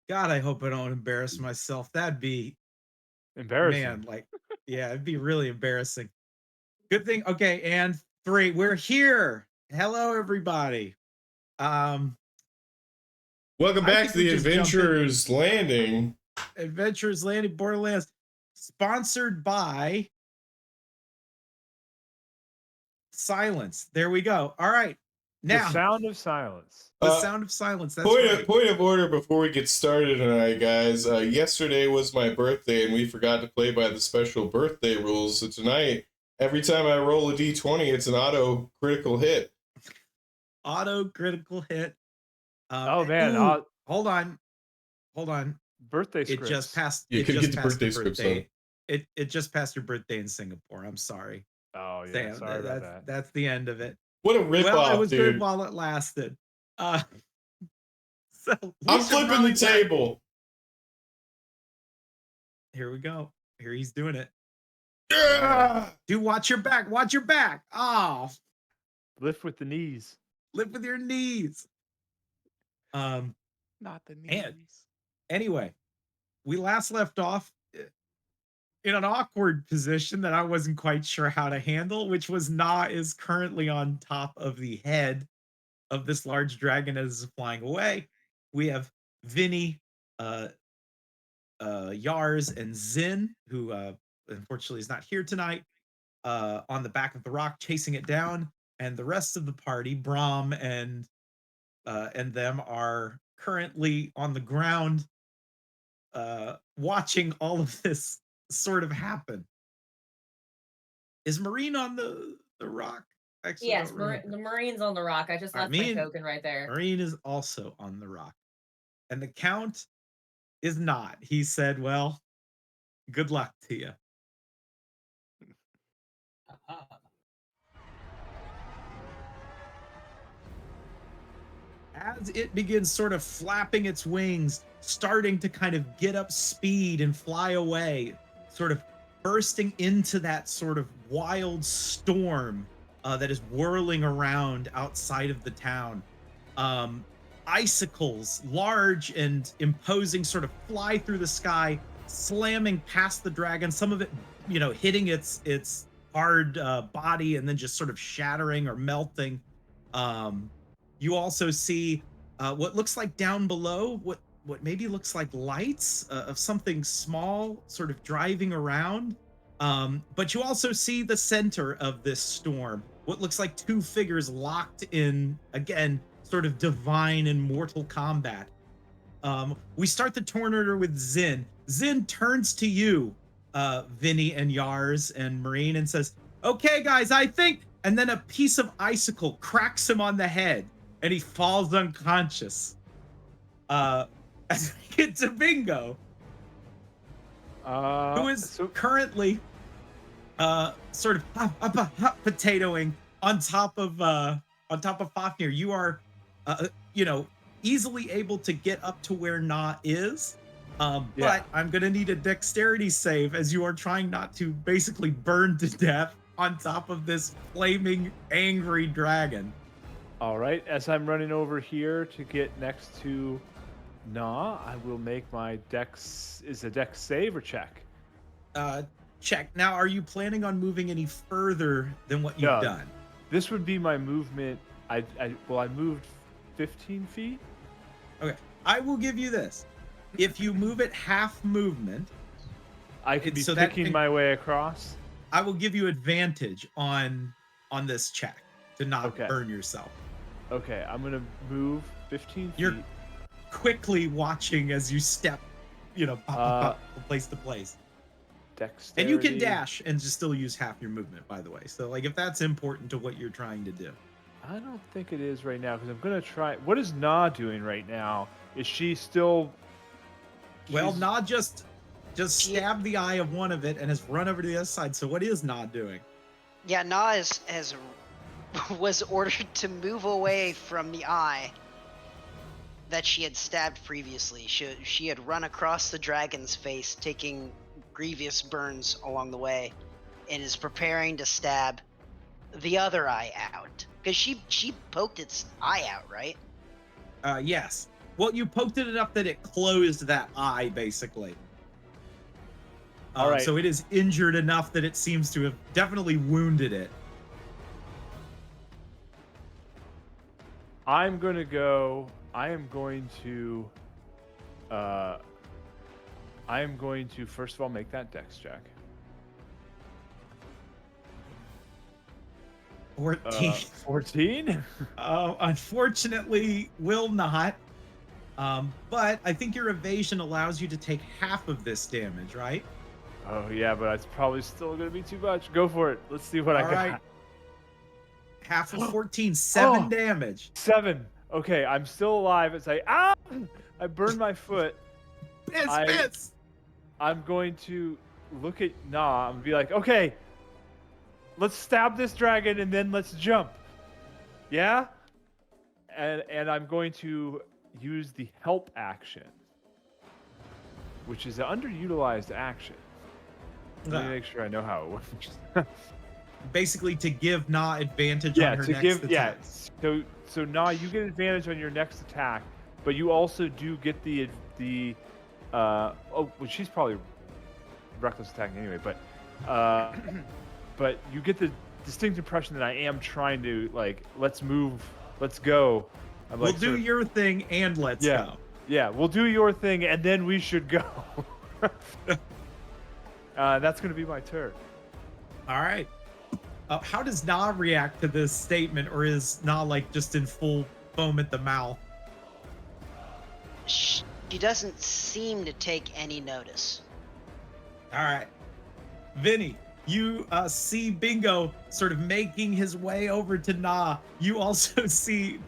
God, I hope I don't embarrass myself. That'd be, Embarrassing. man, like, yeah, it'd be really embarrassing. Good thing. Okay, and three. We're here. Hello, everybody. Um, Welcome I back think to we the just jump in. Adventurers Landing. Adventures Landing Borderlands, sponsored by Silence. There we go. All right. The Now, sound of silence. the Uh, sound of silence. That's point of right. point of order before we get started tonight, guys. Yesterday was my birthday, and we forgot to play by the special birthday rules. So tonight, every time I roll a d20, it's an auto critical hit. Auto critical hit. Oh man, Ooh, hold on. Hold on. birthday It just scripts. passed. You It could get just the passed birthday your scripts on. birthday. It just passed your birthday in Singapore. I'm sorry, Oh yeah, Sam. sorry about That's that. that's the end of it. What a Well, it ripoff, was good dude! while it lasted. Uh, so we I'm should flipping the probably start. table. Here we go. Here he's doing it. Yeah! Do watch your back. Watch your back. Oh, Lift with the knees. lift with your knees. Um, Not the and knees. anyway, we last left off in an awkward position that I wasn't quite sure how to handle, which was Na is currently on top of the head of this large dragon as it's flying away. We have Vinny, uh, Yars, and Zin, who unfortunately is not here tonight, on the back of the rock chasing it down, and the rest of the party, Brahm and them, are currently on the ground, watching all of this sort of happen. Is Marine on the rock? I actually Yes, don't remember. the Marine's on the rock. I just I left my mean, token right there. Marine is also on the rock, and the Count is not. He said, "Well, good luck to you." As it begins sort of flapping its wings, starting to kind of get up speed and fly away, sort of bursting into that sort of wild storm that is whirling around outside of the town. Um, Icicles, large and imposing, sort of fly through the sky, slamming past the dragon. Some of it, hitting its hard body and then just sort of shattering or melting. Um, you also see what looks like down below, what maybe looks like lights of something small sort of driving around. But you also see the center of this storm, what looks like two figures locked in, again, sort of divine and mortal combat. We start the tournament with Zin. Zin turns to you, Vinny and Yars and Marine, and says, "Okay, guys, I think." And then a piece of icicle cracks him on the head, and he falls unconscious. As we get to Bingo, who is So currently sort of potatoing on top of Fafnir. You are easily able to get up to where Na is. yeah. But I'm gonna need a dexterity save as you are trying not to basically burn to death on top of this flaming angry dragon. All right. As I'm running over here to get next to Na, I will make my dex. Is a dex save or check? Check. Now, are you planning on moving any further than what you've No. done? This would be my movement. I moved 15 feet. Okay, I will give you this. If you move at half movement, I could be so that picking my way across. I will give you advantage on this check to not Okay. burn yourself. Okay, I'm gonna move 15 feet. You're quickly watching as you step, pop, from place to place. Dexterity. And you can dash and just still use half your movement, by the way. So, like, if that's important to what you're trying to do. I don't think it is right now because I'm gonna try. What is Na doing right now? Is she still? Well, she's- Na just stabbed the eye of one of it and has run over to the other side. So, what is Na doing? Yeah, Na was ordered to move away from the eye that she had stabbed previously. She had run across the dragon's face, taking grievous burns along the way, and is preparing to stab the other eye out. Because she poked its eye out, right? Yes. Well, you poked it enough that it closed that eye, basically. All right. So it is injured enough that it seems to have definitely wounded it. I am going to first of all make that dex check. 14. 14? Unfortunately, will not. But I think your evasion allows you to take half of this damage, right? Oh yeah, but it's probably still gonna be too much. Go for it. Let's see what I got. Right. Half of 14, 7 damage. 7. Okay, I'm still alive. It's like I burned my foot. Piss. I'm going to look at Nah. I'm gonna be like, okay, let's stab this dragon and then let's jump. Yeah? And I'm going to use the help action, which is an underutilized action. Let me make sure I know how it works. Basically to give Na advantage on her next attack. So Na, you get advantage on your next attack, but you also do get well, she's probably reckless attacking anyway, but you get the distinct impression that I am trying to, like, let's move, let's go. We'll do your thing and let's go. Yeah, we'll do your thing and then we should go. That's going to be my turn. All right. How does Na react to this statement, or is Na like just in full foam at the mouth? She doesn't seem to take any notice. All right. Vinny, you see Bingo sort of making his way over to Na. You also see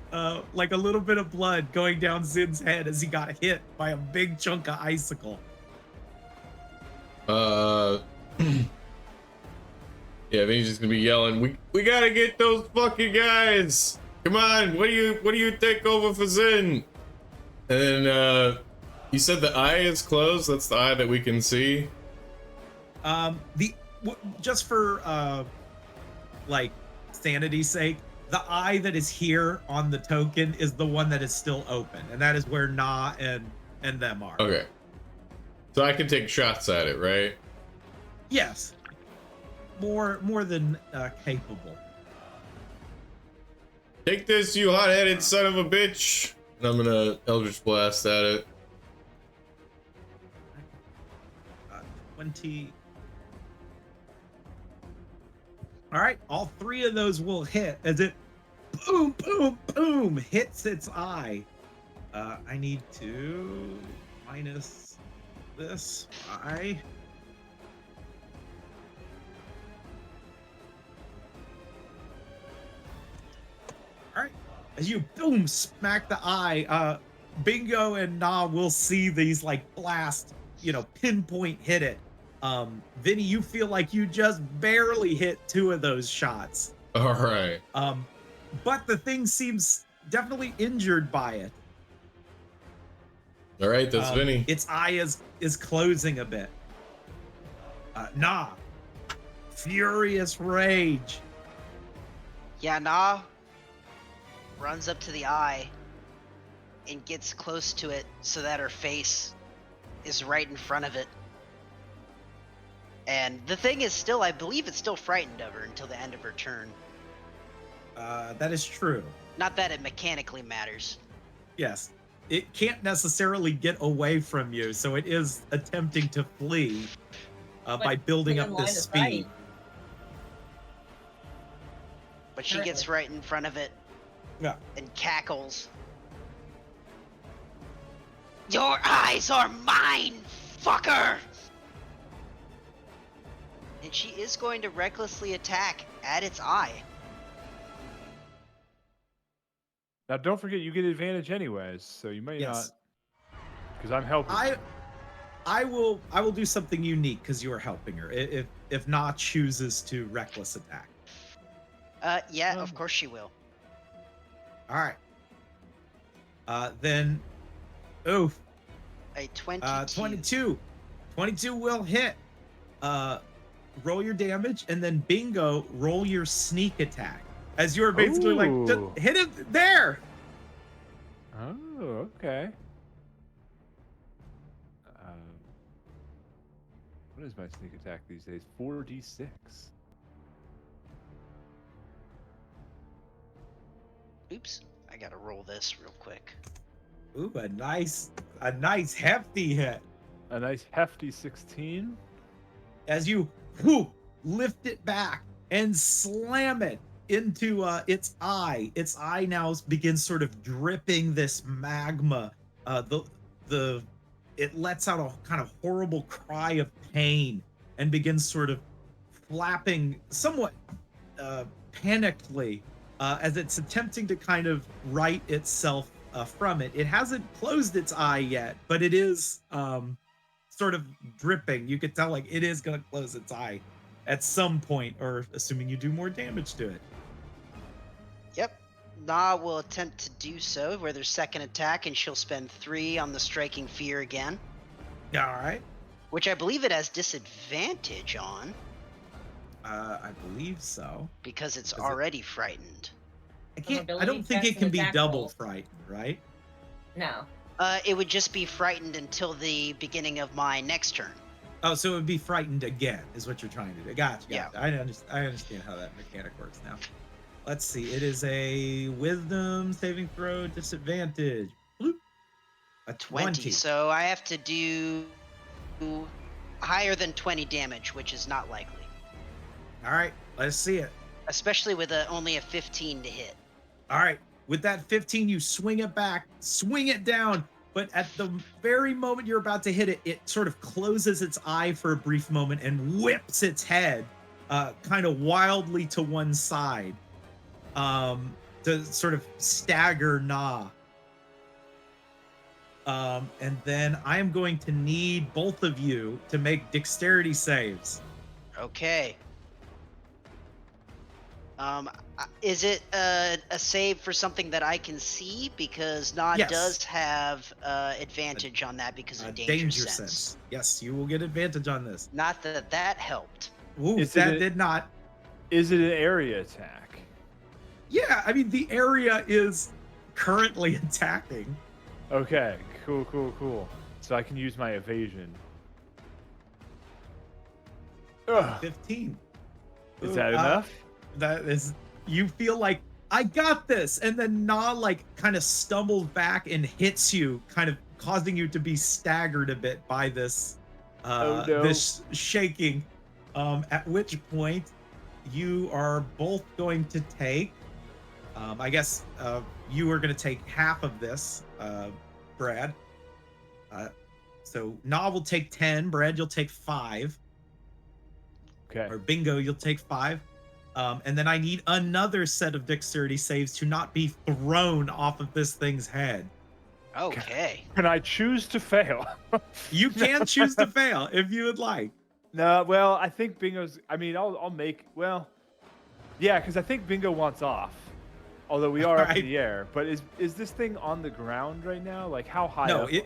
like a little bit of blood going down Zin's head as he got hit by a big chunk of icicle. Yeah, Vinny's just gonna be yelling, we gotta get those fucking guys! Come on, what do you think over for Zin? And then you said the eye is closed, that's the eye that we can see. Just for like sanity's sake, the eye that is here on the token is the one that is still open, and that is where Na and them are. Okay. So I can take shots at it, right? Yes. More than capable. Take this, you hot-headed son of a bitch! And I'm gonna Eldritch Blast at it. 20. All right, all 3 of those will hit as it boom, boom, boom hits its eye. I need to minus this eye. All right, as you boom smack the eye, Bingo and Na will see these like blast, pinpoint hit it. Vinny, you feel like you just barely hit 2 of those shots. All right. But the thing seems definitely injured by it. All right, that's Vinny. Its eye is closing a bit. Na, furious rage. Yeah, Na runs up to the eye and gets close to it so that her face is right in front of it. And the thing is still, I believe it's still frightened of her until the end of her turn. That is true. Not that it mechanically matters. Yes. It can't necessarily get away from you, so it is attempting to flee by building up this speed. But she gets right in front of it. Yeah. And cackles. Your eyes are mine, fucker! And she is going to recklessly attack at its eye. Now, don't forget, you get advantage anyways, so you may not, because I'm helping. I will do something unique because you are helping her. If Na chooses to reckless attack. Yeah, of course she will. All right. Then, oof. A 22. 22. 22 will hit. Roll your damage, and then Bingo, roll your sneak attack. As you're basically like, just hit it there. Oh, okay. What is my sneak attack these days? 4d6. Oops, I gotta roll this real quick. Ooh, a nice hefty hit. A nice hefty 16. As you lift it back and slam it into its eye. Its eye now begins sort of dripping this magma. It lets out a kind of horrible cry of pain and begins sort of flapping somewhat panickedly as it's attempting to kind of right itself from it. It hasn't closed its eye yet, but it is sort of dripping. You could tell like it is going to close its eye at some point, or assuming you do more damage to it. Yep. Na will attempt to do so with her second attack, and she'll spend 3 on the striking fear again. All right. Which I believe it has disadvantage on. I believe so. Because it's already frightened. I don't think it can be double frightened, right? No. It would just be frightened until the beginning of my next turn. Oh, so it would be frightened again, is what you're trying to do. Gotcha. Yeah. I understand how that mechanic works now. Let's see. It is a wisdom saving throw disadvantage. Bloop. A 20. So I have to do higher than 20 damage, which is not likely. All right, let's see it. Especially with only a 15 to hit. All right, with that 15, you swing it back, swing it down, but at the very moment you're about to hit it, it sort of closes its eye for a brief moment and whips its head kind of wildly to one side to sort of stagger Na. And then I am going to need both of you to make dexterity saves. Okay. Is it a save for something that I can see? Because Na Yes. does have advantage on that because of danger sense. Yes, you will get advantage on this. Not that that helped. Ooh, that did not. Is it an area attack? Yeah, I mean, the area is currently attacking. Okay, cool. So I can use my evasion. Ugh. 15. Is that enough? That is, you feel like, I got this, and then Na like kind of stumbles back and hits you, kind of causing you to be staggered a bit by this this shaking, at which point you are both going to take I guess you are going to take half of this, Brad. So Na will take 10, Brad, you'll take 5. Okay. Or Bingo, you'll take 5. And then I need another set of dexterity saves to not be thrown off of this thing's head. Okay. Can I choose to fail? You can choose to fail if you would like. No, well, I think Bingo's. I mean, I'll make. Well, yeah, because I think Bingo wants off. Although we are up in the air, but is this thing on the ground right now? Like, how high up are we?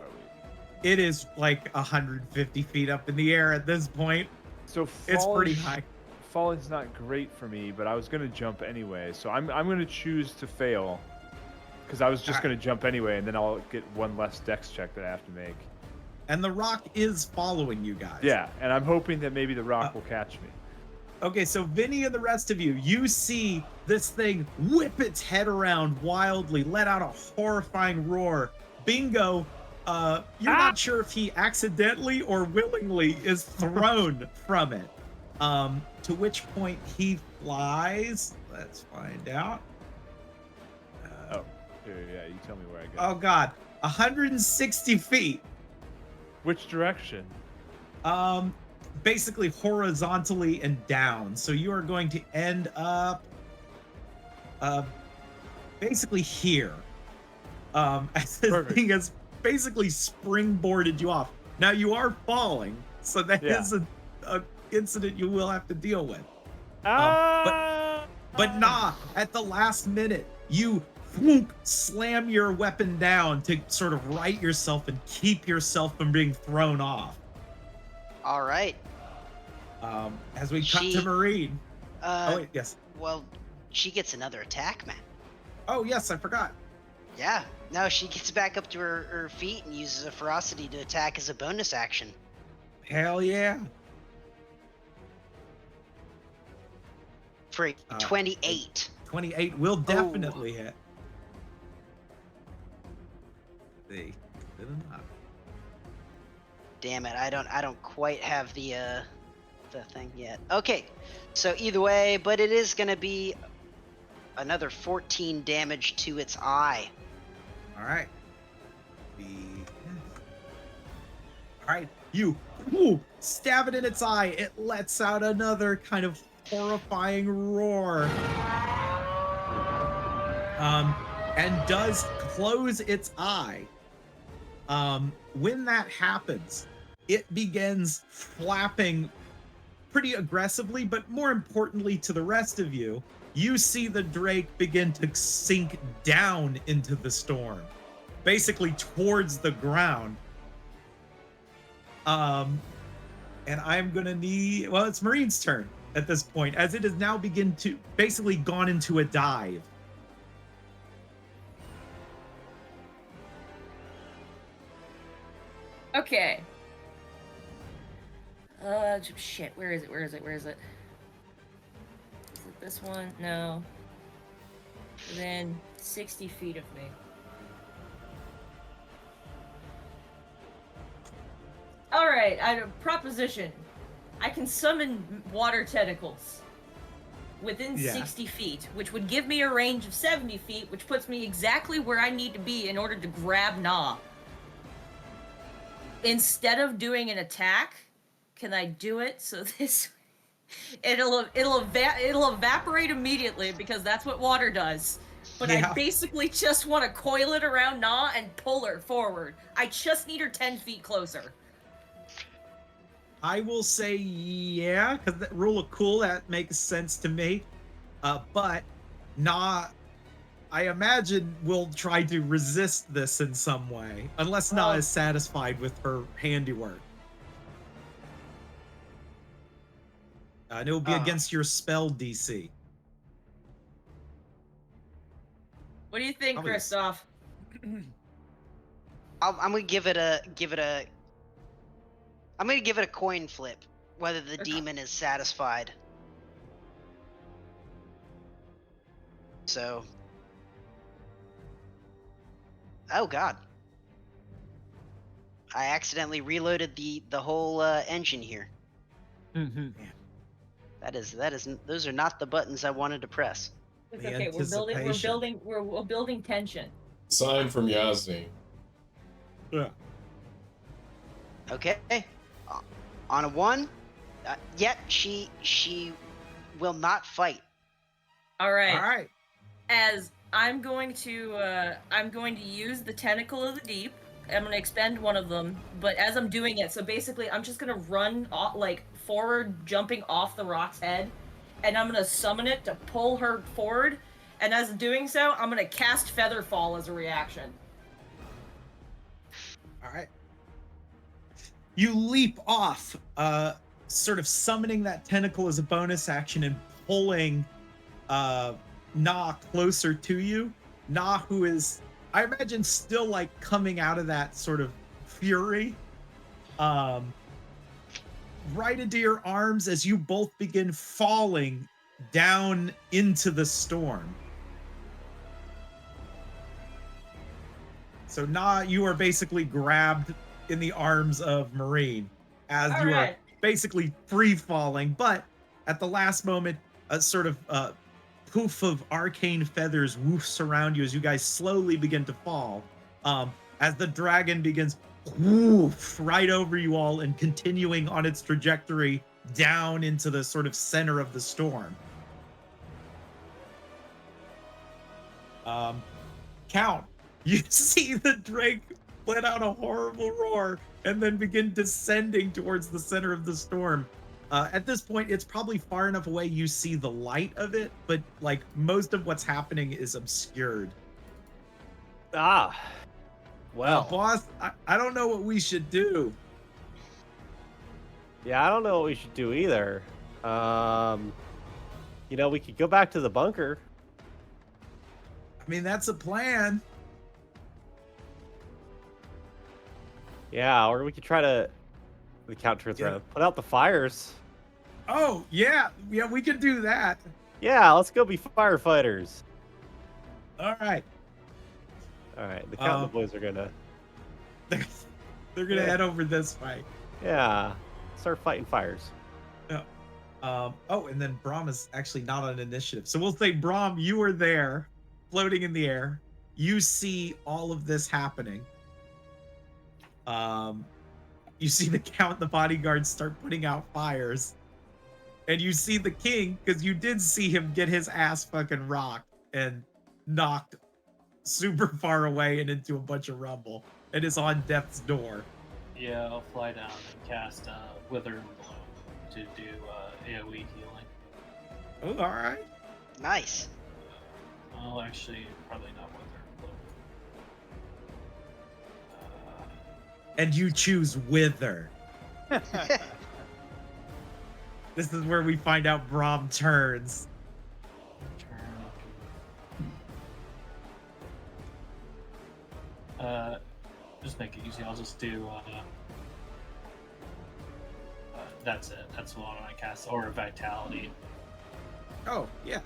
It is like 150 feet up in the air at this point. So it's pretty high. Falling's not great for me, but I was gonna jump anyway, so I'm gonna choose to fail, because I was just gonna jump anyway, and then I'll get one less dex check that I have to make. And the rock is following you guys. Yeah, and I'm hoping that maybe the rock will catch me. Okay, so Vinny and the rest of you, you see this thing whip its head around wildly, let out a horrifying roar. Bingo, you're not sure if he accidentally or willingly is thrown from it. To which point he flies. Let's find out. Yeah, you tell me where I go. Oh God, 160 feet. Which direction? Basically horizontally and down. So you are going to end up, basically here. As this thing has basically springboarded you off. Now you are falling, so that is a incident you will have to deal with. But nah, at the last minute, you slam your weapon down to sort of right yourself and keep yourself from being thrown off. All right. As we cut to Marine. Oh wait, yes. Well, she gets another attack, man. Oh yes, I forgot. Yeah. No, she gets back up to her feet and uses a ferocity to attack as a bonus action. Hell yeah. For a 28. 28 will definitely hit. See, good enough. Damn it, I don't quite have the thing yet. Okay, so either way, but it is gonna be another 14 damage to its eye. All right. All right. You stab it in its eye. It lets out another kind of horrifying roar. And does close its eye. When that happens, it begins flapping pretty aggressively, but more importantly to the rest of you, you see the drake begin to sink down into the storm, basically towards the ground. And I'm gonna need, well, it's Marine's turn at this point, as it has now basically gone into a dive. Okay. Shit, where is it? Is it this one? No. Within 60 feet of me. Alright, I have a proposition. I can summon water tentacles within 60 feet, which would give me a range of 70 feet, which puts me exactly where I need to be in order to grab Na. Instead of doing an attack, can I do it so this it'll evaporate immediately because that's what water does. But I basically just want to coil it around Na and pull her forward. I just need her 10 feet closer. I will say yeah, because that rule of cool, that makes sense to me. But Na, I imagine, will try to resist this in some way, unless Na is satisfied with her handiwork. And it will be against your spell DC. What do you think, Kristoff? I'm gonna give it a coin flip, whether the demon is satisfied. So, oh god, I accidentally reloaded the whole engine here. Mm-hmm. Those are not the buttons I wanted to press. It's okay. We're building tension. Sign from Yasni. Yeah. Okay. On a 1, yet she will not fight. All right. All right. As I'm going to use the tentacle of the deep. I'm going to expend one of them, but as I'm doing it, so basically I'm just going to run off, like forward, jumping off the rock's head, and I'm going to summon it to pull her forward, and as doing so, I'm going to cast Featherfall as a reaction. All right. You leap off, sort of summoning that tentacle as a bonus action and pulling Na closer to you. Na, who is, I imagine, still like coming out of that sort of fury. Right into your arms as you both begin falling down into the storm. So Na, you are basically grabbed in the arms of Marine as you are basically free falling, but at the last moment, a sort of poof of arcane feathers woofs around you as you guys slowly begin to fall. As the dragon begins woof right over you all and continuing on its trajectory down into the sort of center of the storm. Count, you see the drake let out a horrible roar and then begin descending towards the center of the storm. At this point, it's probably far enough away you see the light of it, but like most of what's happening is obscured. Well, boss, I don't know what we should do. Yeah, I don't know what we should do either. We could go back to the bunker. I mean, that's a plan. Yeah, or we could try to. The count turns Yeah. around. Put out the fires. Oh, yeah. Yeah, we can do that. Yeah, let's go be firefighters. All right. All right, the count and the Um, boys are gonna. They're going to Yeah. head over this way. Yeah, start fighting fires. Yeah. Oh, and then Brahm is actually not on initiative. So we'll say, Brahm, you are there, floating in the air. You see all of this happening. You see the count, the bodyguards start putting out fires. And you see the king, because you did see him get his ass fucking rocked and knocked super far away and into a bunch of rubble. And is on death's door. Yeah, I'll fly down and cast Wither and Blow to do AoE healing. Oh, all right. Nice. Well, actually, probably not Wither and Blow. And you choose Wither. This is where we find out Brahm turns. Just make it easy. I'll just do. That's it. That's the one I cast. Or a Vitality. Oh, yeah.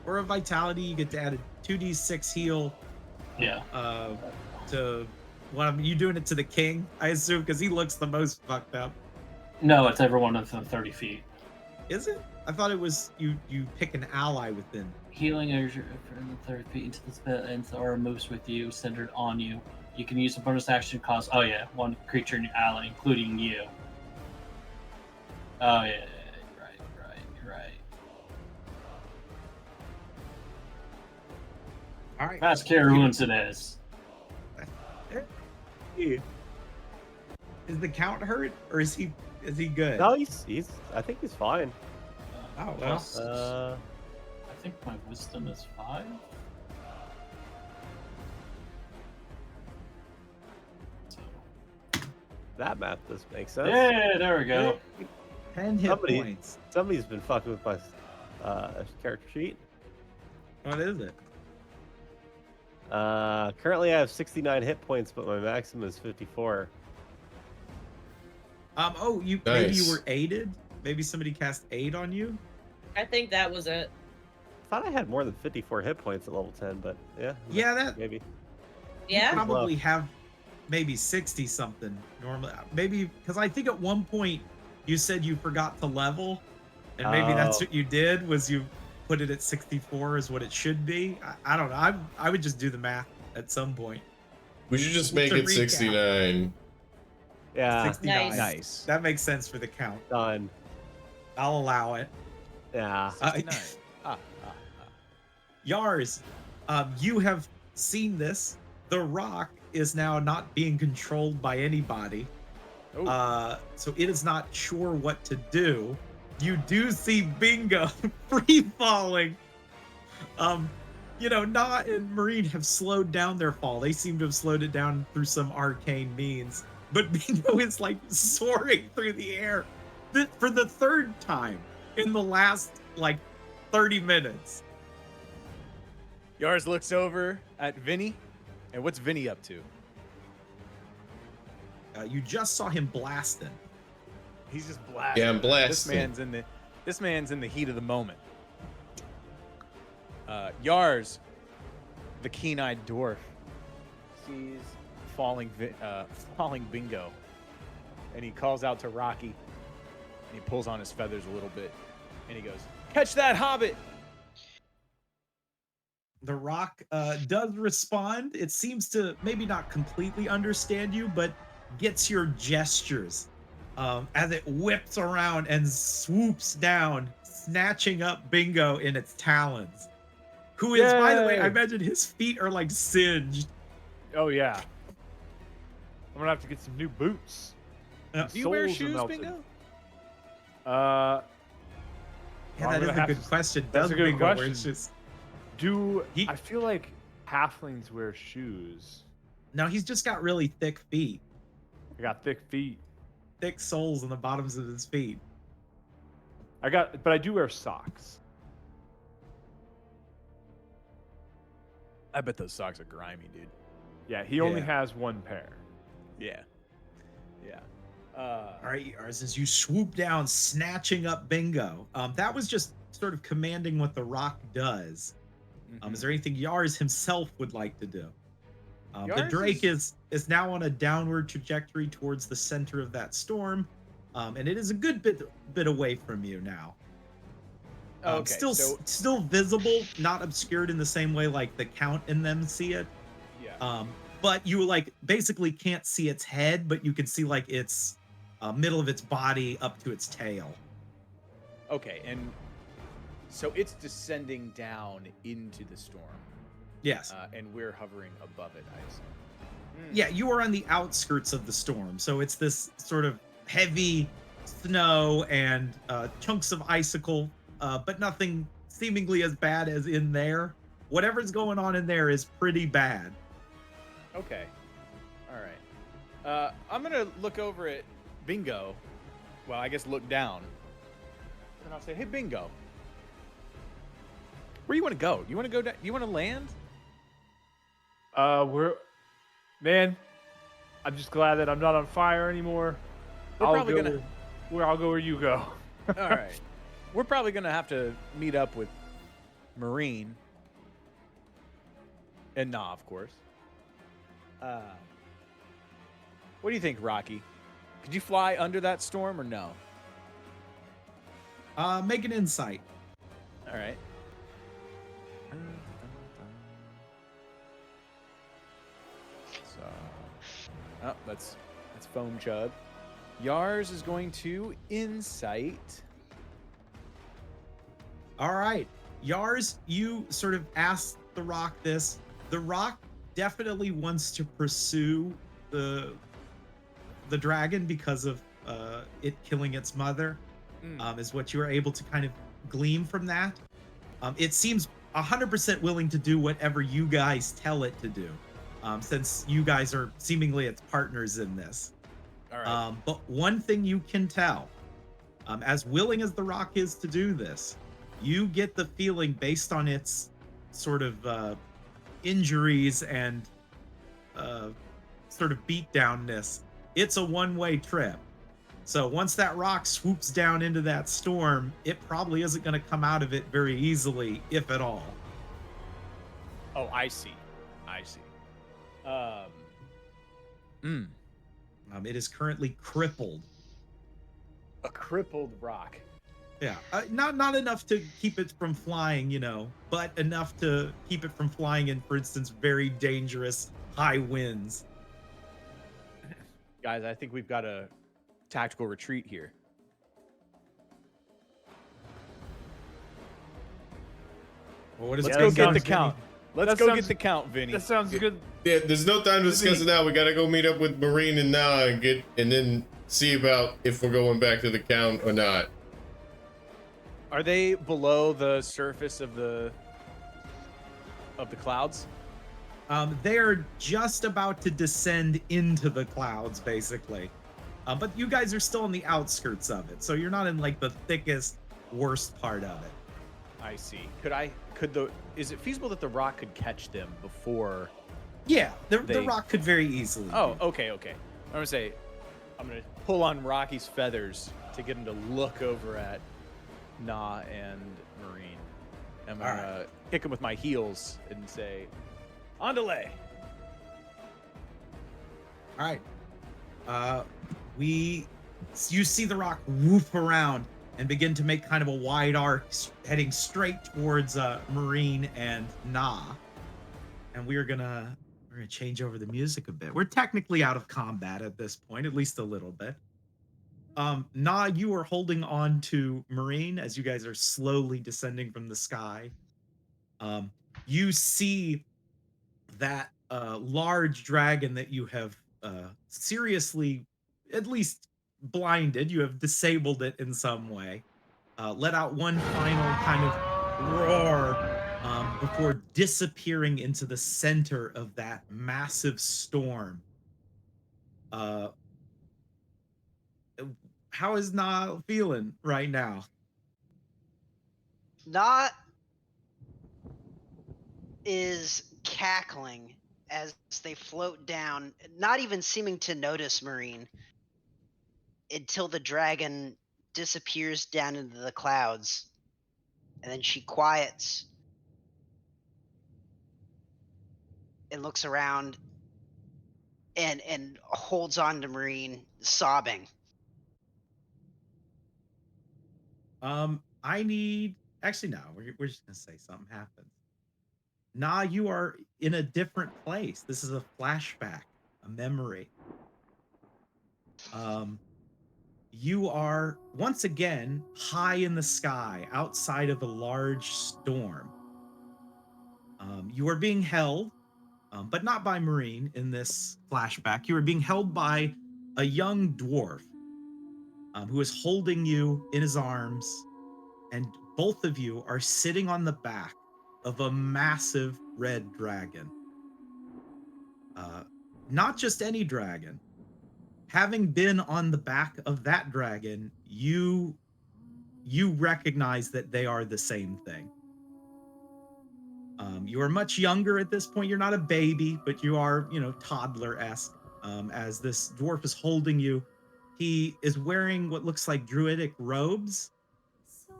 Or a Vitality, you get to add a 2d6 heal Yeah. to... Well, you doing it to the king, I assume, because he looks the most fucked up. No, it's everyone within 30 feet. Is it? I thought it was you pick an ally within. Healing is from 30 feet into the spell and or moves with you, centered on you. You can use a bonus action to cause. Oh yeah, one creature in your ally, including you. Oh yeah, right. All right. Mass Cure Wounds it is. Is the count hurt, or is he good? No, he's. I think he's fine. Oh, well. Plus, Uh, I think my wisdom is 5. So, that math does make sense. yeah, there we go. 10 hit Somebody- points. Somebody's been fucking with my character sheet. What is it? Currently I have 69 hit points, but my maximum is 54. Oh, maybe you Nice. were aided? Maybe somebody cast aid on you? I think that was it. I thought I had more than 54 hit points at level 10, but yeah. Yeah, that Maybe. Yeah? probably have maybe 60 something normally. Maybe because I think at one point you said you forgot to level, and maybe that's Oh. what you did, was you put it at 64 is what it should be. I don't know. I would just do the math at some point. We should just It's make a it recap. 69. Yeah, 69. Nice. That makes sense for the count. done. I'll allow it. Yeah. 69. Yars, you have seen this. The rock is now not being controlled by anybody. Oh. So it is not sure what to do. You do see Bingo free falling. Na and Marine have slowed down their fall. They seem to have slowed it down through some arcane means. But Bingo is like soaring through the air for the third time in the last 30 minutes. Yars looks over at Vinny, and what's Vinny up to? You just saw him blasting. He's just blasting. Yeah, I'm This blasting. man's in the heat of the moment. Yars, the keen-eyed dwarf, sees falling Bingo, and he calls out to Rocky, and he pulls on his feathers a little bit, and he goes, "Catch that hobbit!" The rock does respond. It seems to maybe not completely understand you, but gets your gestures as it whips around and swoops down, snatching up Bingo in its talons. Who is, by the way, I Yay! imagine his feet are like singed. Oh yeah. I'm gonna have to get some new boots. Yeah. The Do you wear soles are shoes, melted. Bingo? Yeah, I'm that gonna is a have good to- question. that's Does a good Bingo wear question. shoes? I feel like halflings wear shoes. No, he's just got really thick feet. I got thick feet. Thick soles on the bottoms of his feet. But I do wear socks. I bet those socks are grimy, dude. Yeah, he only Yeah. has one pair. Yeah. All right, Yars, as you swoop down, snatching up Bingo. That was just sort of commanding what the rock does. Is there anything Yars himself would like to do? The Yars Drake is now on a downward trajectory towards the center of that storm, and it is a good bit away from you now. Okay, Still visible, not obscured in the same way like the Count and them see it. yeah. But you like basically can't see its head, but you can see like its middle of its body up to its tail. Okay, and so it's descending down into the storm. Yes. And we're hovering above it, I assume. Yeah, you are on the outskirts of the storm, so it's this sort of heavy snow and chunks of icicle, but nothing seemingly as bad as in there. Whatever's going on in there is pretty bad. Okay. All right. I'm gonna look over at Bingo. Well, I guess look down. And I'll say, "Hey, Bingo. Where you want to go? You want to go? You want to land?" Man, I'm just glad that I'm not on fire anymore. I'll go where you go. All right. We're probably gonna have to meet up with Marine and Nah, of course. What do you think, Rocky? Could you fly under that storm or no? Make an insight. All right. So, oh, that's Foam Chug. Yars is going to insight. All right. Yars, you sort of asked the rock this. The rock definitely wants to pursue the dragon because of it killing its mother, is what you are able to kind of glean from that. It seems 100% willing to do whatever you guys tell it to do, since you guys are seemingly its partners in this. All right. But one thing you can tell, as willing as the rock is to do this, you get the feeling based on its sort of injuries and sort of beatdownness, it's a one-way trip. So once that rock swoops down into that storm, it probably isn't going to come out of it very easily, if at all. Oh, I see. It is currently crippled. A crippled rock. Yeah, not enough to keep it from flying, but enough to keep it from flying in, for instance, very dangerous high winds. Guys, I think we've got a tactical retreat here. Well, what is Let's it? go that get the sounds count. Let's That go sounds- get the count, Vinny. That sounds good. Yeah, there's no time to discuss it now. We gotta go meet up with Marine and Nah and then see about if we're going back to the count or not. Are they below the surface of the clouds? They are just about to descend into the clouds, basically. But you guys are still on the outskirts of it, so you're not in like the thickest, worst part of it. I see. Is it feasible that the rock could catch them before? Yeah, the rock could very easily. Oh, okay. I'm gonna pull on Rocky's feathers to get him to look over at Nah and Marine. I'm gonna kick him with my heels and say, "On delay." All right. You see the rock whoop around and begin to make kind of a wide arc, heading straight towards Marine and Nah. And we're gonna change over the music a bit. We're technically out of combat at this point, at least a little bit. Nah, you are holding on to Marine as you guys are slowly descending from the sky. You see that large dragon that you have seriously, at least blinded, you have disabled it in some way, let out one final kind of roar before disappearing into the center of that massive storm. How is Na feeling right now? Not is cackling as they float down, not even seeming to notice Marine. until the dragon disappears down into the clouds, and then she quiets and looks around and holds on to Marine, sobbing. I need. Actually, no. We're just gonna say something happens. Nah, you are in a different place. This is a flashback, a memory. You are once again high in the sky, outside of a large storm. You are being held, but not by Marine in this flashback. You are being held by a young dwarf who is holding you in his arms, and both of you are sitting on the back of a massive red dragon. Not just any dragon. Having been on the back of that dragon, you recognize that they are the same thing. You are much younger at this point. You're not a baby, but you are, toddler-esque. As this dwarf is holding you, he is wearing what looks like druidic robes,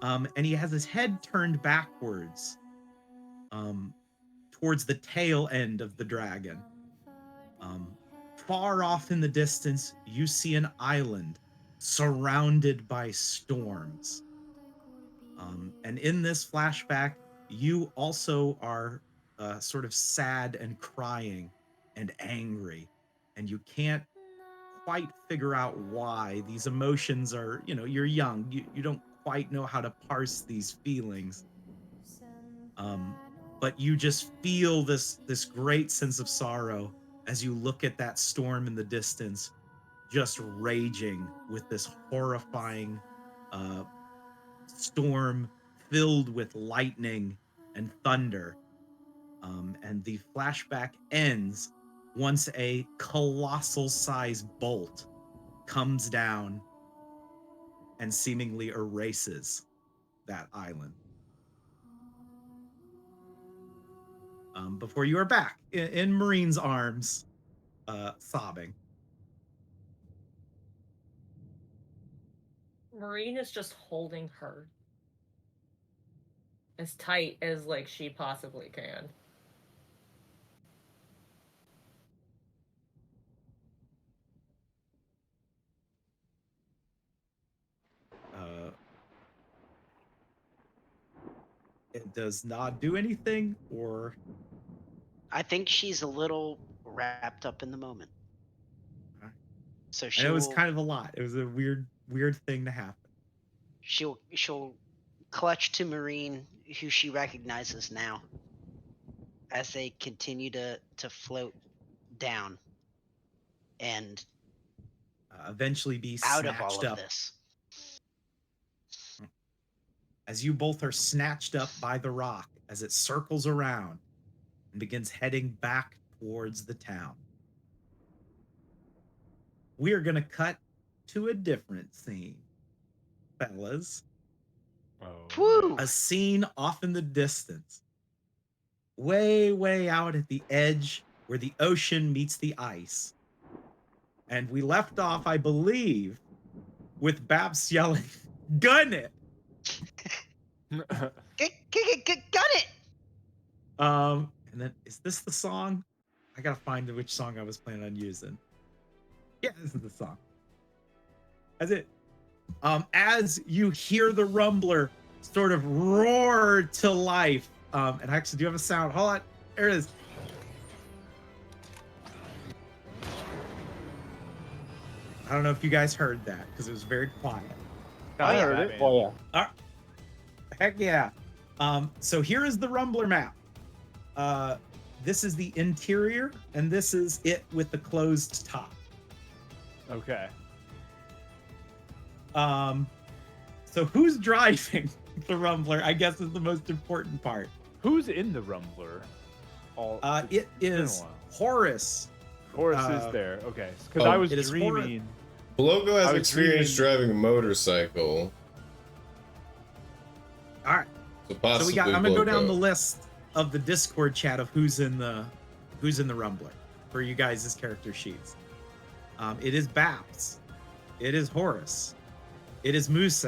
and he has his head turned backwards, towards the tail end of the dragon. Far off in the distance, you see an island surrounded by storms. And in this flashback, you also are sort of sad and crying and angry, and you can't quite figure out why. These emotions are, you're young, you don't quite know how to parse these feelings. But you just feel this great sense of sorrow as you look at that storm in the distance, just raging with this horrifying storm filled with lightning and thunder. And the flashback ends once a colossal sized bolt comes down and seemingly erases that island. Before you are back in Marine's arms, sobbing. Marine is just holding her as tight as like she possibly can. It does not do anything, or I think she's a little wrapped up in the moment. Alright. So and it was kind of a lot. It was a weird thing to happen. she'll clutch to Marine, who she recognizes now, as they continue to float down and Eventually be out of all snatched of up. this. As you both are snatched up by the rock as it circles around and begins heading back towards the town. We are going to cut to a different scene, fellas. Whew. A scene off in the distance, way out at the edge where the ocean meets the ice. And we left off, I believe, with Babs yelling, "Gun it!" Got it! And then, is this the song? I gotta find which song I was planning on using. Yeah, this is the song. That's it. As you hear the rumbler sort of roar to life, and I actually do have a sound. Hold on, there it is. I don't know if you guys heard that because it was very quiet. I yeah. heard it. Oh yeah. Heck yeah. So here is the rumbler map. This is the interior, and this is it with the closed top. Okay. So who's driving the rumbler, I guess, is the most important part. Who's in the rumbler? It been a is while. Horace. Horace uh, is there. Okay. Because I was it is Horace. dreaming. Blogo has I was experience dreaming- driving a motorcycle, All right. so possibly So I'm gonna go down Blogo. the list of the Discord chat of who's in the rumbler for you guys' character sheets. It is Babs, It is Horus. It is Muse.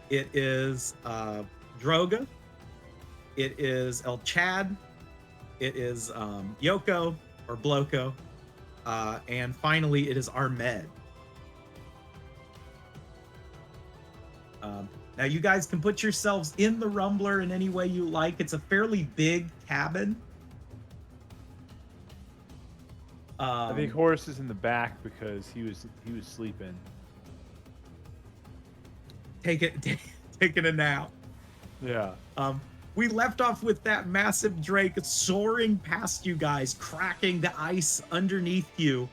It is Droga. It is El Chad. It is Yoko or Bloko. And finally, it is Ahmed. Now, you guys can put yourselves in the Rumbler in any way you like. It's a fairly big cabin. I think Horace is in the back because he was sleeping. Taking a nap. Yeah. We left off with that massive drake soaring past you guys, cracking the ice underneath you,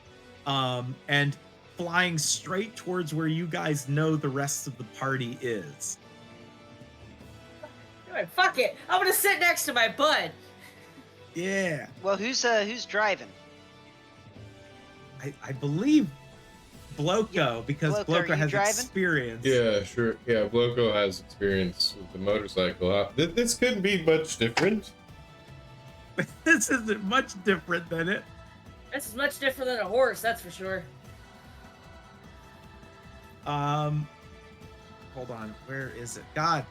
and flying straight towards where you guys know the rest of the party is. Alright, fuck it. I'm gonna sit next to my bud. Yeah. Well, who's driving? I believe Bloko, because Bloko, are Bloko you has driving? experience. Yeah, sure. Yeah, Bloko has experience with the motorcycle. This couldn't be much different. This isn't much different than it. This is much different than a horse, that's for sure. Hold on, where is it? God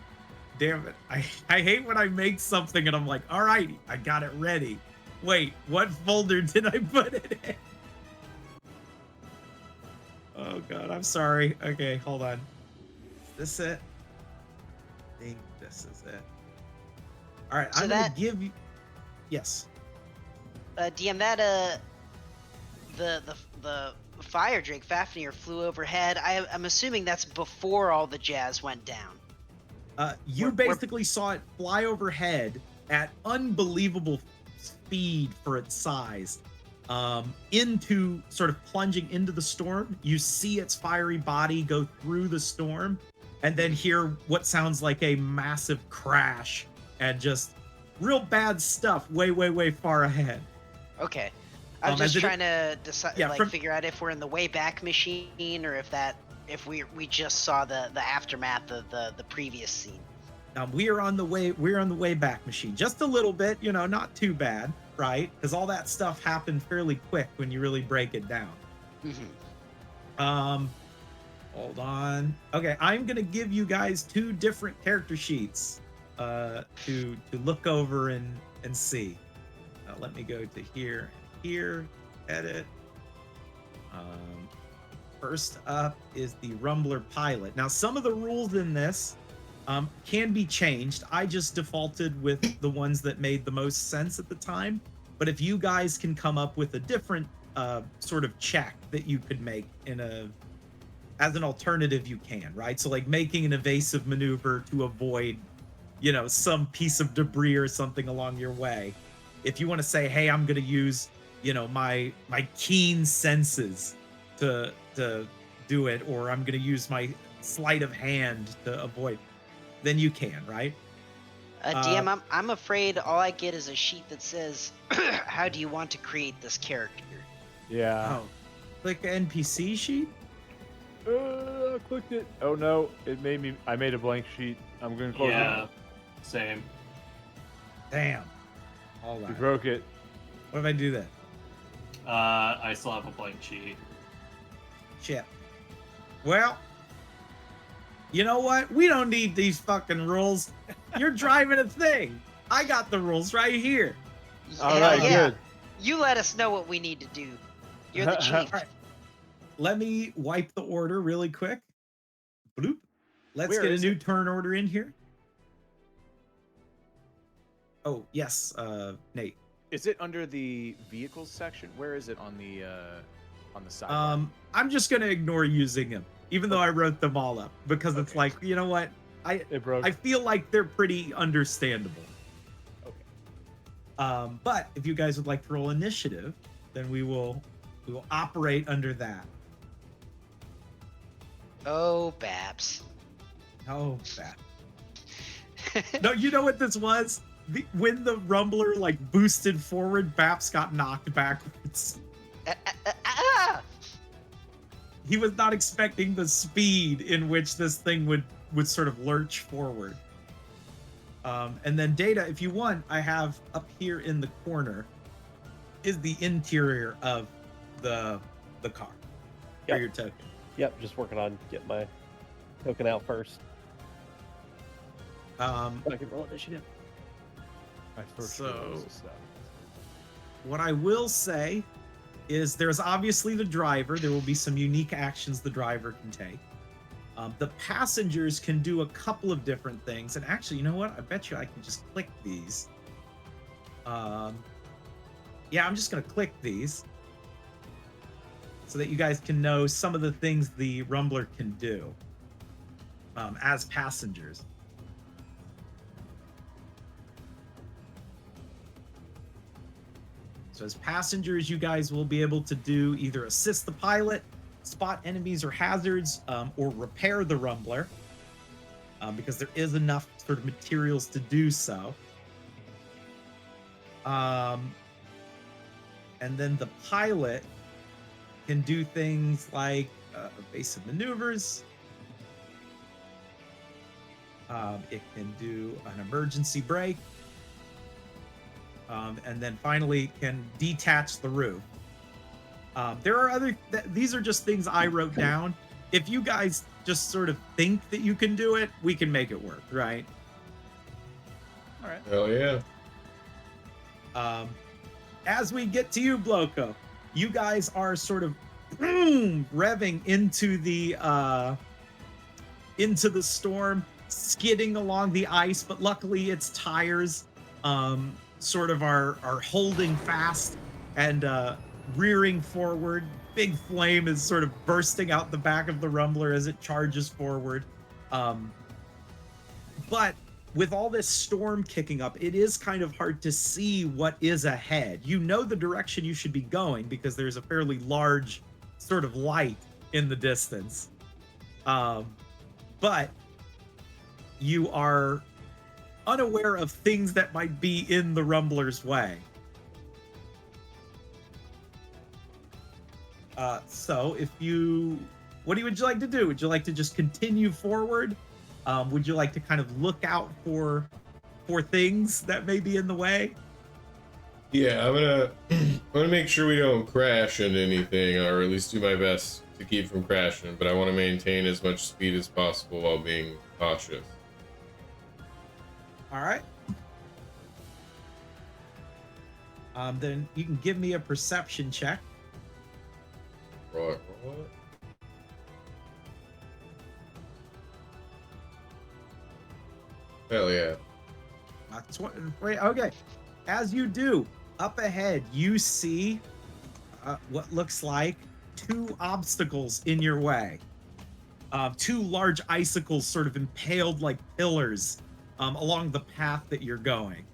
damn it. I hate when I make something and I'm like, all right, I got it ready. Wait, what folder did I put it in? Oh god, I'm sorry. Okay, hold on. Is this it? I think this is it. All right, So I'm that- gonna give you. Yes. DM, that the fire drake Fafnir flew overhead. I'm assuming that's before all the jazz went down. You We're- basically saw it fly overhead at unbelievable speed for its size, into sort of plunging into the storm. You see its fiery body go through the storm, and then hear what sounds like a massive crash and just real bad stuff way far ahead. Okay. I'm and just did it- trying to decide, Yeah, from- figure out if we're in the Wayback Machine or if we just saw the aftermath of the previous scene. We're on the way back machine, just a little bit, not too bad, right? Because all that stuff happened fairly quick when you really break it down. Mm-hmm. Hold on. Okay, I'm gonna give you guys 2 different character sheets to look over and see. Let me go to here, edit. First up is the Rumbler pilot. Now, some of the rules in this can be changed. I just defaulted with the ones that made the most sense at the time. But if you guys can come up with a different sort of check that you could make as an alternative, you can, right? So like making an evasive maneuver to avoid, some piece of debris or something along your way. If you want to say, hey, I'm going to use, my keen senses to do it, or I'm going to use my sleight of hand to avoid, then you can, right? DM, I'm afraid all I get is a sheet that says, how do you want to create this character? Yeah. Oh, click NPC sheet. I clicked it. Oh no, I made a blank sheet. I'm gonna close Yeah, same. Damn. Hold it. on. We broke it. What if I do that? I still have a blank sheet. Shit. Well, you know what? We don't need these fucking rules. You're driving a thing. I got the rules right here. All right, good. You let us know what we need to do. You're the chief. All right. Let me wipe the order really quick. Bloop. Let's Where get a is new it? turn order in here. Oh, yes, Nate. Is it under the vehicles section? Where is it on the side? I'm just gonna ignore using them, even though I wrote them all up, because it's Okay. like, you know what? It broke. I feel like they're pretty understandable. Okay. But if you guys would like to roll initiative, then we will operate under that. Oh, Babs. Oh, that. No, you know what this was? When the Rumbler like boosted forward, Baps got knocked backwards. Ah! He was not expecting the speed in which this thing would sort of lurch forward. And then Data, if you want, I have up here in the corner is the interior of the car for Yep. your token. Yep, just working on getting my token out first. I can roll initiative. My first So- roll is a 7. What I will say is there's obviously the driver. There will be some unique actions the driver can take. The passengers can do a couple of different things. And actually, you know what? I bet you I can just click these. Yeah, I'm just going to click these so that you guys can know some of the things the Rumbler can do as passengers. So as passengers, you guys will be able to do either assist the pilot, spot enemies or hazards, or repair the Rumbler, because there is enough sort of materials to do so. And then the pilot can do things like evasive maneuvers. It can do an emergency brake. And then finally can detach the roof. There are other, these are just things I wrote down. If you guys just sort of think that you can do it, we can make it work, right? All right. Hell yeah. As we get to you, Bloco, you guys are sort of revving into the storm, skidding along the ice, but luckily its tires sort of are holding fast and rearing forward. Big flame is sort of bursting out the back of the Rumbler as it charges forward. But with all this storm kicking up, it is kind of hard to see what is ahead. You know the direction you should be going because there's a fairly large sort of light in the distance. But you are unaware of things that might be in the Rumbler's way. So if you, what would you like to do? Would you like to just continue forward? Would you like to kind of look out for things that may be in the way? Yeah, I'm gonna make sure we don't crash into anything, or at least do my best to keep from crashing. But I want to maintain as much speed as possible while being cautious. All right. Then you can give me a perception check. Roll it. Hell yeah. Wait, okay. As you do, up ahead, you see what looks like 2 obstacles in your way. 2 large icicles sort of impaled like pillars along the path that you're going.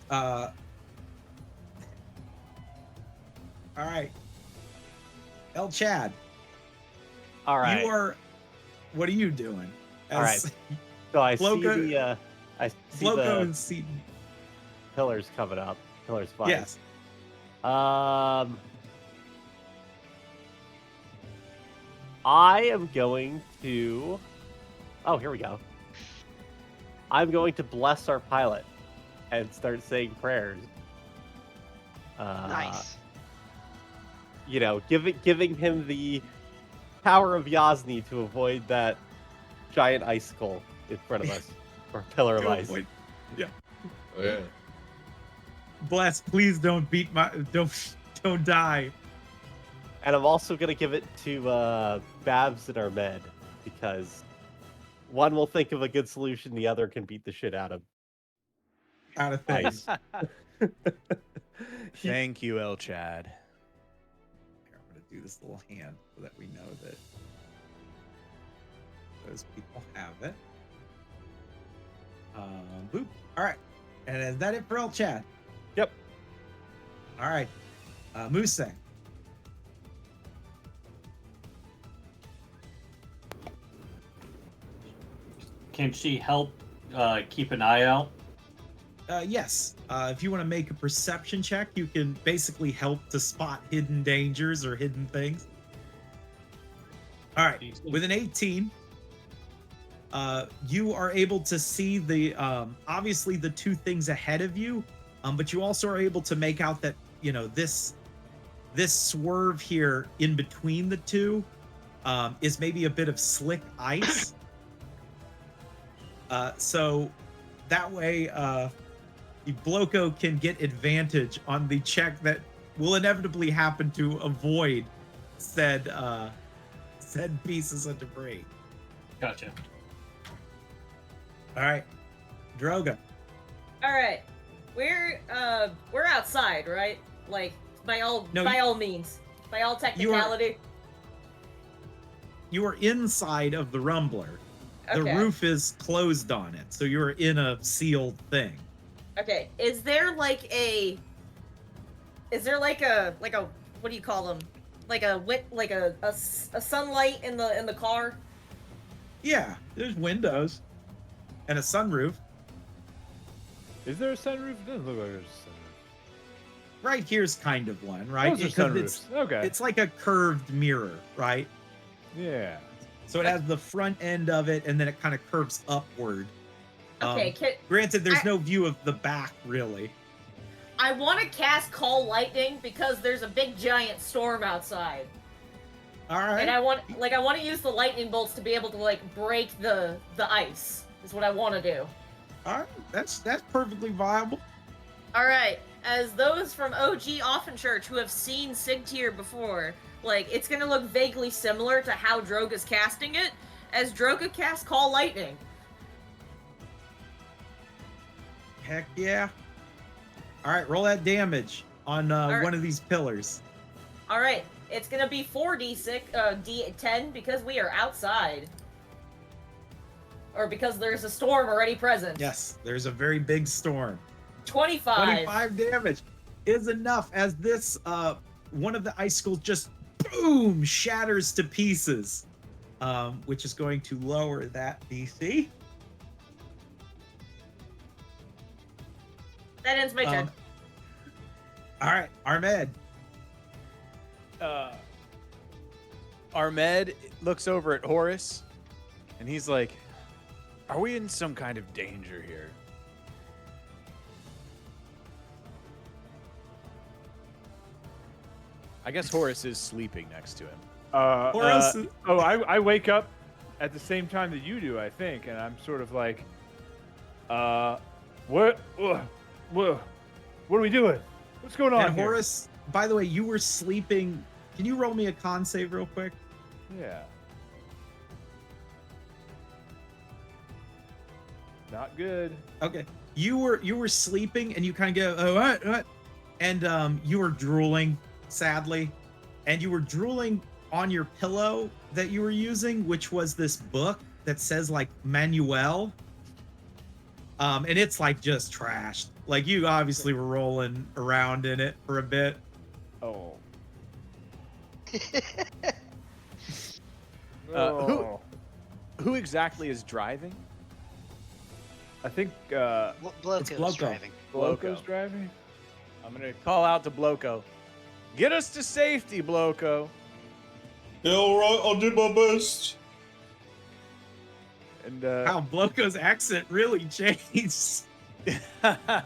All right. El Chad. All right. What are you doing? All right. So I Floco- see the Floco the and Seaton. pillars coming up. Pillars 5. Yes. I am going to. Oh, here we go. I'm going to bless our pilot and start saying prayers. Nice. You know, giving him the power of Yasni to avoid that giant icicle in front of us, or pillar of ice. Yeah. Oh yeah. Bless, please don't don't die. And I'm also gonna give it to Babs and our med, because one will think of a good solution, the other can beat the shit out of Things. Thank you, El Chad. Here, I'm gonna do this little hand so that we know that those people have it. Boop. All right. And is that it for El Chad? Yep. All right. Muse. Can she help keep an eye out? Yes. If you want to make a perception check, you can basically help to spot hidden dangers or hidden things. All right. With an 18, you are able to see the obviously the 2 things ahead of you, but you also are able to make out that, you know, this this swerve here in between the two is maybe a bit of slick ice. So that way Bloko can get advantage on the check that will inevitably happen to avoid said pieces of debris. Gotcha. All right, Droga. All right, we're outside, right? Like by all means, by all technicality. You are inside of the Rumbler. The Okay. roof is closed on it, so you're in a sealed thing. Okay, is there like a what do you call them? Like a sunlight in the car? Yeah, there's windows and a sunroof. Is there a sunroof? It doesn't look like there's a sunroof. Right here's kind of one, right? Those are Because sunroofs. Okay. it's like a curved mirror, right? Yeah. So it has the front end of it, and then it kind of curves upward. Okay, Granted, there's no view of the back, really. I want to cast Call Lightning because there's a big giant storm outside. All right. And I want to use the lightning bolts to be able to like break the ice. Is what I want to do. All right, that's perfectly viable. All right, as those from OG Offenchurch who have seen Sigtyr before, like it's gonna look vaguely similar to how Droga's casting it, as Droga casts Call Lightning. Heck yeah. All right, roll that damage on right. one of these pillars. All right, it's gonna be 4d6, d10 because we are outside, or because there's a storm already present. Yes, there's a very big storm. 25. 25 damage is enough as this one of the icicles just boom shatters to pieces, which is going to lower that DC. That ends my turn. All right, Ahmed. Ahmed looks over at Horus, and he's like, "Are we in some kind of danger here?" I guess Horus is sleeping next to him. Horus. I wake up at the same time that you do, I think, and I'm sort of like, what are we doing? What's going on And here? Horus, by the way, you were sleeping. Can you roll me a con save real quick? Yeah. Not good. Okay. You were sleeping and you kind of go, oh, what? And you were drooling, sadly. And you were drooling on your pillow that you were using, which was this book that says like Manuel. And it's like just trashed. Like you obviously were rolling around in it for a bit. Oh. Who exactly is driving? I think Bloko's Bloko. driving. Bloko's driving. I'm gonna call out to Bloko. Get us to safety, Bloko. Yeah, all right, I'll do my best. And Wow, Bloko's accent really changed. A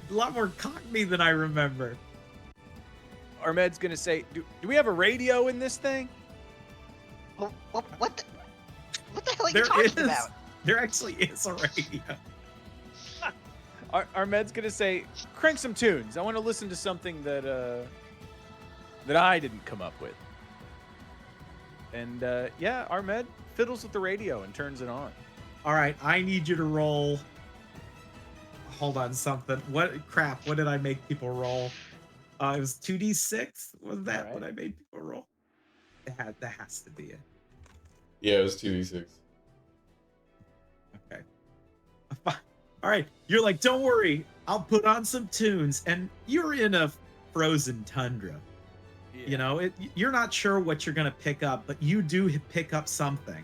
lot more Cockney than I remember. Ahmed's gonna say, do we have a radio in this thing? What the hell are you There talking is. about? There actually is a radio. Ahmed's gonna say, crank some tunes. I want to listen to something that I didn't come up with. And yeah, Ahmed fiddles with the radio and turns it on. All right, I need you to roll. Hold on, something. What crap? What did I make people roll? It was 2d6. Was that All right. what I made people roll? That has to be it. Yeah, it was 2d6. Okay. All right, you're like, don't worry, I'll put on some tunes, and you're in a frozen tundra. Yeah. You know, you're not sure what you're gonna pick up, but you do pick up something,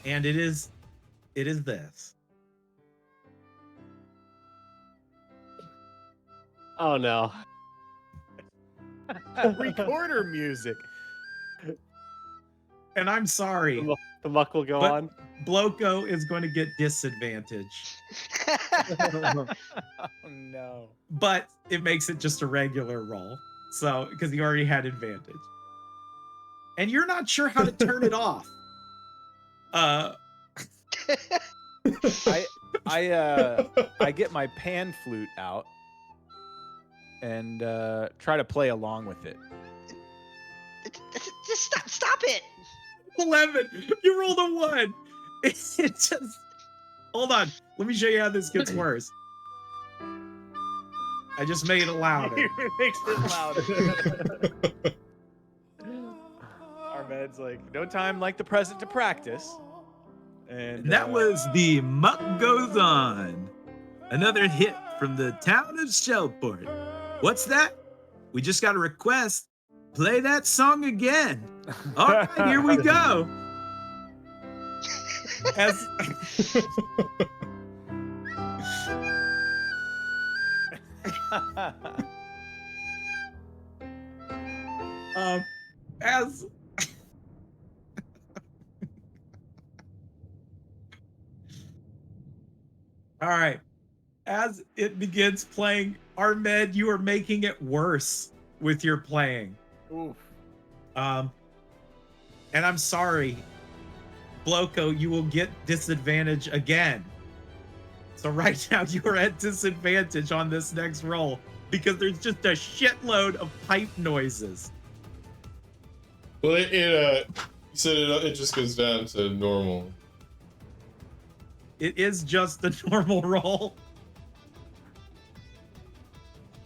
and it is this. Oh no. Recorder music. And I'm sorry, The muck will go But- on. Bloko is going to get disadvantage, Oh no. but it makes it just a regular roll. So, because you already had advantage. And you're not sure how to turn it off. I get my pan flute out and try to play along with it. Just stop it. 11. You rolled a 1. It just. Hold on. Let me show you how this gets worse. I just made it louder. It makes it louder. Armed's like, no time like the present to practice. And That was the Muck Goes On. Another hit from the town of Shellport. What's that? We just got a request. Play that song again. All right, here we go. As as all right, as it begins playing, Armed, you are making it worse with your playing. Oof. And I'm sorry, Bloco, you will get disadvantage again. So right now you are at disadvantage on this next roll because there's just a shitload of pipe noises. Well, you said it just goes down to normal. It is just the normal roll.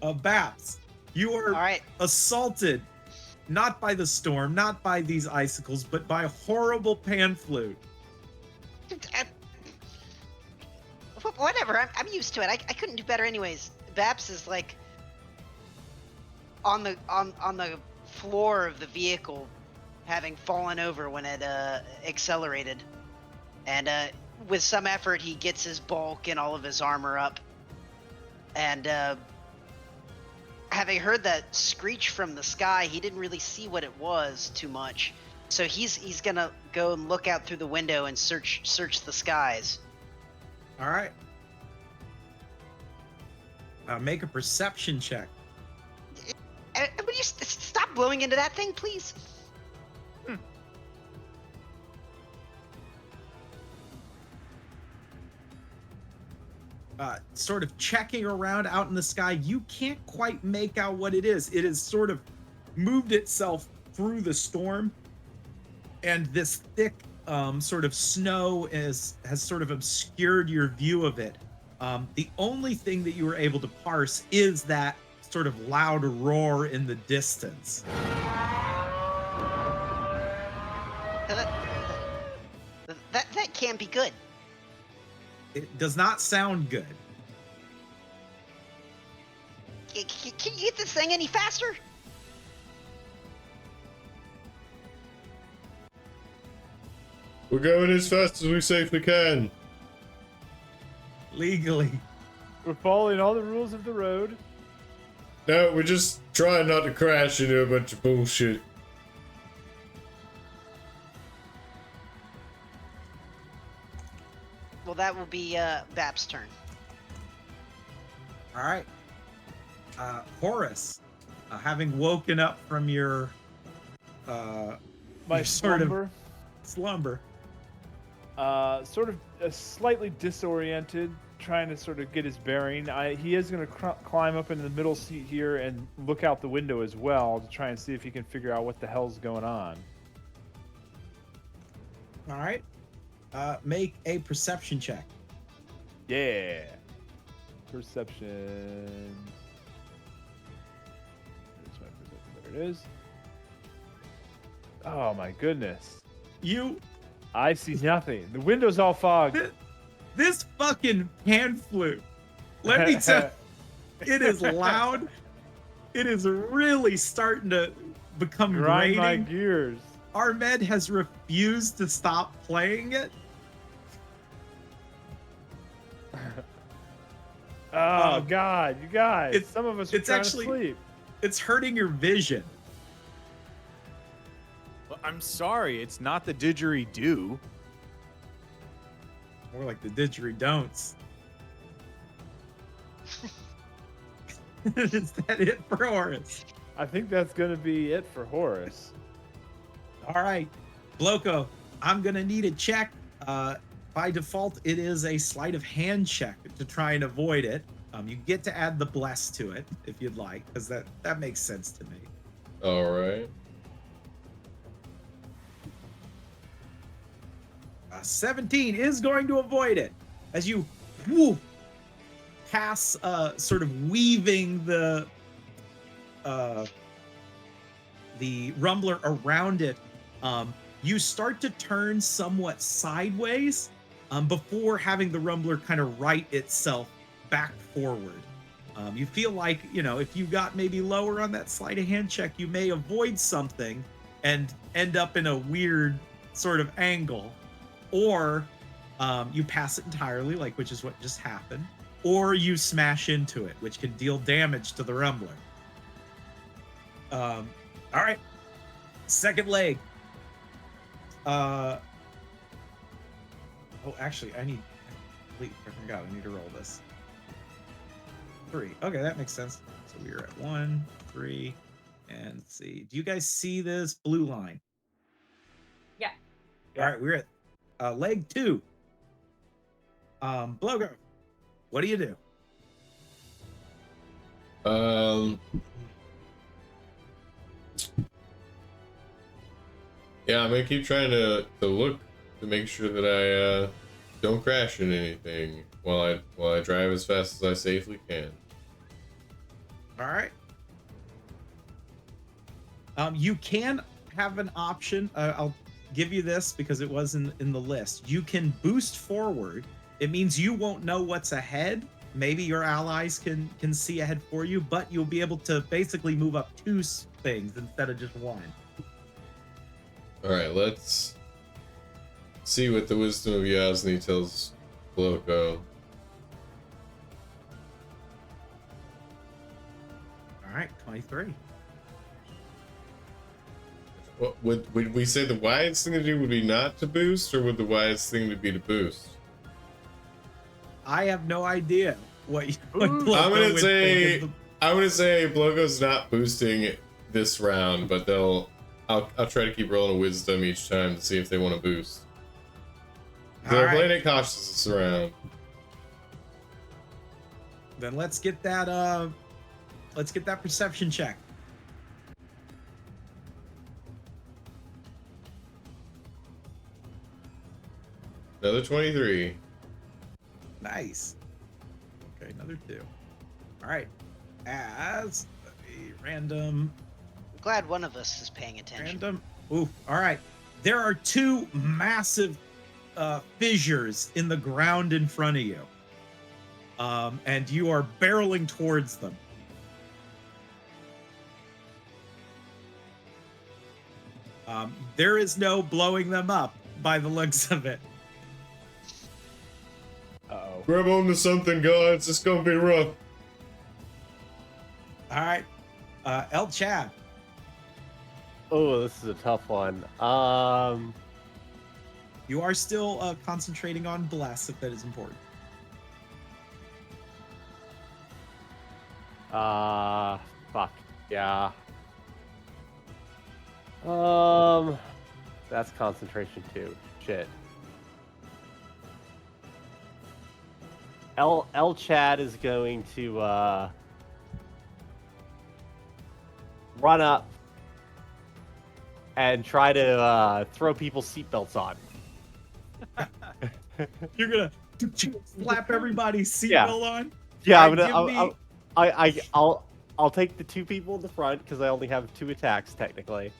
Baps, you are All right. assaulted, not by the storm, not by these icicles, but by a horrible pan flute. Whatever. I'm used to it. I couldn't do better anyways. Babs is like on the floor of the vehicle, having fallen over when it accelerated, and with some effort he gets his bulk and all of his armor up, and having heard that screech from the sky, he didn't really see what it was too much, so he's gonna go and look out through the window and search the skies. All right. Make a perception check. Would you stop blowing into that thing, please? Sort of checking around out in the sky, you can't quite make out what it is. It has sort of moved itself through the storm, and this thick sort of snow has sort of obscured your view of it. The only thing that you were able to parse is that sort of loud roar in the distance. That can't be good. It does not sound good. Can you get this thing any faster? We're going as fast as we safely can. Legally. We're following all the rules of the road. No, we're just trying not to crash into a bunch of bullshit. Well, that will be Bap's turn. All right. Horace, having woken up from your My your sort of slumber. slumber. Sort of slightly disoriented, trying to sort of get his bearing. He is going to climb up into the middle seat here and look out the window as well to try and see if he can figure out what the hell's going on. All right. Make a perception check. Yeah. Perception. There it is. Oh my goodness. I see nothing. The window's all fogged. This fucking pan flute. Let me tell you, it is loud. It is really starting to become Grind my grating. gears. Armed has refused to stop playing it. Oh God, you guys! it's- Some of us are it's trying actually- to sleep. It's hurting your vision. Well, I'm sorry, it's not the didgeridoo. More like the didgeridon'ts. Is that it for Horace? I think that's gonna be it for Horus. All right, Bloco, I'm gonna need a check. By default, it is a sleight of hand check to try and avoid it. You get to add the bless to it if you'd like, because that makes sense to me. All right. 17 is going to avoid it as you pass, sort of weaving the rumbler around it. You start to turn somewhat sideways before having the rumbler kind of right itself back forward. You feel like, if you got maybe lower on that sleight of hand check, you may avoid something and end up in a weird sort of angle. Or you pass it entirely, which is what just happened. Or you smash into it, which can deal damage to the rumbler. All right. Second leg. Oh, actually, I forgot. I need to roll this. 3. Okay, that makes sense. So we are at 1, 3, and let's see. Do you guys see this blue line? Yeah. All right, we're at leg 2. Blogo, what do you do? Yeah, I'm gonna keep trying to look to make sure that I don't crash into anything while I drive as fast as I safely can. All right. You can have an option. I'll give you this because it was in the list. You can boost forward. It means you won't know what's ahead. Maybe your allies can see ahead for you, but you'll be able to basically move up 2 things instead of just 1. All right, let's see what the wisdom of Yasni tells Bloco. All right, 23. What would we say the wisest thing to do would be not to boost, or would the wisest thing to be to boost? I have no idea what I'm gonna say Bloco's not boosting this round, but I'll try to keep rolling a wisdom each time to see if they want to boost. They're playing it cautious this round. Then let's get that perception check. Another 23. Nice. Okay, another 2. All right. As a random. I'm glad one of us is paying attention. Random. Ooh. All right. There are 2 massive fissures in the ground in front of you. And you are barreling towards them. There is no blowing them up by the looks of it. Uh-oh. Grab onto something, guys. It's gonna be rough. All right. El Chad. Oh, this is a tough one. You are still concentrating on bless if that is important. Fuck. Yeah. That's concentration too. Shit. El Chad is going to run up and try to throw people's seatbelts on. You're gonna slap everybody's seatbelt on? Yeah, Right, I'll take the 2 people in the front because I only have 2 attacks technically.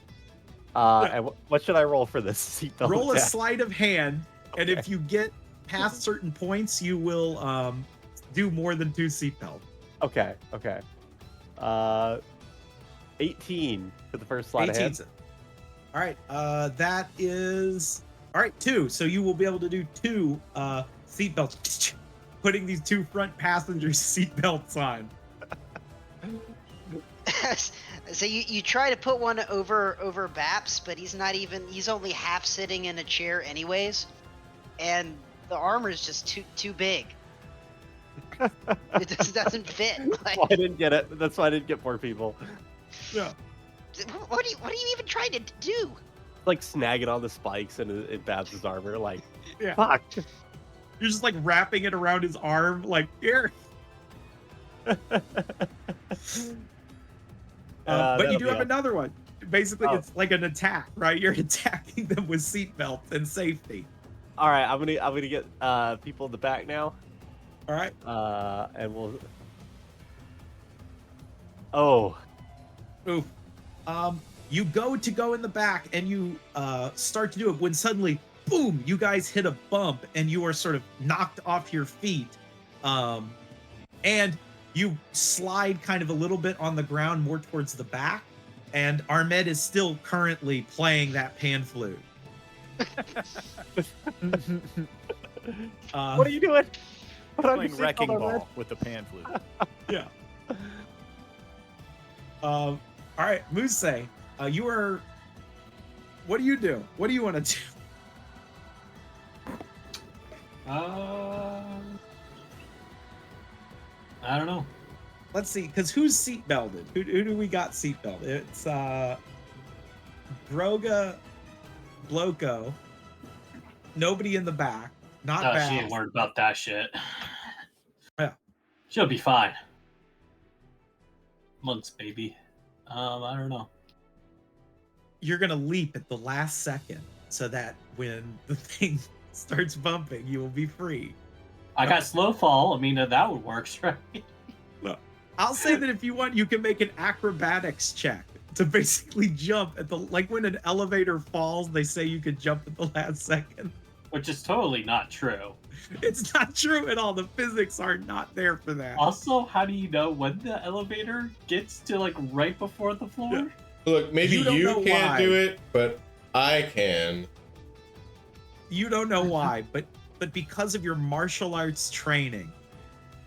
And what should I roll for this seatbelt? Roll a attack? sleight of hand, and Okay. if you get past certain points, you will do more than 2 seatbelts. Okay. 18 for the first sleight of hand. All right, that is all right. 2. So you will be able to do 2 seatbelts, putting these 2 front passengers' seatbelts on. So you try to put one over Baps, but he's only half sitting in a chair anyways, and the armor is just too big. It just doesn't fit. That's why I didn't get it. That's why I didn't get more people. Yeah. What are you even trying to do? Like snagging on the spikes in Babs' armor, like, Yeah. fuck. You're just like wrapping it around his arm, like here. But you do have another one. Basically, Oh. it's like an attack, right? You're attacking them with seatbelts and safety. All right, I'm gonna get people in the back now. All right. And we'll. Oh. Ooh. You go in the back and you start to do it when suddenly, boom, you guys hit a bump and you are sort of knocked off your feet. And you slide kind of a little bit on the ground more towards the back. And Ahmed is still currently playing that pan flute. What are you doing? Playing wrecking ball with the pan flute. Yeah. All right, Muse, you are. What do you do? What do you want to do? I don't know. Let's see, because who's seatbelted? Who do we got seatbelted? It's Droga, Bloko. Nobody in the back. Not She bad. ain't worried about that shit. Yeah. She'll be fine. Months, baby. I don't know. You're gonna leap at the last second so that when the thing starts bumping, you will be free. I got slow fall. I mean, that would work, right? Look, I'll say that if you want, you can make an acrobatics check to basically jump at the, like when an elevator falls, they say you could jump at the last second. Which is totally not true. It's not true at all. The physics are not there for that. Also, how do you know when the elevator gets to like right before the floor? Yeah. Look, maybe You don't you know can't why. do it, but I can. You don't know why, but because of your martial arts training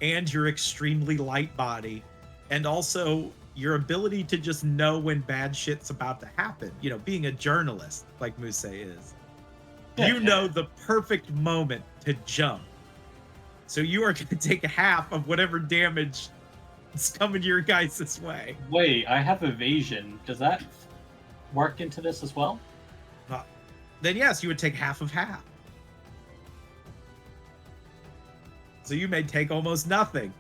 and your extremely light body, and also your ability to just know when bad shit's about to happen, you know, being a journalist like Muse is, you know the perfect moment to jump. So you are going to take half of whatever damage is coming your guys' way. Wait, I have evasion. Does that work into this as well? Then yes, you would take half of half. So you may take almost nothing.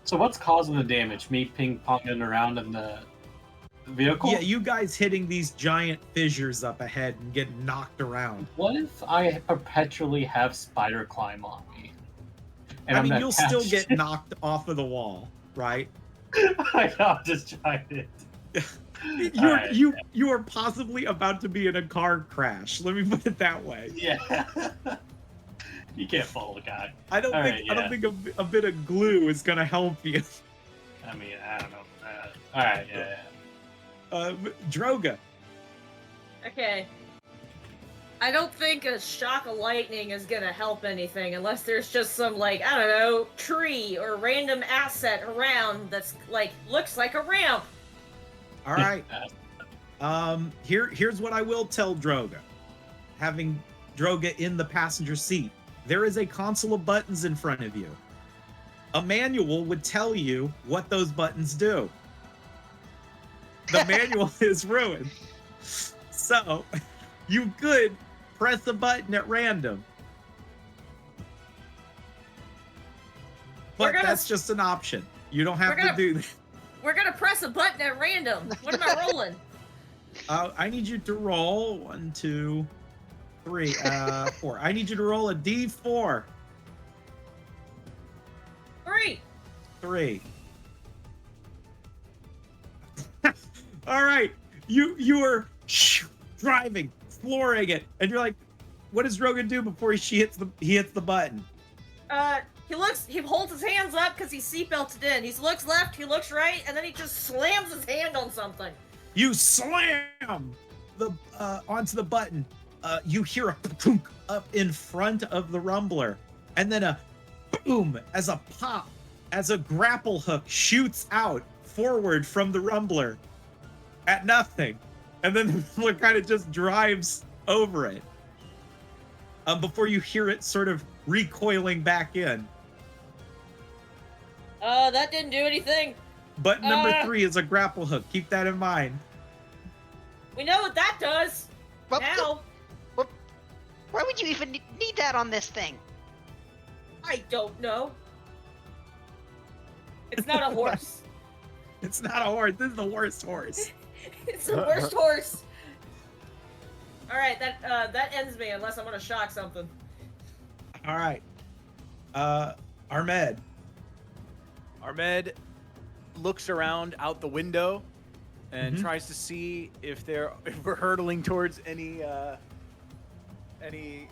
So what's causing the damage? Me ping-ponging around in the vehicle? Yeah, you guys hitting these giant fissures up ahead and getting knocked around. What if I perpetually have spider climb on me? And I mean, I'm you'll still attached- get knocked off of the wall, right? I know, I'm just trying to... You're Alright. you are possibly about to be in a car crash. Let me put it that way. Yeah. You can't follow the guy. I don't Alright, think a bit of glue is gonna help you. I mean, I don't know. Alright, yeah. Droga. Okay. I don't think a shock of lightning is gonna help anything unless there's just some, like, I don't know, tree or random asset around that's, like, looks like a ramp. All right. Here's what I will tell Droga. Having Droga in the passenger seat, there is a console of buttons in front of you. A manual would tell you what those buttons do. The manual is ruined. So, you could press a button at random. But that's just an option. You don't have to do that. We're gonna press a button at random. What am I rolling? I need you to roll 1, 2, 3, 4. I need you to roll a D4. 3. All right, you are driving, flooring it, and you're like, what does Rogan do before he hits the button? He holds his hands up because he's seatbelted in. He looks left, he looks right, and then he just slams his hand on something. You slam the onto the button. You hear a punk up in front of the rumbler, and then a boom as a pop, as a grapple hook shoots out forward from the rumbler at nothing, and then the rumbler kind of just drives over it. Before you hear it sort of recoiling back in. That didn't do anything. But number 3 is a grapple hook. Keep that in mind. We know what that does. Well, Now, why would you even need that on this thing? I don't know. It's not a horse. It's not a horse. This is the worst horse. It's the worst horse. All right, that ends me unless I'm gonna shock something. All right. Ahmed. Ahmed looks around out the window and tries to see if we're hurtling towards any anything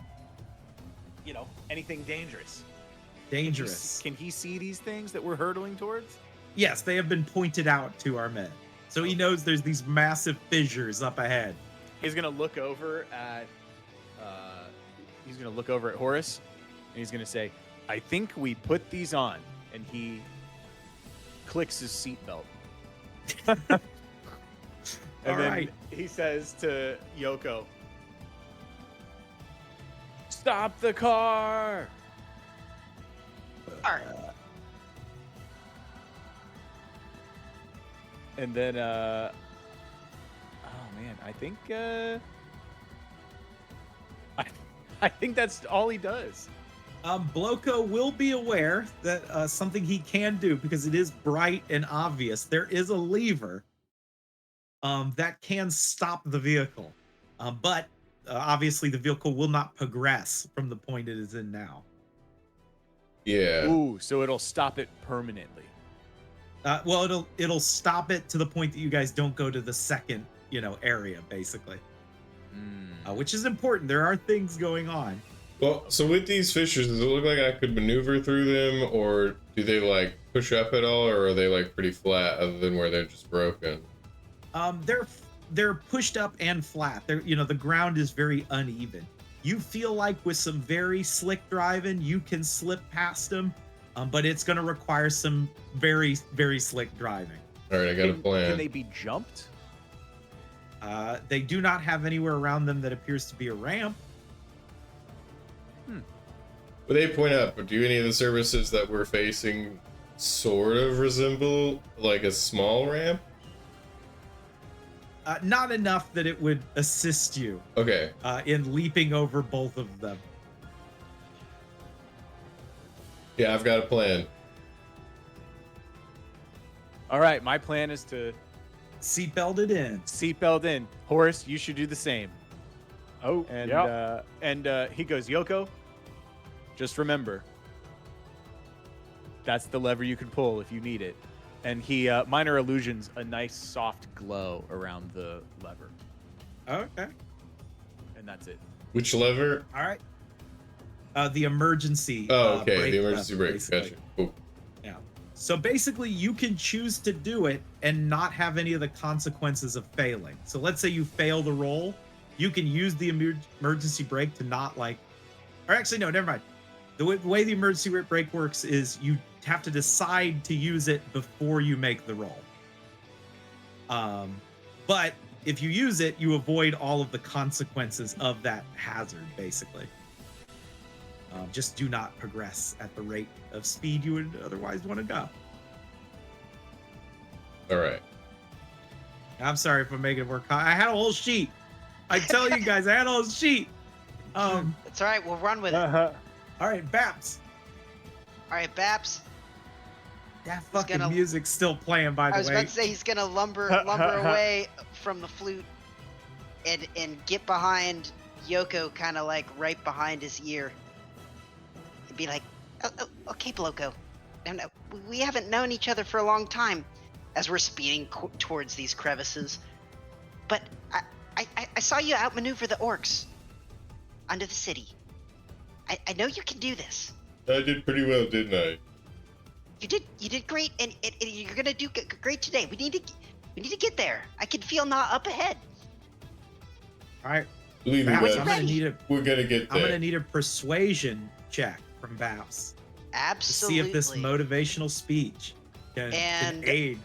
dangerous. Dangerous. Can he see these things that we're hurtling towards? Yes, they have been pointed out to Ahmed. So he knows there's these massive fissures up ahead. He's gonna look over at Horace, and he's gonna say, "I think we put these on," and he clicks his seatbelt. And All then right. he says to Yoko, "Stop the car!" And then, oh man, I think, I think that's all he does. Bloko will be aware that something he can do, because it is bright and obvious. There is a lever that can stop the vehicle. But obviously the vehicle will not progress from the point it is in now. Yeah. Ooh, so it'll stop it permanently. Well, it'll stop it to the point that you guys don't go to the second, area, basically. Which is important. There are things going on. Well, so with these fissures, does it look like I could maneuver through them, or do they like push up at all, or are they like pretty flat other than where they're just broken? They're pushed up and flat. The ground is very uneven. You feel like with some very slick driving, you can slip past them, but it's going to require some very, very slick driving. All right, I got a plan. Can they be jumped? They do not have anywhere around them that appears to be a ramp. But they point out, but do any of the services that we're facing sort of resemble like a small ramp? Not enough that it would assist you Okay. in leaping over both of them. Yeah, I've got a plan. All right, my plan is to Seatbelted in. seatbelt in. Horace, you should do the same. Oh, And yeah. He goes, Yoko, just remember, that's the lever you can pull if you need it. And he minor illusions a nice soft glow around the lever, Okay. and that's it. Which lever? All right. The emergency. Oh, okay. brake The emergency lever, brake. basically. Gotcha. Cool. Yeah. So basically, you can choose to do it and not have any of the consequences of failing. So let's say you fail the roll, you can use the emergency brake to not or actually, no, never mind. The way the emergency brake works is you have to decide to use it before you make the roll. But if you use it, you avoid all of the consequences of that hazard, basically. Just do not progress at the rate of speed you would otherwise want to go. All right. I'm sorry if I'm making it work. I had a whole sheet. I tell you guys, I had a whole sheet. It's all right. We'll run with it. All right, Baps. All right, Baps. That fucking gonna- music's still playing, by I the was way. about to say he's gonna lumber away from the flute and get behind Yoko, kind of like right behind his ear. And be like, oh, okay, Bloko. No, we haven't known each other for a long time as we're speeding towards these crevices. But I saw you outmaneuver the orcs under the city. I know you can do this. I did pretty well, didn't I? You did great, and you're gonna do great today. We need to get there. I can feel not up ahead. All right, Believe me, Baps, Babs, we're gonna get there. I'm gonna need a persuasion check from Baps to Absolutely. see if this motivational speech can aid.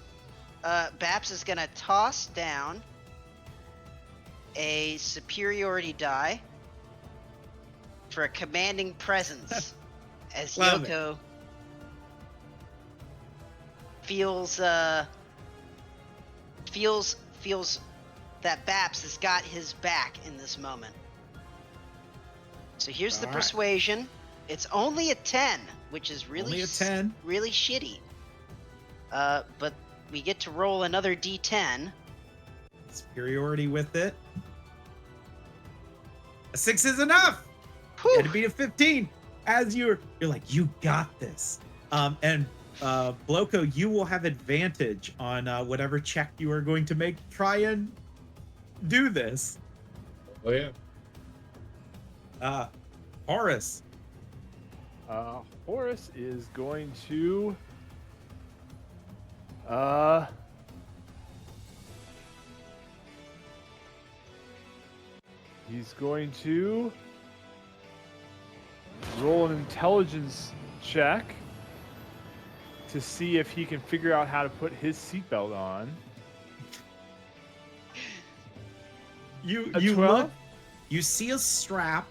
Baps is gonna toss down a superiority die for a commanding presence as Love it. Yoko feels that Baps has got his back in this moment. So here's the All right. persuasion. It's only a 10, which is really Only a 10. really shitty. But we get to roll another d10. Superiority with it. A 6 is enough. Whew. You had to beat a 15. As you're like, you got this. And Bloko, you will have advantage on whatever check you are going to make. Try and do this. Oh yeah. Horace. Horace is going to he's going to roll an intelligence check to see if he can figure out how to put his seatbelt on. You A 12? look, you see a strap.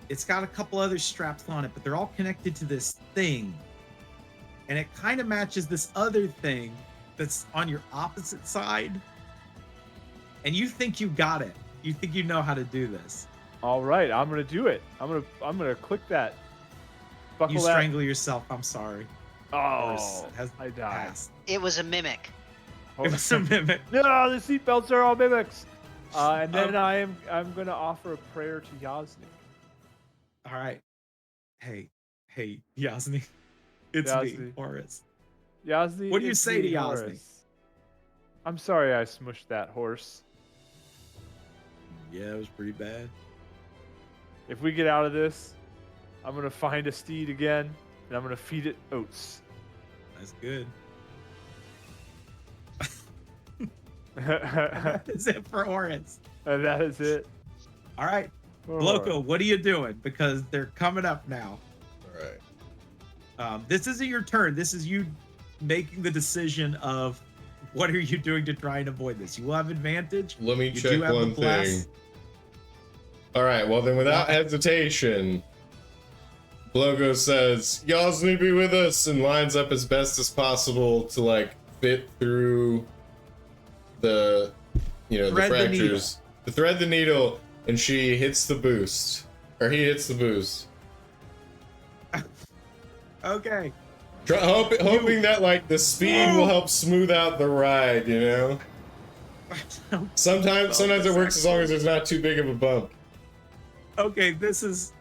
It's got a couple other straps on it, but they're all connected to this thing. And it kind of matches this other thing that's on your opposite side. And you think you got it. You think you know how to do this. All right, I'm gonna do it. I'm gonna click that. Buckle You that. strangle yourself. I'm sorry. Oh, Has I died. passed. It was a mimic. It was a mimic. No, the seatbelts are all mimics. And then I'm gonna offer a prayer to Yasni. All right. Hey, Yasni. It's me, Yasni. Horace. Yasni, What do you it's say to me, Yasni? Horace. I'm sorry I smushed that horse. Yeah, it was pretty bad. If we get out of this, I'm gonna find a steed again, and I'm gonna feed it oats. That's good. And That's it for Horace. that is it. All right. For Bloko, what are you doing? Because they're coming up now. All right. This isn't your turn. This is you making the decision of what are you doing to try and avoid this. You will have advantage. Let me You check do have the one blast. thing. All right. Well, then, without hesitation, Blogo says, "Yasni, be with us," and lines up as best as possible to like fit through the, the Thread the needle. fractures. To thread the needle, and she hits the boost, or he hits the boost. Okay. Hoping that like the speed will help smooth out the ride. Sometimes it works as long as there's not too big of a bump. Okay, this is...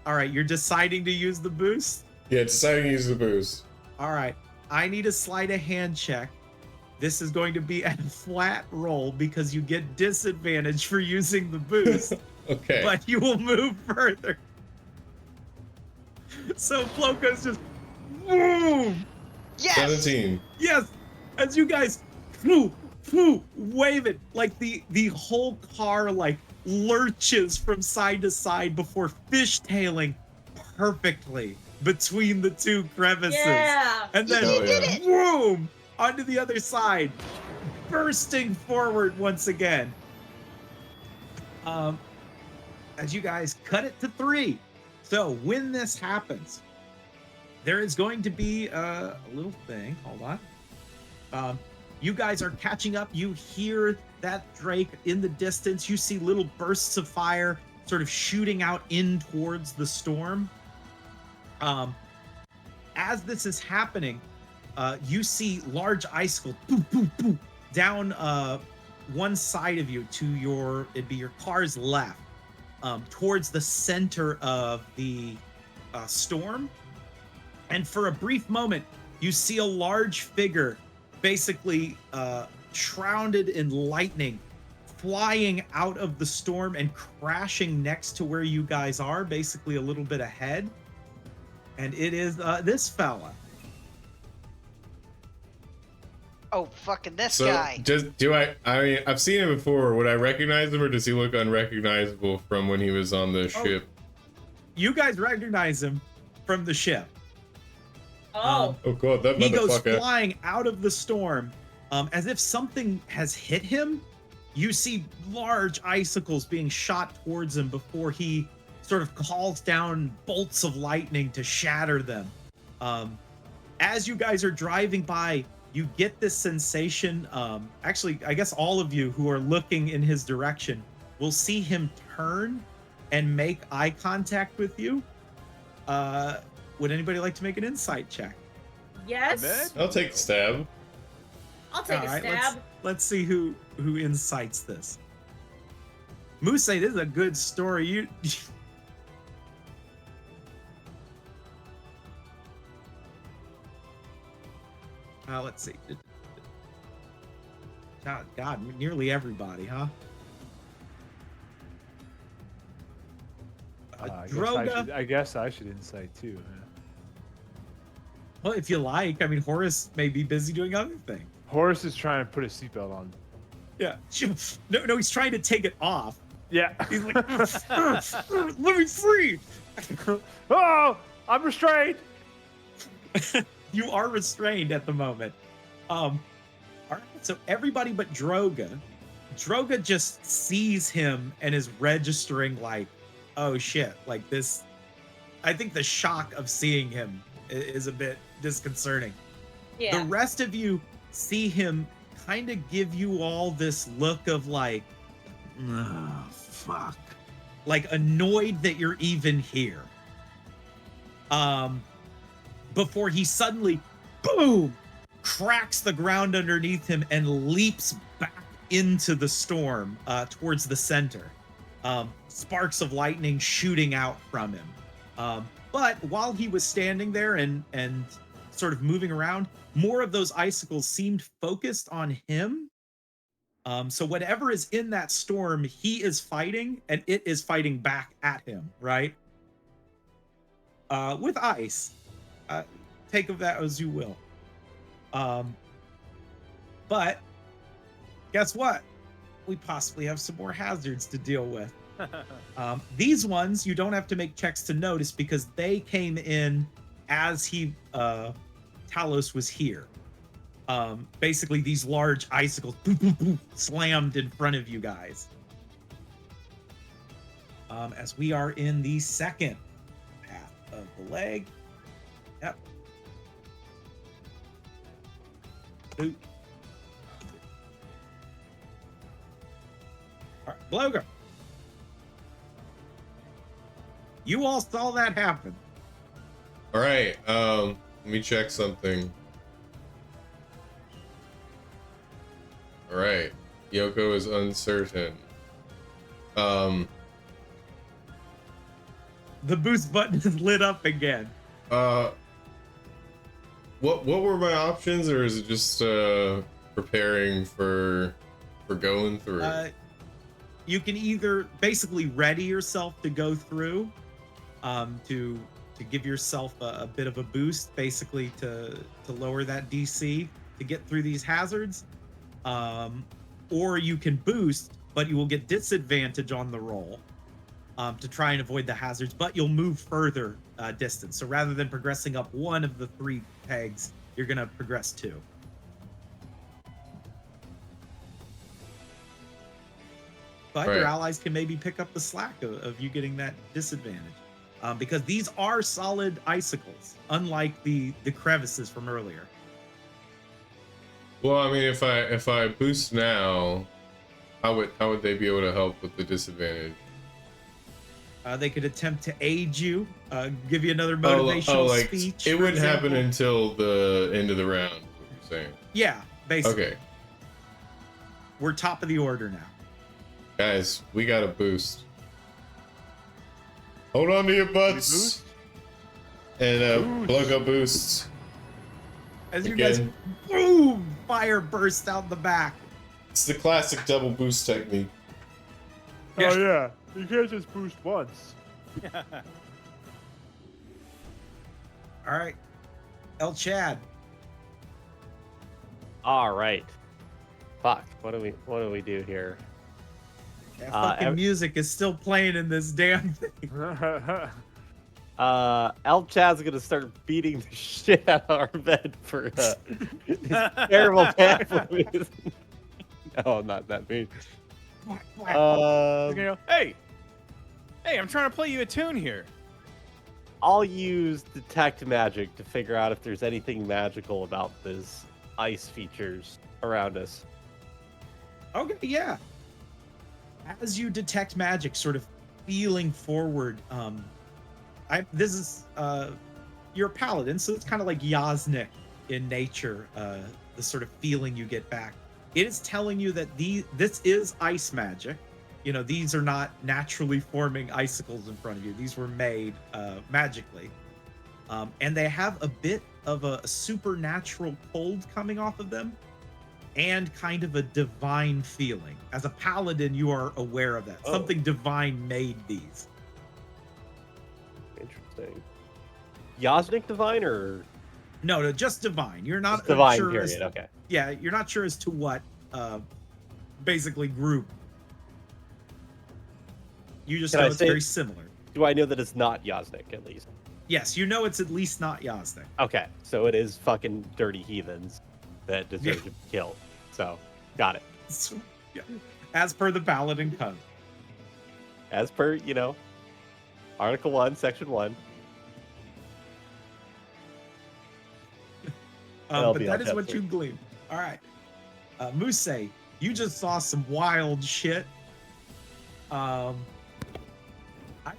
All right, you're deciding to use the boost? Yeah, deciding to use the boost. All right, I need a sleight of hand check. This is going to be a flat roll because you get disadvantage for using the boost. Okay. But you will move further. So Bloko's just... Boom! Yes! 17. Yes! As you guys wave it, like the whole car like lurches from side to side before fishtailing perfectly between the two crevices. Yeah. And then You did it! boom! Onto the other side, bursting forward once again. As you guys cut it to 3. So when this happens, there is going to be a little thing. Hold on. You guys are catching up. You hear that Drake in the distance. You see little bursts of fire sort of shooting out in towards the storm. As this is happening, you see large icicles down one side of you to it'd be your car's left, towards the center of the storm. And for a brief moment, you see a large figure basically shrouded in lightning flying out of the storm and crashing next to where you guys are, basically a little bit ahead. And it is this fella. Oh, fucking this So guy. I mean, I've seen him before. Would I recognize him, or does he look unrecognizable from when he was on the ship? You guys recognize him from the ship. Oh. Oh god, that He goes motherfucker. flying out of the storm, as if something has hit him. You see large icicles being shot towards him before he sort of calls down bolts of lightning to shatter them. as you guys are driving by, you get this sensation. Actually, I guess all of you who are looking in his direction will see him turn and make eye contact with you. Would anybody like to make an insight check? Yes. I'll take a stab. I'll take All a right, stab. let's see who incites this. Moose, this is a good story. You. Let's see. God, nearly everybody, huh? Droga. I guess I should insight too. Huh? Well, if you like. I mean, Horace may be busy doing other things. Horace is trying to put a seatbelt on. Yeah. No, he's trying to take it off. Yeah. He's like, let me free. Oh, I'm restrained. You are restrained at the moment. All right, so everybody but Droga just sees him and is registering like, oh shit, like this. I think the shock of seeing him is a bit disconcerting. Yeah. The rest of you see him kind of give you all this look of like, oh, fuck. Like annoyed that you're even here. Before he suddenly, boom, cracks the ground underneath him and leaps back into the storm towards the center. Sparks of lightning shooting out from him. But while he was standing there and sort of moving around, more of those icicles seemed focused on him. So whatever is in that storm, he is fighting, and it is fighting back at him, right? With ice. Take of that as you will. But guess what? We possibly have some more hazards to deal with. These ones you don't have to make checks to notice because they came in as Talos was here. Basically, these large icicles slammed in front of you guys. As we are in the second path of the leg. Yep. Boot. All right, Bloger. You all saw that happen. All right, let me check something. All right, Yoko is uncertain. The boost button is lit up again. What were my options, or is it just preparing for going through? You can either basically ready yourself to go through, to give yourself a bit of a boost, basically to lower that DC to get through these hazards, or you can boost, but you will get disadvantage on the roll to try and avoid the hazards, but you'll move further distance. So rather than progressing up one of the 3 pegs, you're gonna progress 2. But your allies can maybe pick up the slack of you getting that disadvantage. Because these are solid icicles, unlike the crevices from earlier. Well, I mean, if I boost now, how would they be able to help with the disadvantage? They could attempt to aid you, give you another motivational like, speech. It for wouldn't happen example. until the end of the round, is what you're saying. Yeah, basically. Okay. We're top of the order now. Guys, we got a boost. Hold on to your butts. And Blogo boosts. As you guys, boom, fire bursts out the back. It's the classic double boost technique. Oh yeah, you can't just boost once. All right, El Chad. All right. Fuck. What do we do here? That fucking music is still playing in this damn thing. El Chad's gonna start beating the shit out of our bed for his terrible pathways. No, I'm not that mean. He's gonna go, hey, I'm trying to play you a tune here. I'll use detect magic to figure out if there's anything magical about these ice features around us. Okay, yeah. As you detect magic, sort of feeling forward, this is you're a paladin, so it's kind of like Yasnik in nature. The sort of feeling you get back. It is telling you that this is ice magic. You know, these are not naturally forming icicles in front of you. These were made magically, and they have a bit of a supernatural cold coming off of them, and kind of a divine feeling. As a paladin, you are aware of that. Oh. Something divine made these. Interesting. Yasnik divine or No, just divine. You're not just divine? sure Period. as, Okay. yeah, you're not sure as to what basically group. You just Can know I it's say- very similar. Do I know that it's not Yasnik at least? Yes, you know it's at least not Yasnik. Okay, so it is fucking dirty heathens that deserve to be killed. So, got it. So, yeah. As per the paladin code. As per, Article 1, Section 1. That'll But be that on is what chapter. you glean. All right. Muse, you just saw some wild shit. I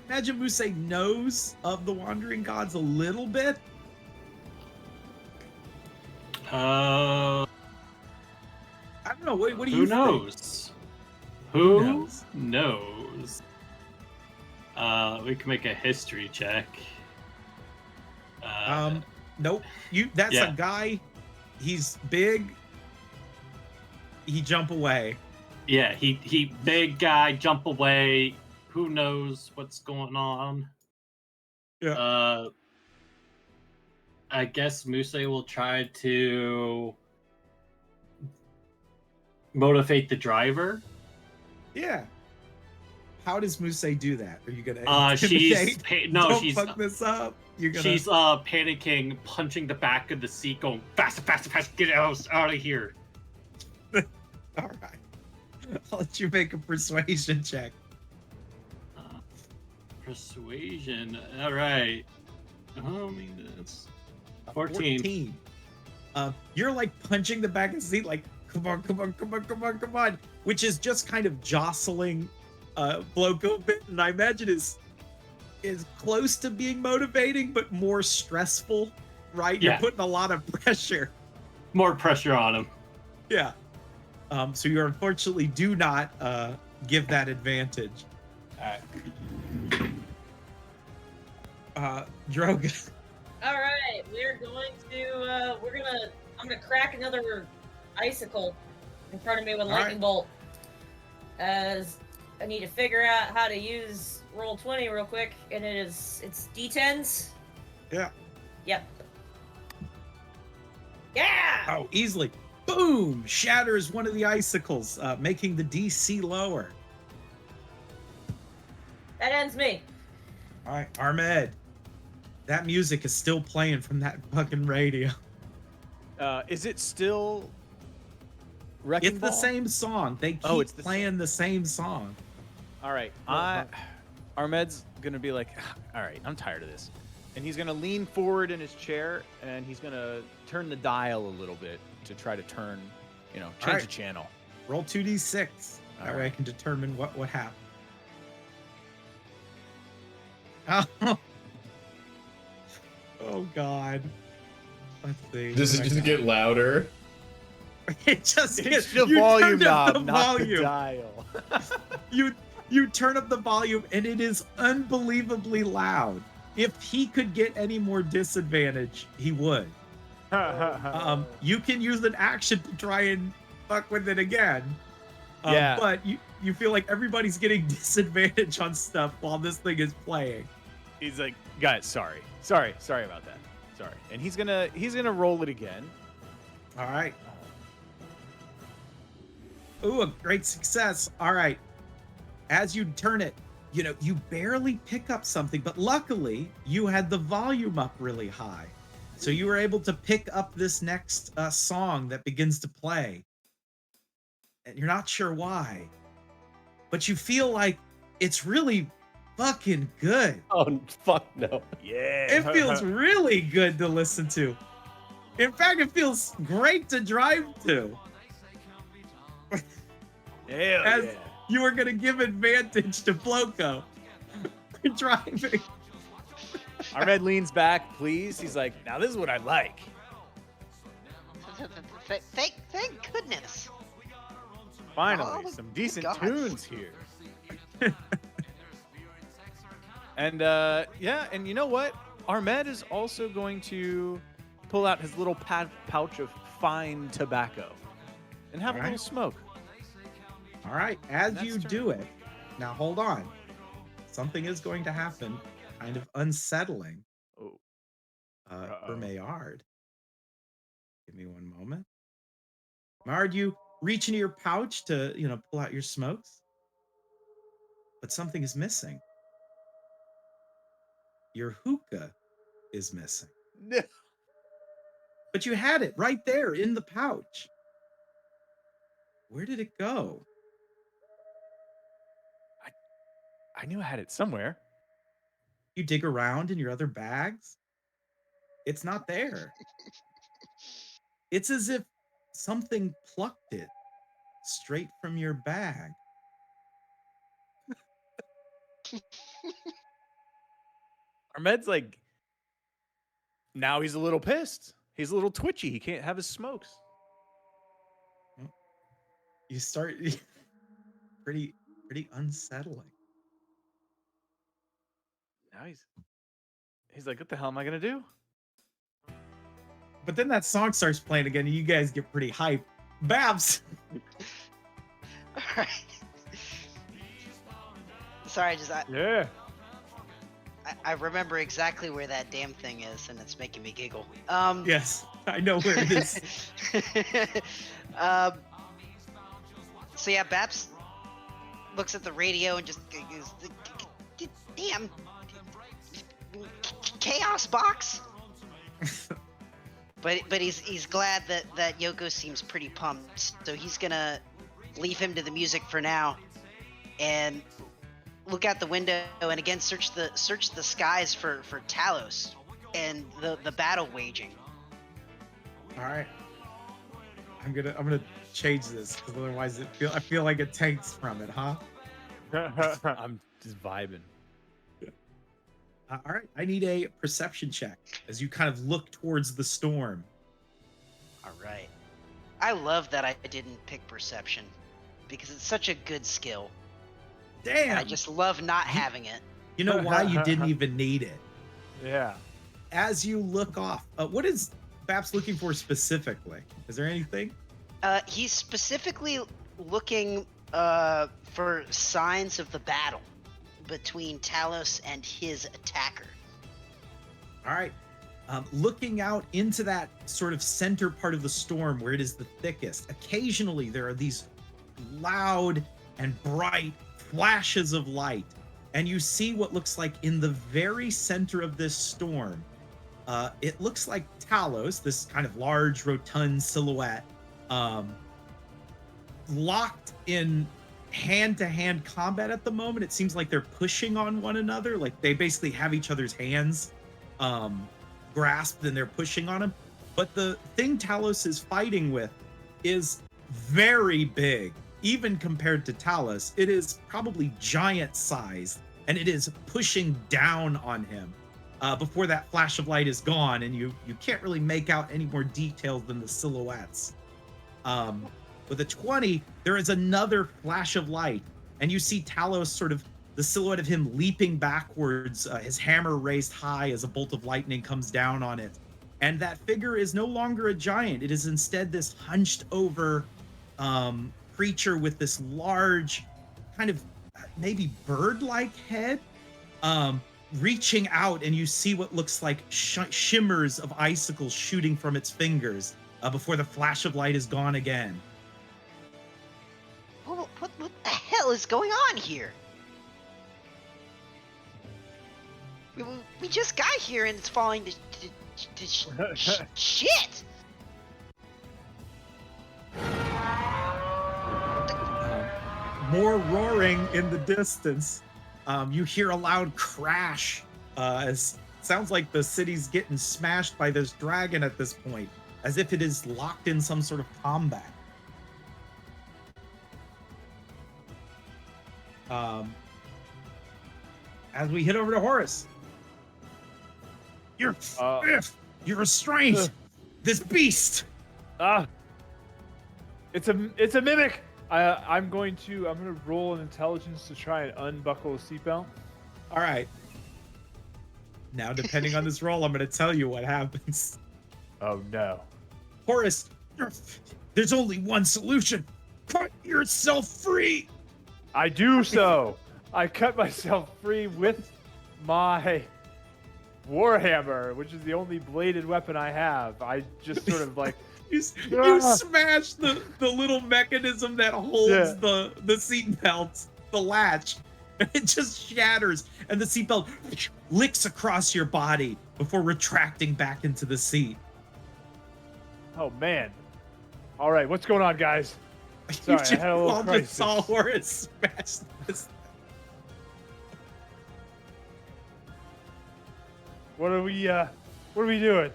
imagine Muse knows of the Wandering Gods a little bit. Uh, I don't know. What do who you knows? Who Who knows? knows? We can make a history check. think? Nope. That's Yeah. a guy. He's big. He jump away. Yeah, he big guy, jump away. Who knows what's going on? Yeah. I guess Muse will try to motivate the driver. Yeah. How does Muse do that? Are you gonna She's intimidate? no, Don't she's fuck this up. You're gonna. she's panicking, punching the back of the seat, going faster, faster, faster, get out of here. All right. I'll let you make a persuasion check. Persuasion. All right. I mean, that's 14. You're like punching the back of the seat, like, come on, come on, come on, come on, come on, which is just kind of jostling Bloco a bit, and I imagine is close to being motivating, but more stressful, right? You're Yeah. putting a lot of pressure. More pressure on him. Yeah. So you unfortunately do not give that advantage. Droga. All right, I'm gonna crack another icicle in front of me with a All right. lightning bolt. As I need to figure out how to use roll 20 real quick, and it's D10s. Yeah. Yep. Yeah. Oh, easily. Boom! Shatters one of the icicles, making the DC lower. That ends me. All right, Ahmed. That music is still playing from that fucking radio. Is it still Wrecking It's Ball? the same song. They keep Oh, it's the playing the same song. All right. Ahmed's going to be like, all right, I'm tired of this. And he's going to lean forward in his chair and he's going to turn the dial a little bit to try to turn, change right. the channel. Roll 2d6. That way I right. can determine what happened. Oh. Oh God. Let's see. Does it just get louder? It just It's gets the you volume turned up knob, the not the volume. dial. You turn up the volume and it is unbelievably loud. If he could get any more disadvantage, he would. You can use an action to try and fuck with it again. Yeah. But you feel like everybody's getting disadvantage on stuff while this thing is playing. He's like, guys, sorry about that. Sorry. And he's gonna roll it again. All right. Ooh, a great success. All right. As you turn it, you barely pick up something, but luckily you had the volume up really high. So you were able to pick up this next song that begins to play. And you're not sure why, but you feel like it's really fucking good. Oh, fuck no. Yeah. It feels really good to listen to. In fact, it feels great to drive to. Hell As yeah. you are going to give advantage to Floco for driving. Ahmed leans back, please. He's like, now this is what I like. Thank goodness. Finally, Oh, some decent God. tunes here. And yeah, and you know what? Ahmed is also going to pull out his little pouch of fine tobacco and have a Alright. little smoke. All right, as That's you turn. do it, now hold on. Something is going to happen, kind of unsettling Oh, for Uh-oh. Maillard. Give me one moment. Maillard, you reach into your pouch to, pull out your smokes, but something is missing. Your hookah is missing. No. But you had it right there in the pouch. Where did it go? I knew I had it somewhere. You dig around in your other bags. It's not there. It's as if something plucked it straight from your bag. Ahmed's like, now he's a little pissed. He's a little twitchy. He can't have his smokes. You start pretty unsettling. Now he's like, what the hell am I gonna do? But then that song starts playing again, and you guys get pretty hyped. Babs, All right. Sorry, Yeah. I remember exactly where that damn thing is, and it's making me giggle. yes, I know where it is. So yeah, Babs looks at the radio and just goes, "Damn, chaos box." But he's glad that Yoko seems pretty pumped, so he's gonna leave him to the music for now, and look out the window and again search the skies for Talos and the battle waging. All right, I'm gonna change this because otherwise I feel like it tanks from it, huh? I'm just vibing. All right, I need a perception check as you kind of look towards the storm. All right. I love that I didn't pick perception because it's such a good skill. Damn, I just love not having it. you know why you didn't even need it. Yeah. As you look off, what is Babs looking for specifically? Is there anything? He's specifically looking for signs of the battle between Talos and his attacker. All right. Looking out into that sort of center part of the storm where it is the thickest, occasionally there are these loud and bright flashes of light. And you see what looks like in the very center of this storm. It looks like Talos, this kind of large, rotund silhouette, locked in hand-to-hand combat at the moment. It seems like they're pushing on one another, like they basically have each other's hands grasped and they're pushing on him. But the thing Talos is fighting with is very big, even compared to Talos. It is probably giant size, and it is pushing down on him before that flash of light is gone, and you can't really make out any more details than the silhouettes. With a 20, there is another flash of light, and you see Talos sort of the silhouette of him leaping backwards, his hammer raised high as a bolt of lightning comes down on it. And that figure is no longer a giant. It is instead this hunched over creature with this large, kind of maybe bird-like head, reaching out, and you see what looks like shimmers of icicles shooting from its fingers before the flash of light is gone again. What the hell is going on here? We just got here and it's falling to shit. More roaring in the distance. You hear a loud crash. As sounds like the city's getting smashed by this dragon at this point, as if it is locked in some sort of combat. As we hit over to Horus. You're you're restrained. This beast. It's a mimic. I'm gonna roll an intelligence to try and unbuckle a seatbelt. All right. Now, depending on this roll, I'm going to tell you what happens. Oh no, Horus, there's only one solution. Cut yourself free. I do so. I cut myself free with my warhammer, which is the only bladed weapon I have. I just sort of like you smash the little mechanism that holds the seat belt, the latch. It just shatters, and the seatbelt licks across your body before retracting back into the seat. Oh man! All right, what's going on, guys? Sorry, I had a little crisis. Saw Horus smash this. What are we doing?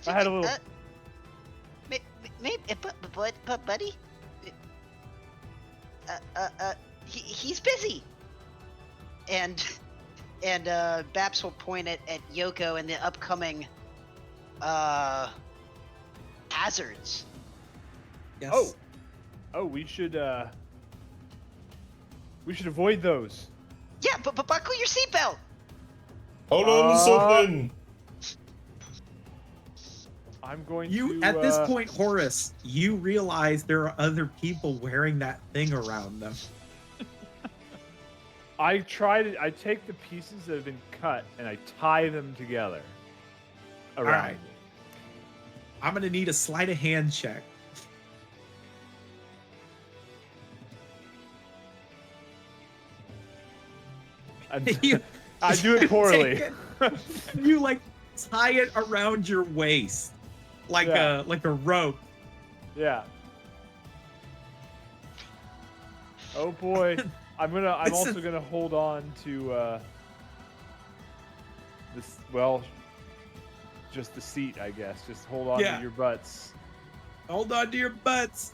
I had a little. But buddy, he's busy. And Baps will point at Yoko and the upcoming hazards. Yes. Oh, we should avoid those. Yeah, but buckle your seatbelt. Hold on to something. I'm going to. At this point, Horus, you realize there are other people wearing that thing around them. I take the pieces that have been cut and I tie them together around. All right. I'm going to need a sleight of hand check. I do it poorly. You like tie it around your waist like a rope. Yeah. Oh boy. I'm also gonna hold on to this. Well, just the seat, I guess. Just hold on to your butts. Hold on to your butts.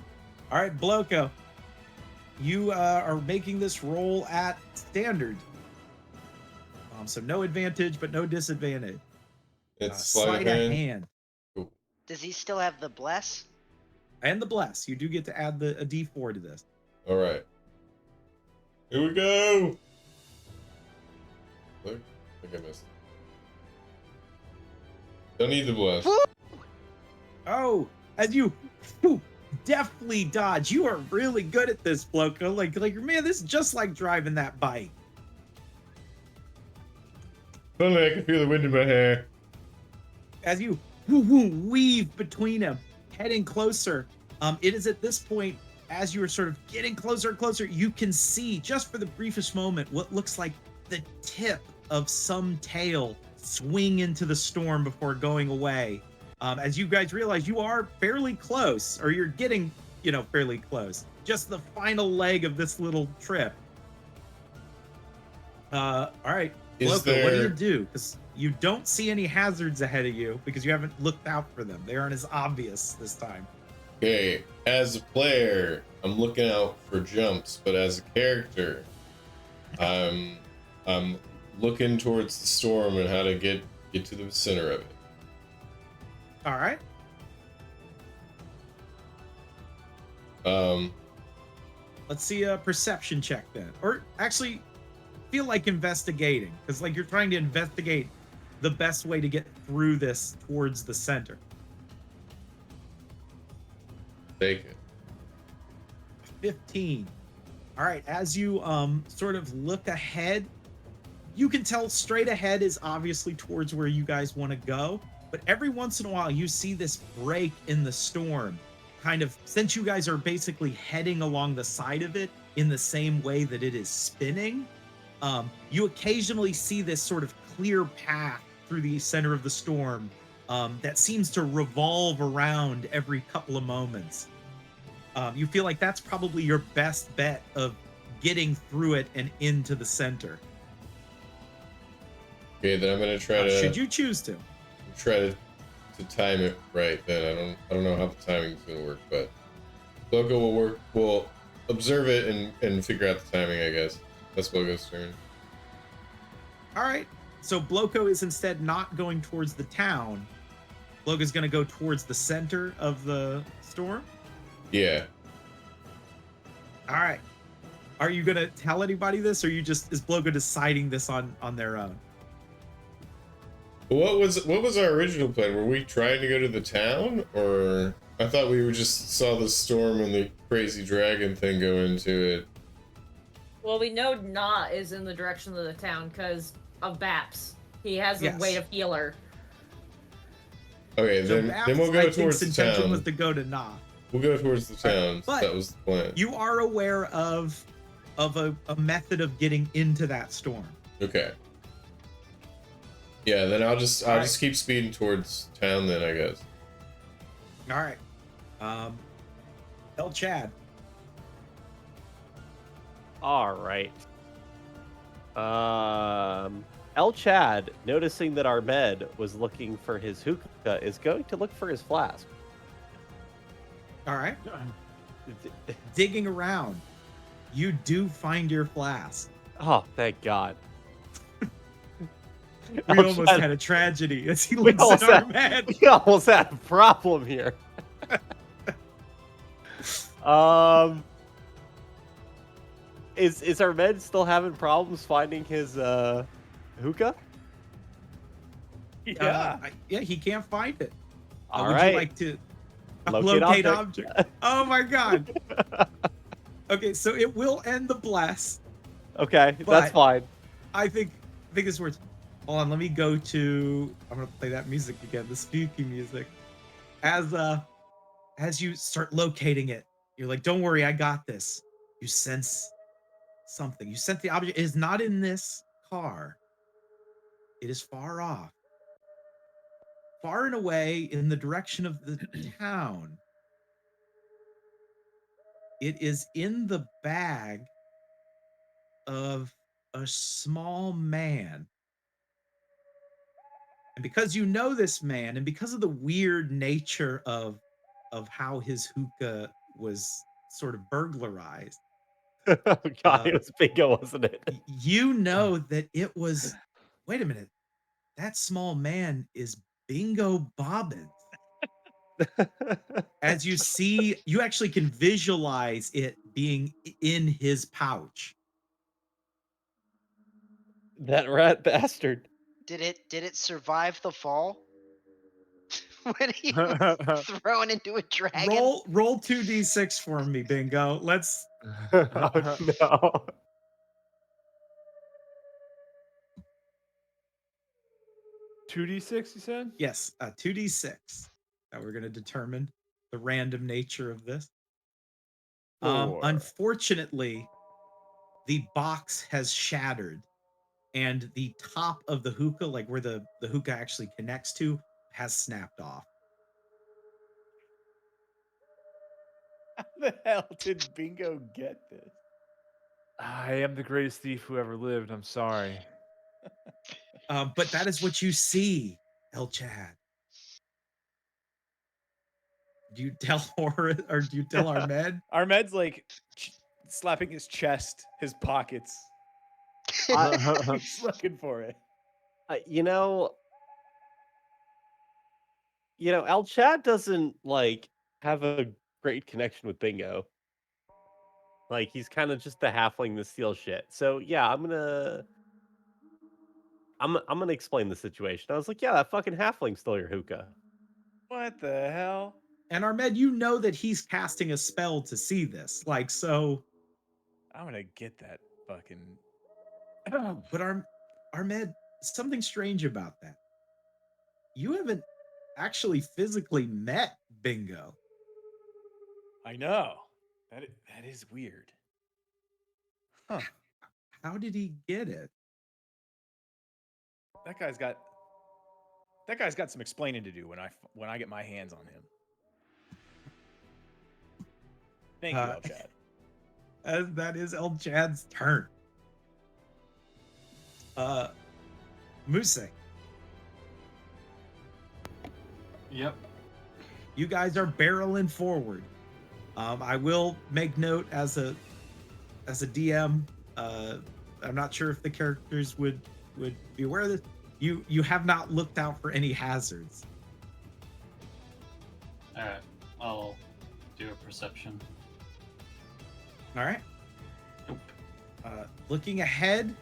All right, Bloko. You are making this roll at standard. So no advantage, but no disadvantage. It's sleight of hand. Cool. Does he still have the bless? And the bless. You do get to add a D4 to this. All right. Here we go. Look, I think I missed. Don't need the bless. Oh, as you deftly dodge. You are really good at this, Bloko. Like man, this is just like driving that bike. Suddenly I can feel the wind in my hair. As you weave between them, heading closer. It is at this point, as you are sort of getting closer and closer, you can see, just for the briefest moment, what looks like the tip of some tail swing into the storm before going away. As you guys realize, you are fairly close, or you're getting, fairly close. Just the final leg of this little trip. All right. Bloko, what do you do? Because you don't see any hazards ahead of you because you haven't looked out for them. They aren't as obvious this time. Okay, as a player, I'm looking out for jumps, but as a character, I'm looking towards the storm and how to get to the center of it. All right. Let's see a perception check then, or actually. Feel like investigating, because you're trying to investigate the best way to get through this towards the center. Take it. 15. All right, as you sort of look ahead, you can tell straight ahead is obviously towards where you guys want to go, but every once in a while you see this break in the storm, kind of, since you guys are basically heading along the side of it in the same way that it is spinning. You occasionally see this sort of clear path through the center of the storm that seems to revolve around every couple of moments. You feel like that's probably your best bet of getting through it and into the center. Okay, then I'm gonna try to Should you choose to. to time it right. Then I don't know how the timing's gonna work, but Loco will work. We'll observe it and figure out the timing. I guess that's Loco's turn. All right. So Bloco is instead not going towards the town. Bloco's going to go towards the center of the storm. Yeah. All right. Are you going to tell anybody this, or is Bloco deciding this on their own? What was our original plan? Were we trying to go to the town, or I thought we just saw the storm and the crazy dragon thing go into it? Well, we know Na is in the direction of the town because of Baps. He has a weight of healer. Okay, So then we'll go towards the intention town. was to go to Na. We'll go towards the town. But that was the plan. You are aware of a method of getting into that storm. Okay. Yeah, then I'll just keep speeding towards town then, I guess. All right. Tell Chad. All right. El Chad, noticing that Ahmed was looking for his hookah, is going to look for his flask. All right. Digging around, you do find your flask. Oh, thank God. We almost had a tragedy as he looks at Ahmed. We almost had a problem here. Is Ahmed still having problems finding his hookah? Yeah. He can't find it. All would right. you like to Locate object? Oh my God. Okay, so it will end the bless. Okay, but that's fine. I think it's worth. Hold on, let me go to. I'm gonna play that music again, the spooky music. As you start locating it, you're like, "Don't worry, I got this." You sense something. You sense the object. It is not in this car. It is far off, far and away in the direction of the town. It is in the bag of a small man. And because you know this man, and because of the weird nature of how his hookah was sort of burglarized, Oh God, it was Bingo, wasn't it? you know that it was. Wait a minute, that small man is Bingo Bobbins. As you see, you actually can visualize it being in his pouch. That rat bastard. Did it survive the fall? When he was thrown into a dragon? Roll 2d6 for me, Bingo. Let's. Oh no. 2d6, you said? Yes, 2d6. Now we're going to determine the random nature of this. Unfortunately, the box has shattered, and the top of the hookah, like where the hookah actually connects to, has snapped off. How the hell did Bingo get this? I am the greatest thief who ever lived. I'm sorry. But that is what you see, El Chad. Do you tell Horace or do you tell Ahmed? Ahmed's like slapping his chest, his pockets. He's looking for it. You know, El Chad doesn't like have a great connection with Bingo. Like he's kind of just the halfling that steals shit. So yeah, I'm gonna explain the situation. I was like, yeah, that fucking halfling stole your hookah. What the hell? And Ahmed, you know that he's casting a spell to see this. Like, so. I'm gonna get that fucking. But Ahmed, something strange about that. You haven't actually physically met Bingo. I know. That is weird. Huh. How did he get it? That guy's got some explaining to do when I get my hands on him. Thank you, El Chad. That is El Chad's turn. Muse, Yep. you guys are barreling forward. I will make note as a DM. I'm not sure if the characters would be aware of this. You have not looked out for any hazards. All right, I'll do a perception. All right. Nope. Looking ahead,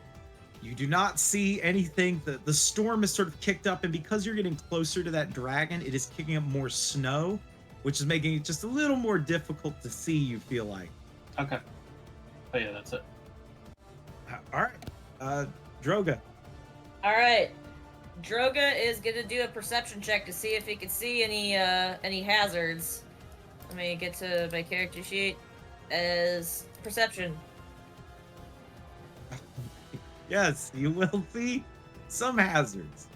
you do not see anything. The storm is sort of kicked up, and because you're getting closer to that dragon, it is kicking up more snow, which is making it just a little more difficult to see, you feel like. Okay. But yeah, that's it. All right. Droga. All right. Droga is gonna do a perception check to see if he can see any hazards. Let me get to my character sheet as perception. Yes, you will see some hazards.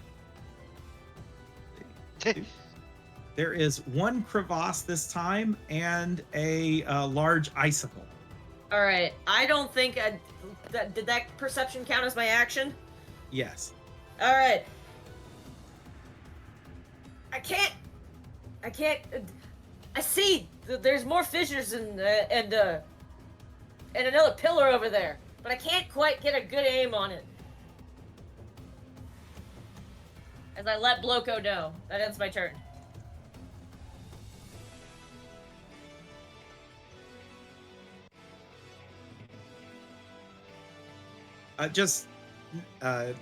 There is one crevasse this time and a large icicle. All right. I don't think did that perception count as my action? Yes. All right. I can't. I see. There's more fissures and another pillar over there, but I can't quite get a good aim on it. As I let Bloko know, that ends my turn.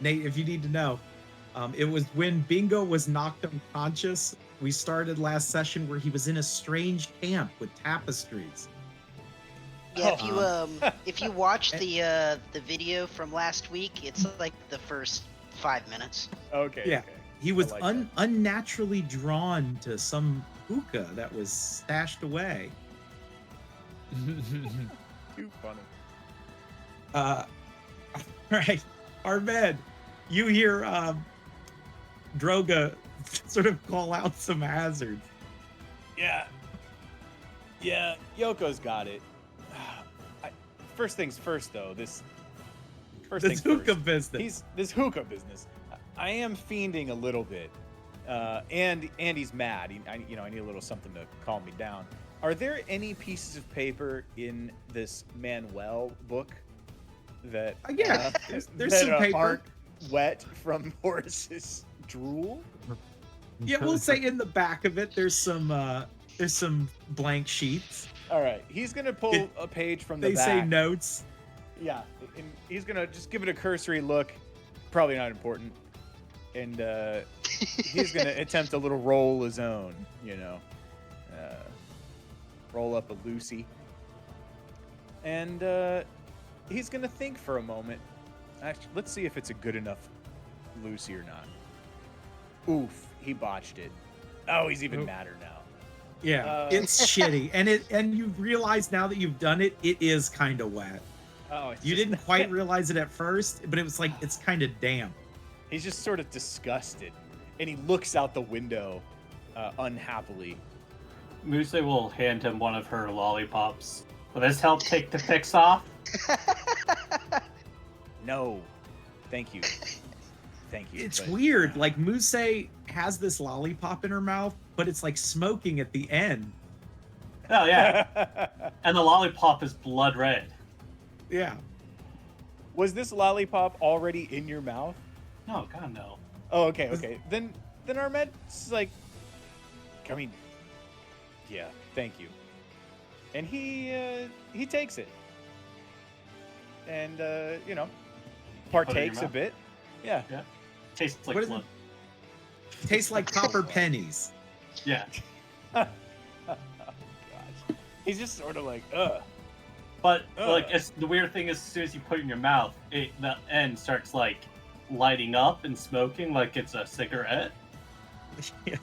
Nate, if you need to know, it was when Bingo was knocked unconscious. We started last session where he was in a strange camp with tapestries. Yeah, if you watch the video from last week, it's like the first 5 minutes. Okay. Yeah, Okay. he was I like that. unnaturally drawn to some hookah that was stashed away. Too funny. All right, Armed, you hear Droga sort of call out some hazards. Yeah. Yeah, Yoko's got it. First things first, though. This hookah business. This hookah business. I am fiending a little bit, and he's mad. I need a little something to calm me down. Are there any pieces of paper in this Manuel book that Yeah, there's that, some paper. aren't wet from Horace's drool? Yeah, we'll say in the back of it, there's some blank sheets. All right, he's gonna pull a page from the They back. say notes. Yeah, and he's gonna just give it a cursory look. Probably not important. And he's gonna attempt a little roll his own, roll up a Lucy. And he's gonna think for a moment. Actually, let's see if it's a good enough Lucy or not. Oof, he botched it. Oh, he's even madder now. Yeah, it's shitty, and you realize now that you've done it, it is kind of wet. Oh, You didn't quite realize it at first, but it was like it's kind of damp. He's just sort of disgusted, and he looks out the window unhappily. Muse will hand him one of her lollipops. Will this help take the fix off? No, thank you. Thank you. It's but- weird. Like Muse has this lollipop in her mouth, but it's like smoking at the end. Oh yeah. And the lollipop is blood red. Yeah. Was this lollipop already in your mouth? No, God no. Oh, okay. Then Armed's like, I mean, yeah, thank you. And he takes it. And partakes a mouth? bit. Yeah. Yeah. Tastes like What is blood. Tastes like copper pennies. Yeah. Oh, gosh. He's just sort of like, ugh. But like, the weird thing is, as soon as you put it in your mouth, the end starts like lighting up and smoking like it's a cigarette. Yeah.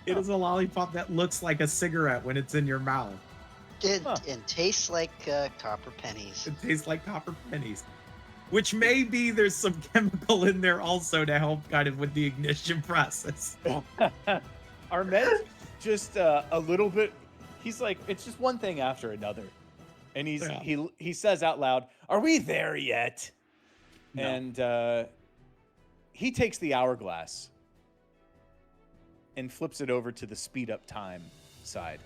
It is a lollipop that looks like a cigarette when it's in your mouth. And tastes like copper pennies. It tastes like copper pennies. Which maybe there's some chemical in there also to help kind of with the ignition process. Armed's just a little bit. He's like, it's just one thing after another, and he says out loud, "Are we there yet?" No. And he takes the hourglass and flips it over to the speed up time side.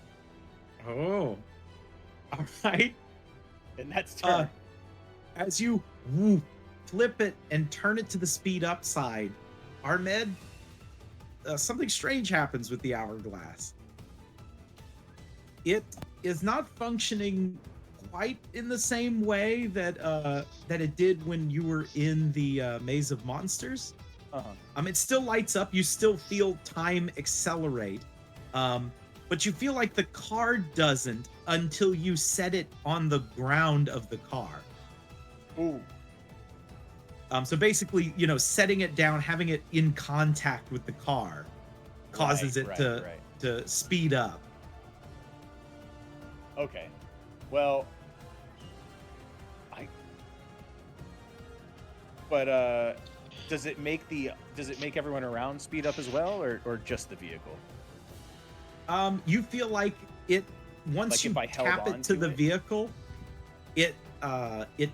Oh. All right. And that's turn. As you flip it and turn it to the speed up side, Ahmed, something strange happens with the hourglass. It is not functioning quite in the same way that it did when you were in the Maze of Monsters. It still lights up. You still feel time accelerate, but you feel like the car doesn't until you set it on the ground of the car. Ooh. So basically, setting it down, having it in contact with the car, causes it to speed up. Okay. Well, does it make everyone around speed up as well, or just the vehicle? You feel like it once you tap it to the vehicle, it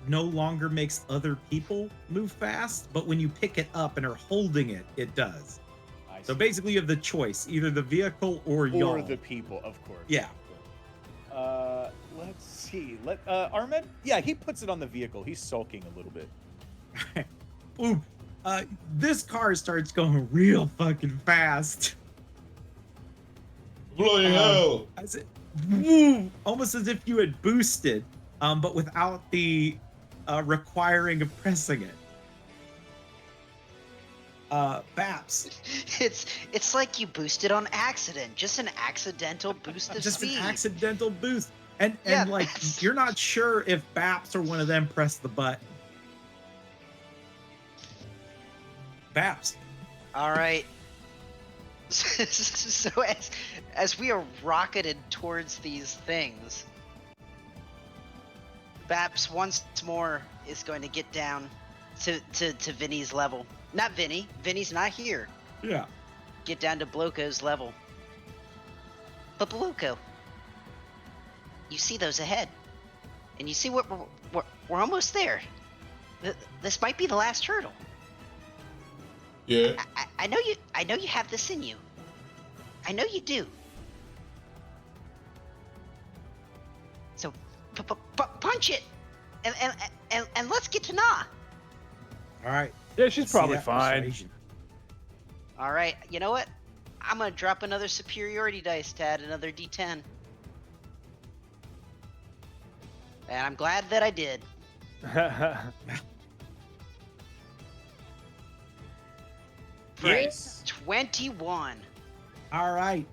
no longer makes other people move fast, but when you pick it up and are holding it, it does. So basically you have the choice, either the vehicle or y'all. Or the people, of course. Yeah. Let's see. Ahmed? Yeah, he puts it on the vehicle. He's sulking a little bit. Ooh, this car starts going real fucking fast. Bloody hell! Almost as if you had boosted, but without the requiring of pressing it. Baps. It's like you boosted on accident. Just an accidental boost of Just speed. an accidental boost. And Yeah, like you're not sure if Baps or one of them pressed the button. Baps. All right. So as we are rocketed towards these things, Baps once more is going to get down to Vinny's level. Not Vinny. Vinny's not here. Yeah. Get down to Bloko's level. But Bloko, you see those ahead, and you see we're almost there. This might be the last hurdle. Yeah. I know you have this in you. I know you do. So punch it, and let's get to Nah. All right. Yeah, she's Let's see probably that fine. persuasion. All right, you know what? I'm gonna drop another superiority dice to add another D10. And I'm glad that I did. Yes. 21. All right.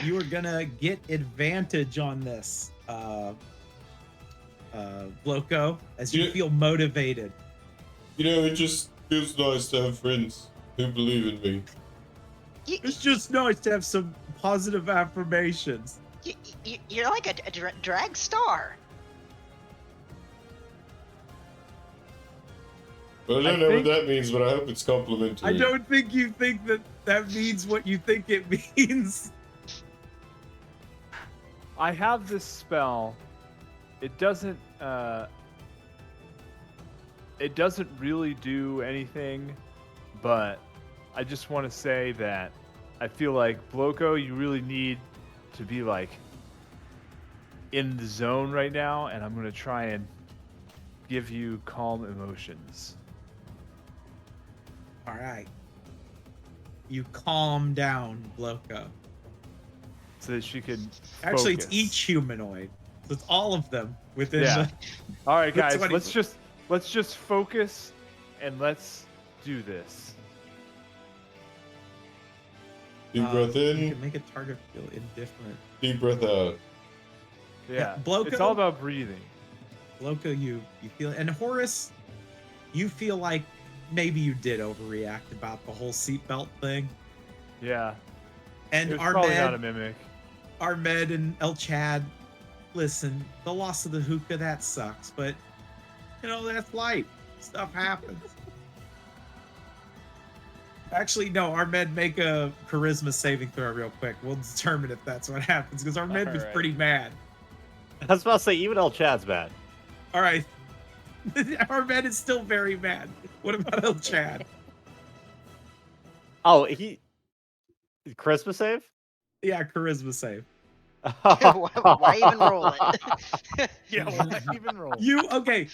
You are gonna get advantage on this, Bloko, as you Yeah. feel motivated. It just feels nice to have friends who believe in me. It's just nice to have some positive affirmations. You're like a drag star. But I don't know what that means, but I hope it's complimentary. I don't think you think that means what you think it means. I have this spell. It doesn't really do anything, but I just want to say that I feel like Bloko, you really need to be like in the zone right now, and I'm gonna try and give you calm emotions. All right. You calm down, Bloko. So that she can Actually, focus. it's each humanoid. So it's all of them within Yeah. All right, the guys, 20 let's just focus and let's do this. Deep breath You in, can make a target feel indifferent. deep breath out. Yeah, Bloko? it's all about breathing. Bloko, you feel, and Horace, you feel like maybe you did overreact about the whole seatbelt thing. Yeah, And it was probably not a Ahmed, mimic. Ahmed and El Chad, listen, the loss of the hookah, that sucks, but that's life. Stuff happens. Actually, no, Ahmed, make a charisma saving throw real quick. We'll determine if that's what happens, because Ahmed was Alright. pretty mad. I was about to say, even El Chad's bad. All right. Ahmed is still very mad. What about El Chad? Oh, he Christmas save? Yeah, charisma save. Why even roll it? Yeah, why even roll? You okay?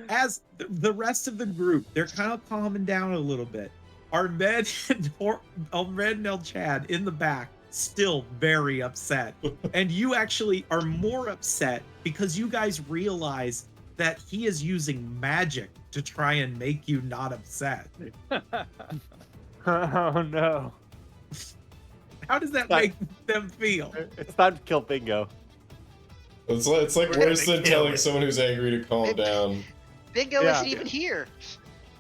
As the rest of the group, they're kind of calming down a little bit. Ahmed and El Chad in the back, still very upset, and you actually are more upset because you guys realize that he is using magic to try and make you not upset. Oh no. How does that make them feel? It's time to kill Bingo. It's like We're worse gonna than kill telling it. someone who's angry to calm down. Bingo Yeah. isn't even here.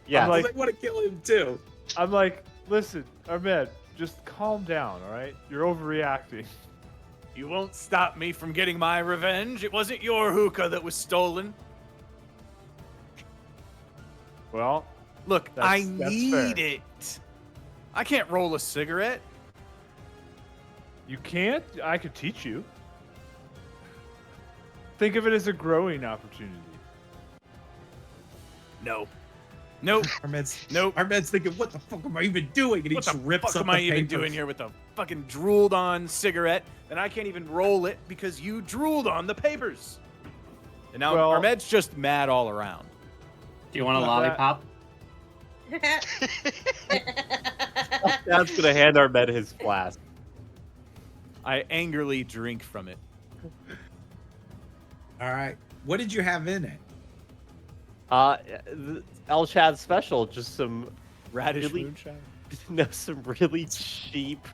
Yeah. I'm like- I want to kill him too. I'm like, listen, Ahmed, just calm down, all right? You're overreacting. You won't stop me from getting my revenge. It wasn't your hookah that was stolen. Well, Look, That's- I that's need fair. it. I can't roll a cigarette. you can't. I could teach you. Think of it as a growing opportunity. No. Nope. Ahmed's Nope. thinking, what the fuck am I even doing? And he What just the rips fuck up am the I even papers. doing here with a fucking drooled on cigarette? And I can't even roll it because you drooled on the papers. And now Well- Ahmed's just mad all around. Do you want a Not lollipop? Dad's gonna hand Ahmed his flask. I angrily drink from it. All right. What did you have in it? El Chad special, just some Radish Really? moonshine. some really cheap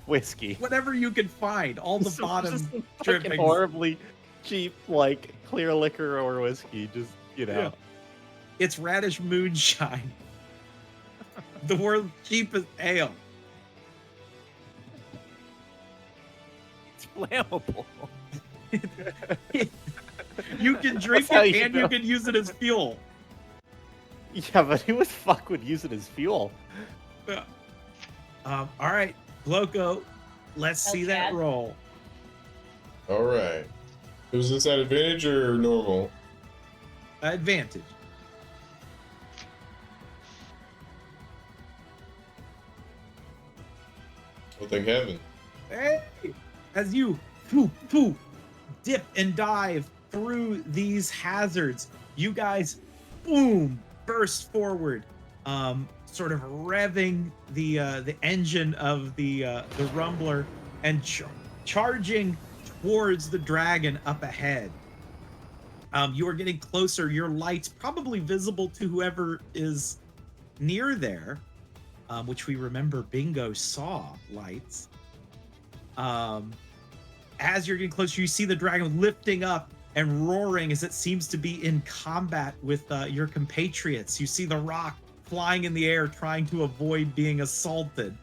whiskey. Whatever you can find. All the Some- bottom just some fucking drippings. horribly cheap, like clear liquor or whiskey. Just Yeah. know. It's radish moonshine. The world's cheapest ale. It's flammable. You can drink That's how it you and know. you can use it as fuel. Yeah, but who the fuck would use it as fuel? All right, Bloco, let's see that Okay. roll. All right. Was this at advantage or normal? Advantage. Well, thank heaven. Hey, as you poof, poof, dip and dive through these hazards, you guys, boom, burst forward, sort of revving the engine of the rumbler and charging towards the dragon up ahead. You are getting closer. Your lights probably visible to whoever is near there, which we remember Bingo saw lights. As you're getting closer, you see the dragon lifting up and roaring as it seems to be in combat with your compatriots. You see the rock flying in the air, trying to avoid being assaulted.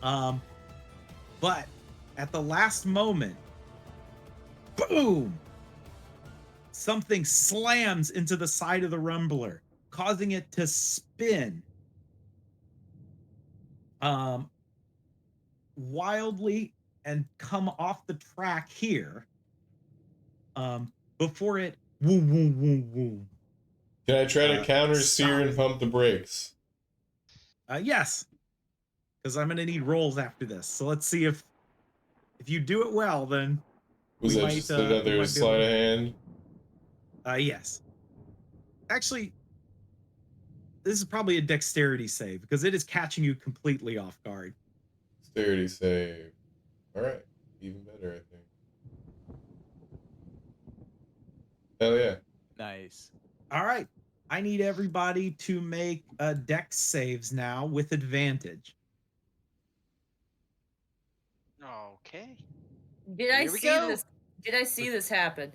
But at the last moment, boom! Something slams into the side of the rumbler, causing it to spin. Wildly and come off the track here. Before it woo woo woo woo. Can I try to counter steer and stop. pump the brakes? Yes, because I'm gonna need rolls after this. So let's see if you do it well, then Was we that might, just we might another be sleight able- of hand? yes. Actually, this is probably a dexterity save because it is catching you completely off guard. Dexterity save. All right, even better, I think. Hell yeah! Nice. All right. I need everybody to make dex saves now with advantage. Okay. Did I Here we see go. this? Did I see this happen?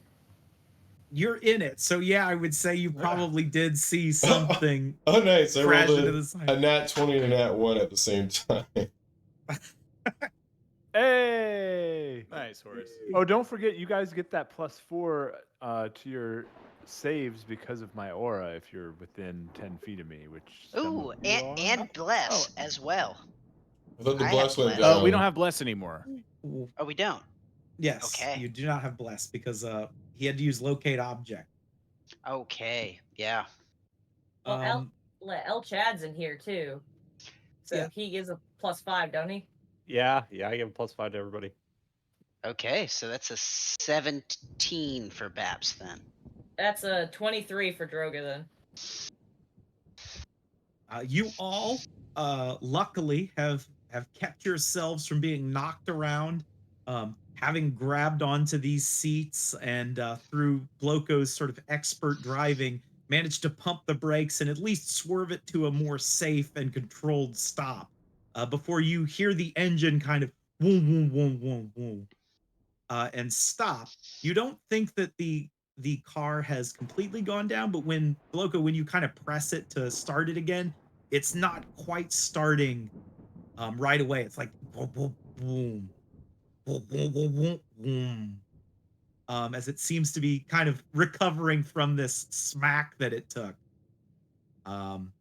You're in it, so yeah, I would say you probably did see something Oh, nice! I crash rolled into the a side. nat 20 and a nat 1 at the same time. Hey! Nice, Horace. Oh, don't forget, you guys get that +4 to your saves because of my aura if you're within 10 feet of me, which some Ooh, of you are. and bless as well. I thought the I blast have went bless. down. We don't have bless anymore. Oh, we don't. Yes, Okay. you do not have bless because he had to use locate object. Okay. Yeah. Well, Um, El Chad's in here too. So Yeah. he gives a +5, don't he? Yeah, I give a +5 to everybody. Okay, so that's a 17 for Baps then. That's a 23 for Droga then. You all, luckily, have kept yourselves from being knocked around, having grabbed onto these seats, and through Bloko's sort of expert driving, managed to pump the brakes and at least swerve it to a more safe and controlled stop before you hear the engine kind of boom, boom, boom, boom, boom, and stop. You don't think that the car has completely gone down, but when Bloko, when you kind of press it to start it again, it's not quite starting right away. It's like boom, boom, boom, boom, boom, boom, boom, boom, as it seems to be kind of recovering from this smack that it took. Um,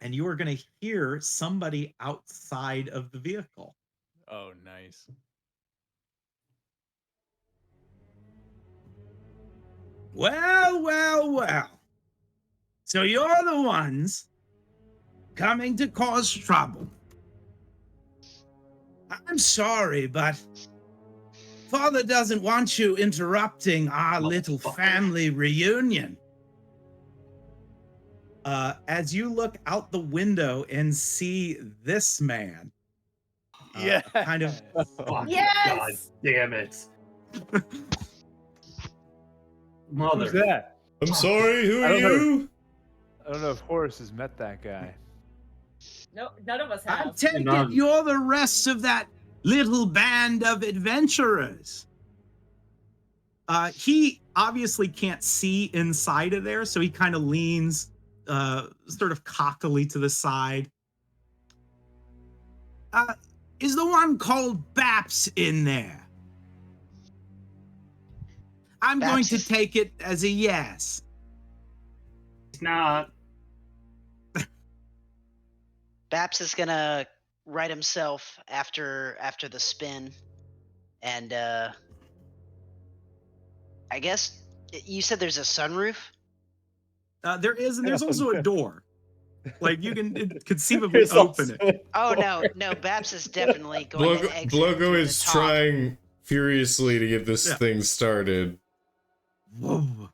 and you are going to hear somebody outside of the vehicle. Oh, nice. Well, well, well. So you're the ones coming to cause trouble. I'm sorry, but Father doesn't want you interrupting our little family reunion. As you look out the window and see this man, Yeah. kind of Fucking Yes! God damn it. Who's Mother. that? I'm sorry, who I are don't know. you? I don't know if Horace has met that guy. No, none of us I have. take it None. you're the rest of that little band of adventurers. He obviously can't see inside of there, so he kind of leans sort of cockily to the side. Is the one called Baps in there? I'm going Baps to is- take it as a yes. It's not. Baps is gonna right himself after the spin, and I guess you said there's a sunroof. There is, and there's also a door. Like you can conceivably There's open also it. Oh no, Baps is definitely going to exit Blogo through is the top. trying furiously to get this Yeah. thing started. Whoa.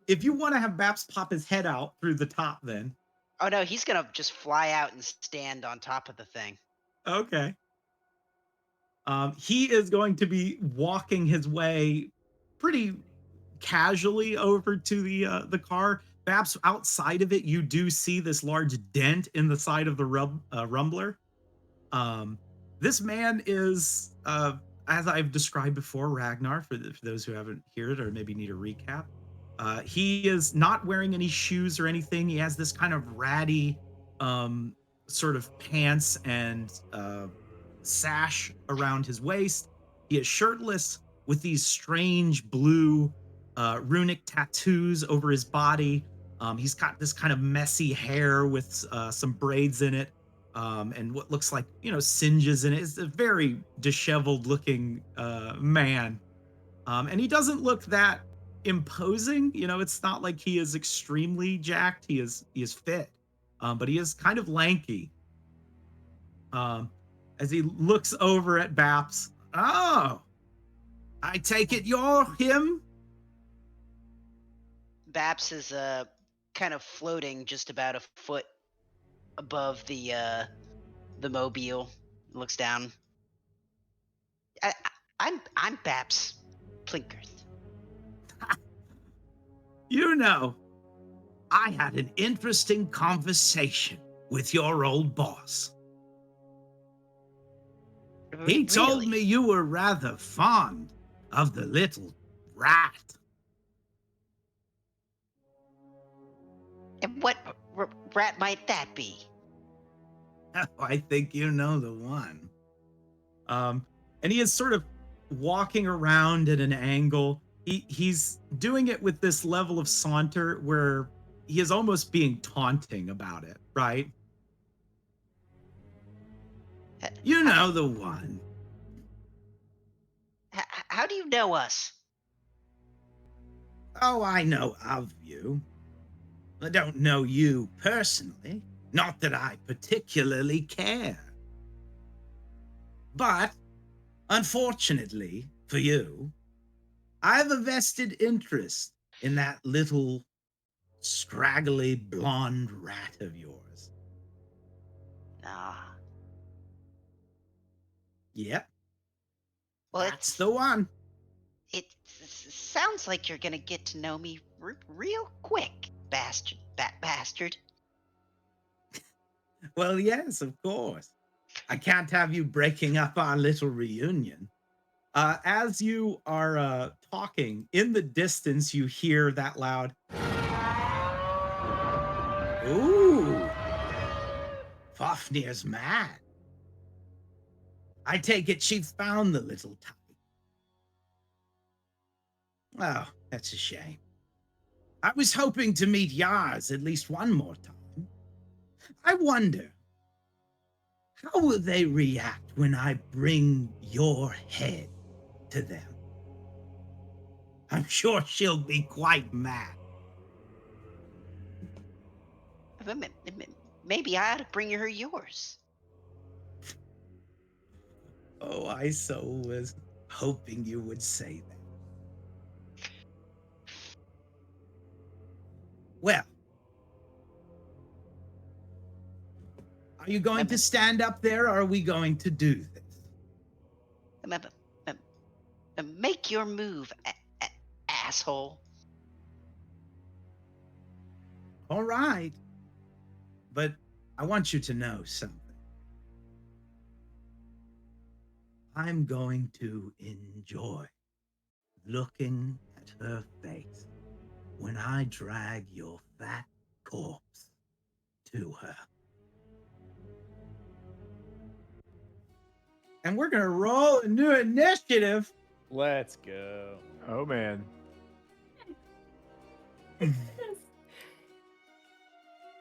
If you want to have Baps pop his head out through the top, then Oh no, he's gonna just fly out and stand on top of the thing. okay. He is going to be walking his way pretty casually over to the car. Perhaps outside of it, you do see this large dent in the side of the rumbler. This man is, as I've described before, Ragnar. For those who haven't heard it or maybe need a recap, he is not wearing any shoes or anything. He has this kind of ratty sort of pants and sash around his waist. He is shirtless with these strange blue runic tattoos over his body. He's got this kind of messy hair with some braids in it, and what looks like, singes in it. It's a very disheveled looking man. And he doesn't look that imposing. It's not like he is extremely jacked. He is fit, but he is kind of lanky. As he looks over at Baps, oh, I take it you're him? Baps is kind of floating just about a foot above the mobile. Looks down. I'm Baps Plinkers. I had an interesting conversation with your old boss. He told me you were rather fond of the little rat. And what rat might that be? I think you know the one. And he is sort of walking around at an angle. He's doing it with this level of saunter where he is almost being taunting about it, right? You know the one. How do you know us? Oh, I know of you. I don't know you personally. Not that I particularly care. But, unfortunately for you, I have a vested interest in that little scraggly blonde rat of yours. Ah. Yep, Well, that's the one. it sounds like you're gonna get to know me real quick, bastard. Well, yes, of course. I can't have you breaking up our little reunion. As you are talking, in the distance, you hear that loud, "Ooh, Fafnir's mad. I take it she found the little tyke. Oh, that's a shame. I was hoping to meet Yars at least one more time. I wonder, how will they react when I bring your head to them? I'm sure she'll be quite mad." Maybe I ought to bring her yours. Oh, I so was hoping you would say that. Well, are you going to stand up there, or are we going to do this? Make your move, asshole. All right. But I want you to know something. I'm going to enjoy looking at her face when I drag your fat corpse to her. And we're going to roll a new initiative. Let's go. Oh man.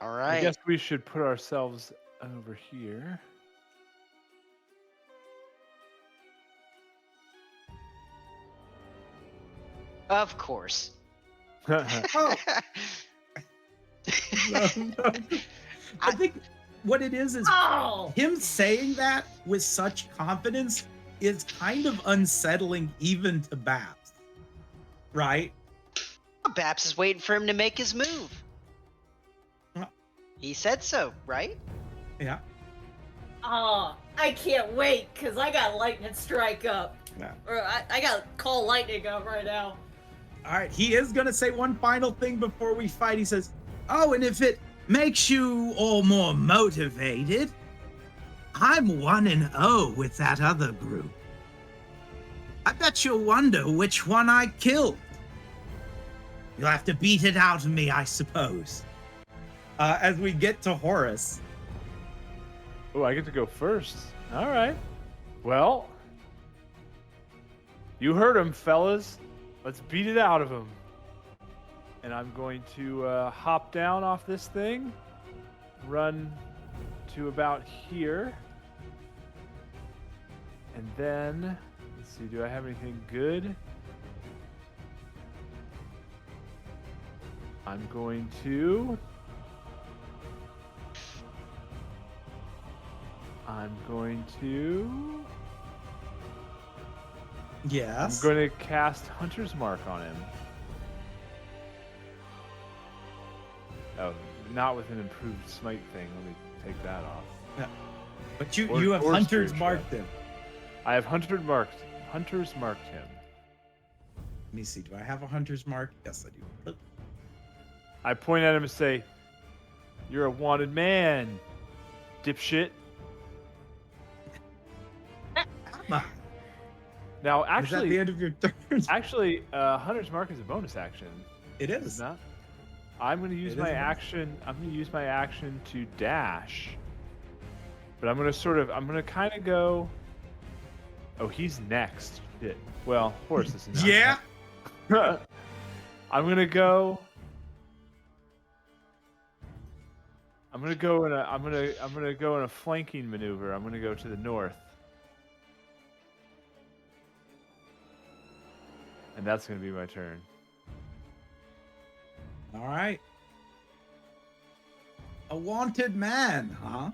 All I right. guess we should put ourselves over here. Of course. Oh. No. I think what it is Oh! him saying that with such confidence is kind of unsettling even to Babs. Right? Babs is waiting for him to make his move. Uh. He said so, right? Yeah. Oh, I can't wait, because I got lightning strike up. Yeah. Or I got call lightning up right now. All right. He is going to say one final thing before we fight. He says, "Oh, and if it makes you all more motivated, I'm 1-0 with that other group. I bet you'll wonder which one I killed. You'll have to beat it out of me, I suppose." As we get to Horus. Oh, I get to go first. All right. Well, you heard him, fellas. Let's beat it out of him. And I'm going to hop down off this thing, run to about here, and then let's see. Do I have anything good? I'm going to. Yes. I'm going to cast Hunter's Mark on him. Oh, not with an improved smite thing. Let me take that off. Yeah. But you Or- have or Hunter's spiritual. marked him. I have Hunter's marked him. Let me see. Do I have a Hunter's mark? Yes, I do. I point at him and say, "You're a wanted man, dipshit." Come on. Now, Is that the actually, end of your turn? Hunter's Mark is a bonus action. It Is is. it not? I'm going to use It is my a bonus. action. I'm going to use my action to dash. But I'm going to kind of go. Oh, he's next. Shit. Well, Horus is not. Yeah. I'm going to go. I'm going to go in a flanking maneuver. I'm going to go to the north. And that's going to be my turn. All right. A wanted man, huh?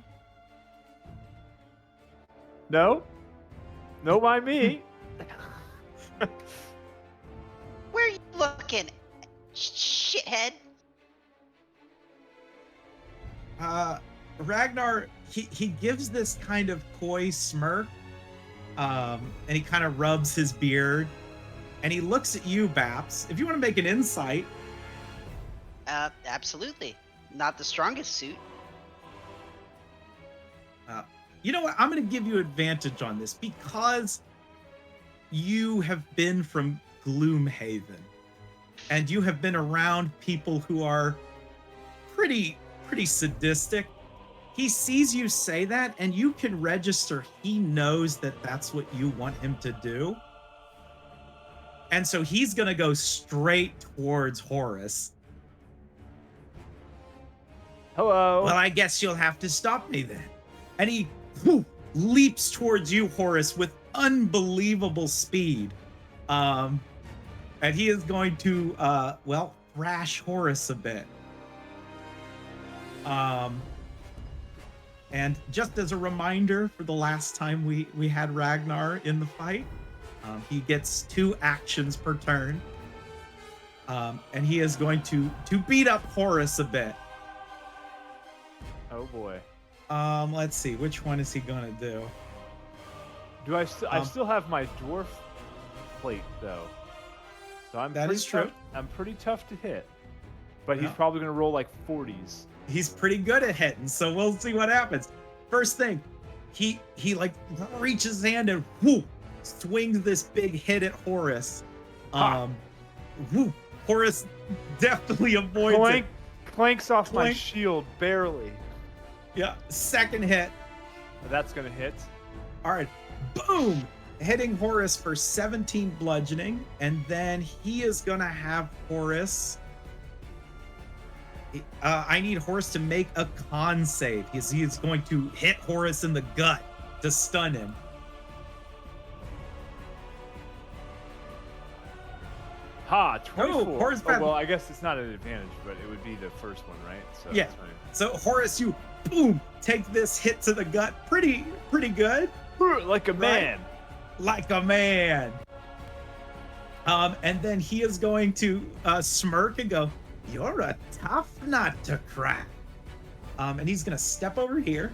No, no, by me. Where are you looking, shithead? Ragnar, he gives this kind of coy smirk, and he kind of rubs his beard, and he looks at you, Baps. If you want to make an insight. Absolutely. Not the strongest suit. You know what? I'm going to give you advantage on this because you have been from Gloomhaven, and you have been around people who are pretty sadistic. He sees you say that, and you can register he knows that that's what you want him to do. And so he's going to go straight towards Horus. Hello. Well, I guess you'll have to stop me then. And he leaps towards you, Horus, with unbelievable speed. And he is going to, thrash Horus a bit. And just as a reminder for the last time we had Ragnar in the fight, he gets 2 actions per turn. And he is going to beat up Horus a bit. Oh boy. Let's see, which one is he gonna do? Do I still have my dwarf plate though? So that is true. I'm pretty tough to hit, but he's Yeah. probably gonna roll like 40s. He's pretty good at hitting, so we'll see what happens. First thing, he like reaches his hand and swings this big hit at Horus. Horus definitely avoids it. Clanks off my Clank. shield barely. Yeah, second hit. That's gonna hit. All right, boom! Hitting Horus for 17 bludgeoning, and then he is gonna have Horus. I need Horus to make a con save. He is going to hit Horus in the gut to stun him. Ha! 24. Horus well, I guess it's not an advantage, but it would be the first one, right? So Yeah. that's fine. So Horus, you boom, take this hit to the gut, pretty good, Like a man. like a man. And then he is going to smirk and go, "You're a tough nut to crack." And he's gonna step over here,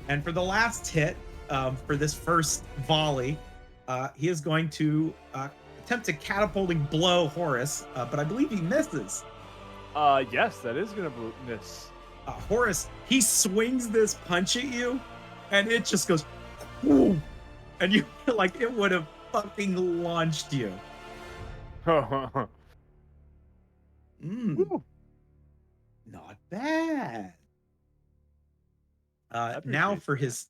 and for the last hit, for this first volley, he is going to attempt to catapulting blow Horus, but I believe he misses. Yes, that is gonna miss. Horus, he swings this punch at you, and it just goes, whoo, and you feel like it would have fucking launched you. Not bad. Now for his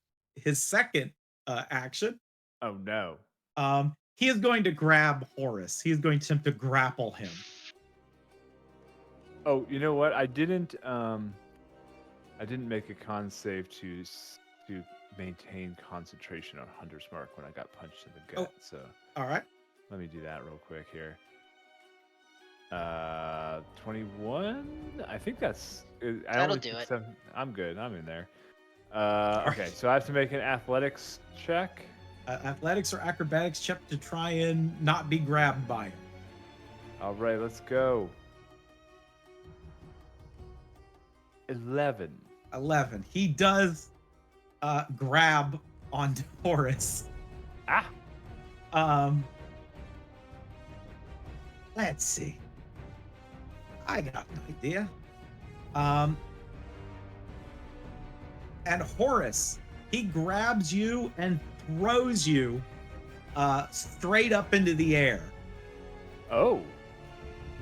second action, Oh no. he is going to grab Horus. He is going to attempt to grapple him. Oh, you know what? I didn't make a con save to maintain concentration on Hunter's Mark when I got punched in the gut. Oh. So All right. let me do that real quick here. 21. I think that's. That'll do it. I'm good. I'm in there. Okay, so I have to make an athletics check. Athletics or acrobatics check to try and not be grabbed by him. All right, let's go. 11. 11. He does grab onto Horus. Ah. Let's see. I got an idea. And Horus, he grabs you and throws you straight up into the air. Oh.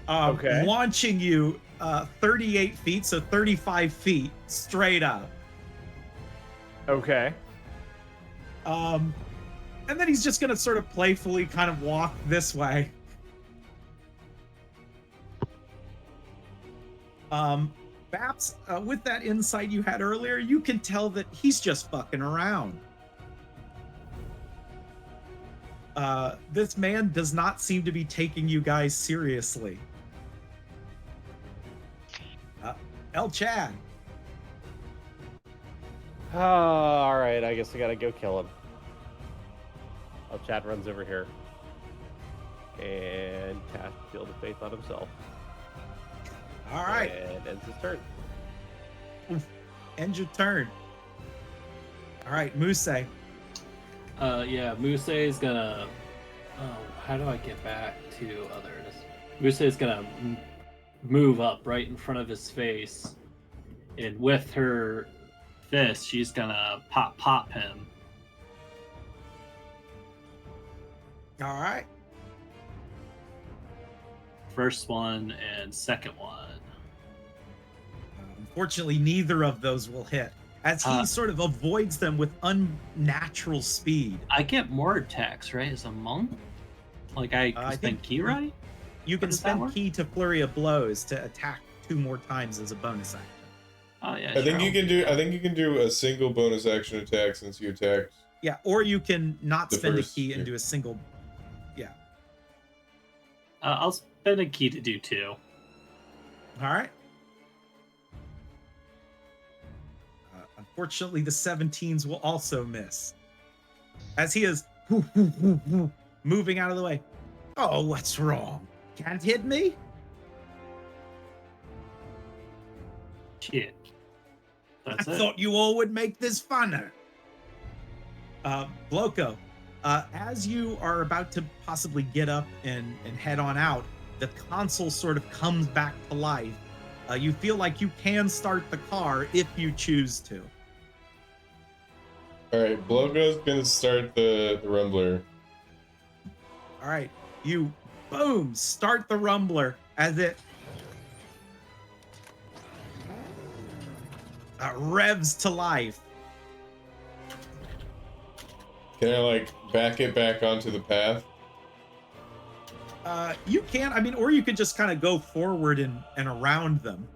Okay. Launching you 38 feet, so 35 feet straight up. Okay. And then he's just gonna sort of playfully kind of walk this way. Baps, with that insight you had earlier, you can tell that he's just fucking around. This man does not seem to be taking you guys seriously. El Chad. All right, I guess I gotta go kill him. Oh, Chad runs over here and cast Shield of Faith on himself. All right. And ends his turn. End your turn. All right, Muse. Yeah, Muse is gonna. Oh, how do I get back to others? Muse is gonna move up right in front of his face, and with her fist, she's gonna pop him. All right. First one and second one. Unfortunately, neither of those will hit, as he sort of avoids them with unnatural speed. I get more attacks, right? As a monk, like I spend think key, right? You can does that spend work? key to flurry of blows to attack 2 more times as a bonus action. Oh yeah. I think you can do. I think you can do a single bonus action attack since you attacked. Yeah, or you can not The spend a first, key and yeah. do a single. Yeah. I'll spend a key to do 2. All right. Unfortunately, the 17s will also miss, as he is moving out of the way. Oh, what's wrong? Can't hit me? Shit. I That's it. thought you all would make this funner. Bloco, as you are about to possibly get up and head on out, the console sort of comes back to life. You feel like you can start the car if you choose to. All right, Blogo's gonna start the rumbler. All right, you boom, start the rumbler as it revs to life. Can I like back it back onto the path? You can, I mean, or you could just kind of go forward and around them.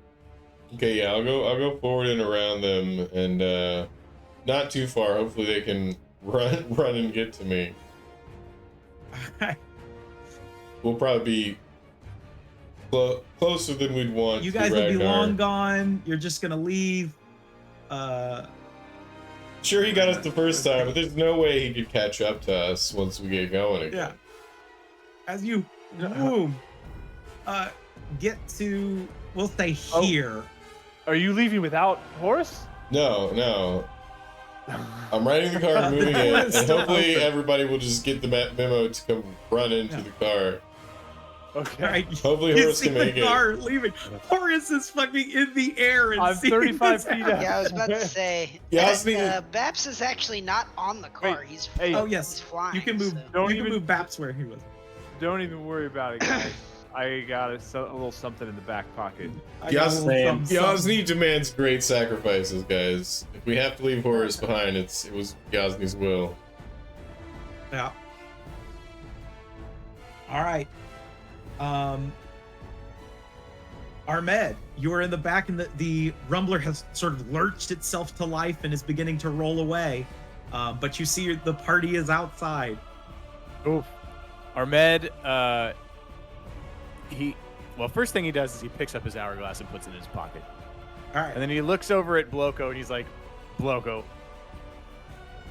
Okay, yeah, I'll go forward and around them, and not too far. Hopefully, they can run and get to me. We'll probably be closer than we'd want. You to guys will be Ragnar. long gone. You're just gonna leave. Sure, he got us the first time, but there's no way he could catch up to us once we get going again. Yeah. As you boom, get to, we'll say here. Are you leaving without horse? No. I'm riding the car, and moving The door it, is and still hopefully open. everybody will just get the memo to come run into the car. Okay. Right. Hopefully You Horace see can the make it. car leaving. Horace is fucking in the air and I'm seeing 35 this feet happen. up. Yeah, I was about to say. Yeah, I was thinking- Babs is actually not on the car. Wait, He's hey. Oh yes, he's flying. you can move. so- Don't you can even- move Baps where he was. Don't even worry about it, guys. I got a little something in the back pocket. I got a little Same. something, something. Yasni demands great sacrifices, guys. If we have to leave Horace behind, it was Yasni's will. Yeah. All right. Armed, you are in the back, and the rumbler has sort of lurched itself to life and is beginning to roll away. But you see the party is outside. Oof. Armed, first thing he does is he picks up his hourglass and puts it in his pocket. All right. And then he looks over at Bloco and he's like, Bloco,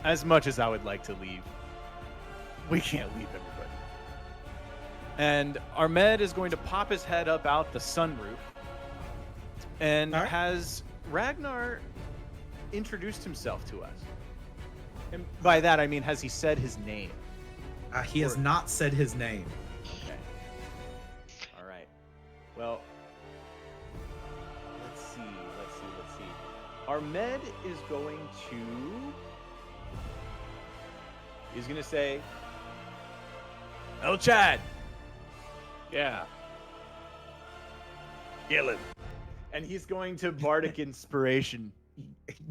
as much as I would like to leave, we can't leave everybody. And Armed is going to pop his head up out the sunroof and All right. has Ragnar introduced himself to us. And by that, I mean, has he said his name? He has not said his name. Okay. All right. Well, let's see. Armed is going to. He's going to say, El Chad. Yeah. Kill him. And he's going to Bardic Inspiration.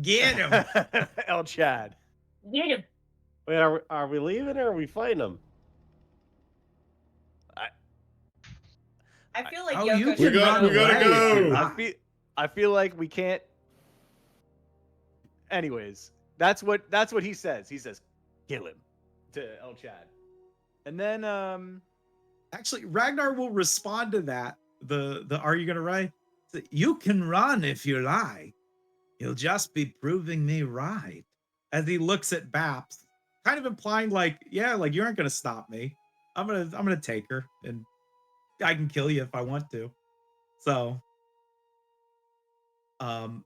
Get him. El Chad. Get him. Wait, are we leaving or are we fighting him? I feel like Oh, Yoko you should can run we gotta away. go. I feel like we can't. Anyways, that's what he says. He says, "Kill him," to El Chad, and then Actually, Ragnar will respond to that. The are you gonna ride? You can run if you like. You'll just be proving me right. As he looks at Baps, kind of implying like, yeah, like you aren't gonna stop me. I'm gonna take her, and I can kill you if I want to. So, um,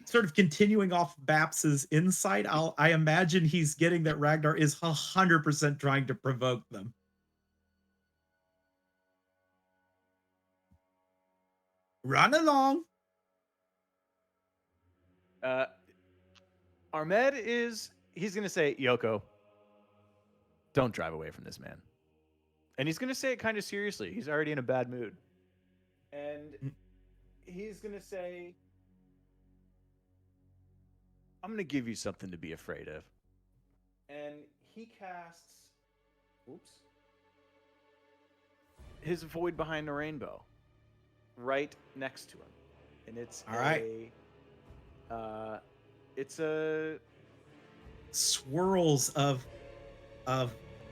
sort of continuing off Baps's insight, I imagine he's getting that Ragnar is 100% trying to provoke them. Run along. Ahmed he's gonna say, Yoko, don't drive away from this man. And he's gonna say it kind of seriously. He's already in a bad mood. And he's gonna say, I'm gonna give you something to be afraid of. And he casts his void behind the rainbow right next to him. And it's All right. It's a Swirls of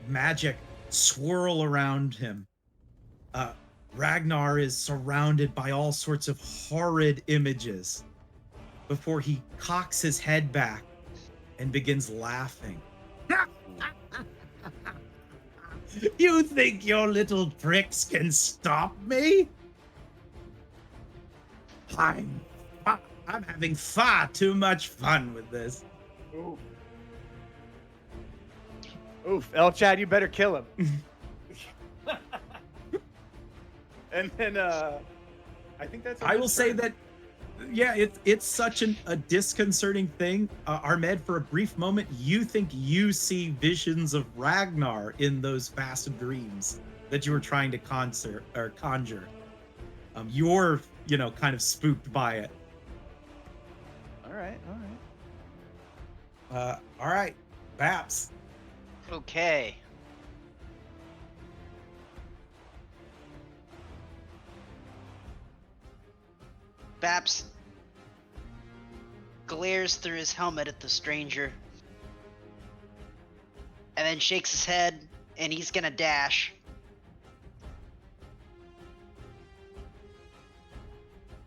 magic swirl around him. Ragnar is surrounded by all sorts of horrid images before he cocks his head back and begins laughing. You think your little tricks can stop me? I'm having far too much fun with this. Oof, El Chad, you better kill him. And then I think that's I will say that, yeah, it's such a disconcerting thing. Ahmed, for a brief moment, you think you see visions of Ragnar in those vast dreams that you were trying to conjure. You're, kind of spooked by it. All right. All right, Baps. Okay. Baps glares through his helmet at the stranger and then shakes his head, and he's gonna dash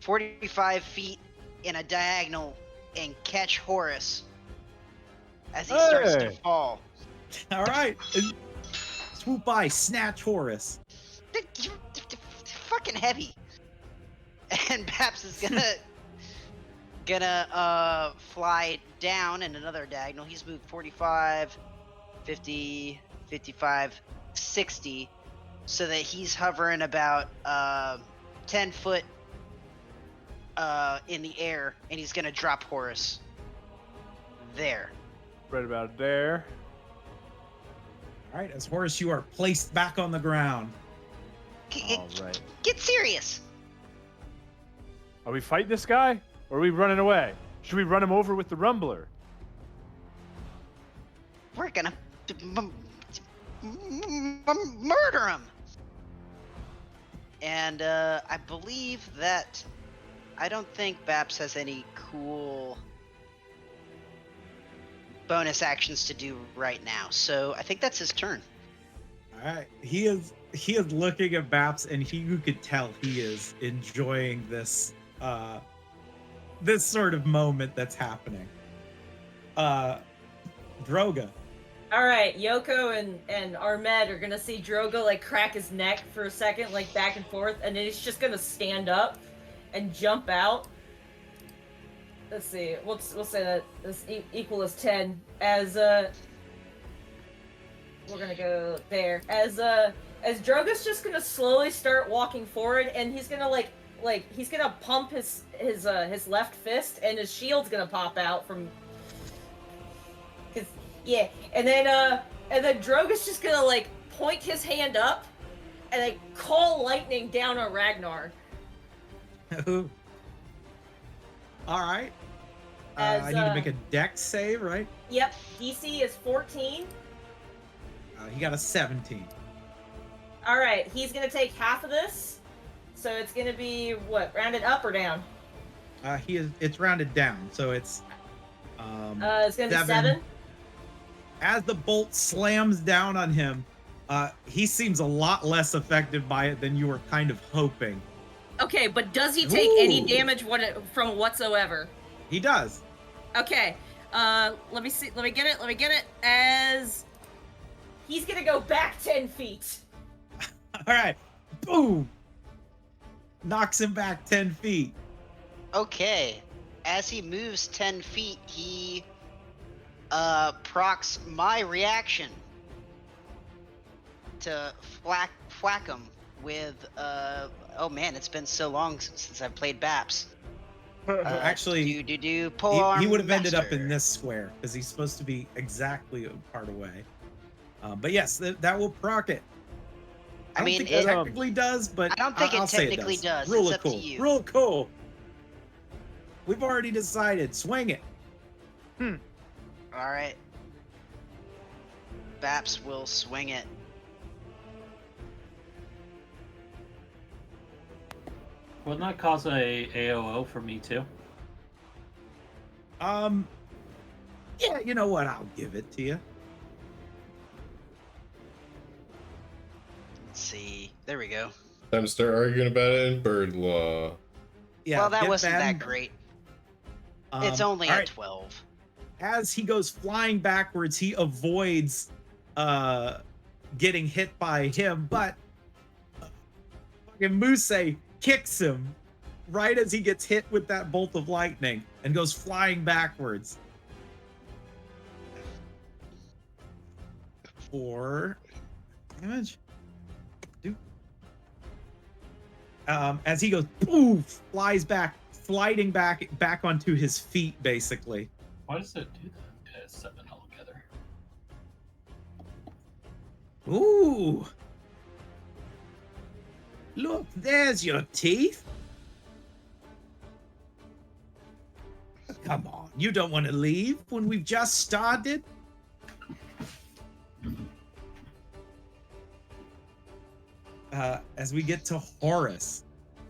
45 feet in a diagonal and catch Horus as he starts to fall. All right. Swoop by, snatch Horus. Fucking heavy. And Baps is gonna fly down in another diagonal. He's moved 45, 50, 55, 60, so that he's hovering about 10 foot in the air, and he's gonna drop Horus there. Right about there. All right, as Horus, you are placed back on the ground. All right. Get serious. Are we fighting this guy? Or are we running away? Should we run him over with the rumbler? We're gonna murder him. And I believe that I don't think Baps has any cool bonus actions to do right now, so I think that's his turn. All right, he is looking at Baps, and you could tell he is enjoying this this sort of moment that's happening. Droga. All right, Yoko and Ahmed are gonna see Drogo like crack his neck for a second, like back and forth, and then he's just gonna stand up and jump out. Let's see. We'll say that this equal is 10. As we're gonna go there. As Drogo's just gonna slowly start walking forward, and he's gonna like he's gonna pump his left fist, and his shield's gonna pop out from. Yeah, and then Drogo's just gonna like point his hand up, and like call lightning down on Ragnar. All right. I need to make a dex save, right? Yep, DC is 14. He got a 17. All right, he's gonna take half of this, so it's gonna be what, rounded up or down? It's rounded down, so it's It's gonna be 7. As the bolt slams down on him, he seems a lot less affected by it than you were kind of hoping. Okay, but does he take any damage from whatsoever? He does. Okay. Let me see. Let me get it. As he's gonna go back 10 feet. All right. Boom. Knocks him back 10 feet. Okay. As he moves 10 feet, he procs my reaction to whack him with oh man, it's been so long since I've played BAPS. Actually, he polearm would have ended up in master. this square because he's supposed to be exactly a part away. But yes, that will proc it. I don't think it technically does, but I don't think I'll it say technically does. Rule It's of up cool. to you. Rule of cool. We've already decided. Swing it. All right. BAPS will swing it. Wouldn't that cause a AOO for me too? Yeah, you know what? I'll give it to you. Let's see. There we go. Time to start arguing about it in bird law. Yeah. Well, that get wasn't Ben. that great. It's only all a right. 12. As he goes flying backwards, he avoids getting hit by him, but fucking Muse kicks him right as he gets hit with that bolt of lightning and goes flying backwards. 4 damage. As he goes, poof, flies back, sliding back onto his feet, basically. Why does it do that? Okay, it's 7 altogether. Ooh. Look, there's your teeth. Come on, you don't want to leave when we've just started? As we get to Horus.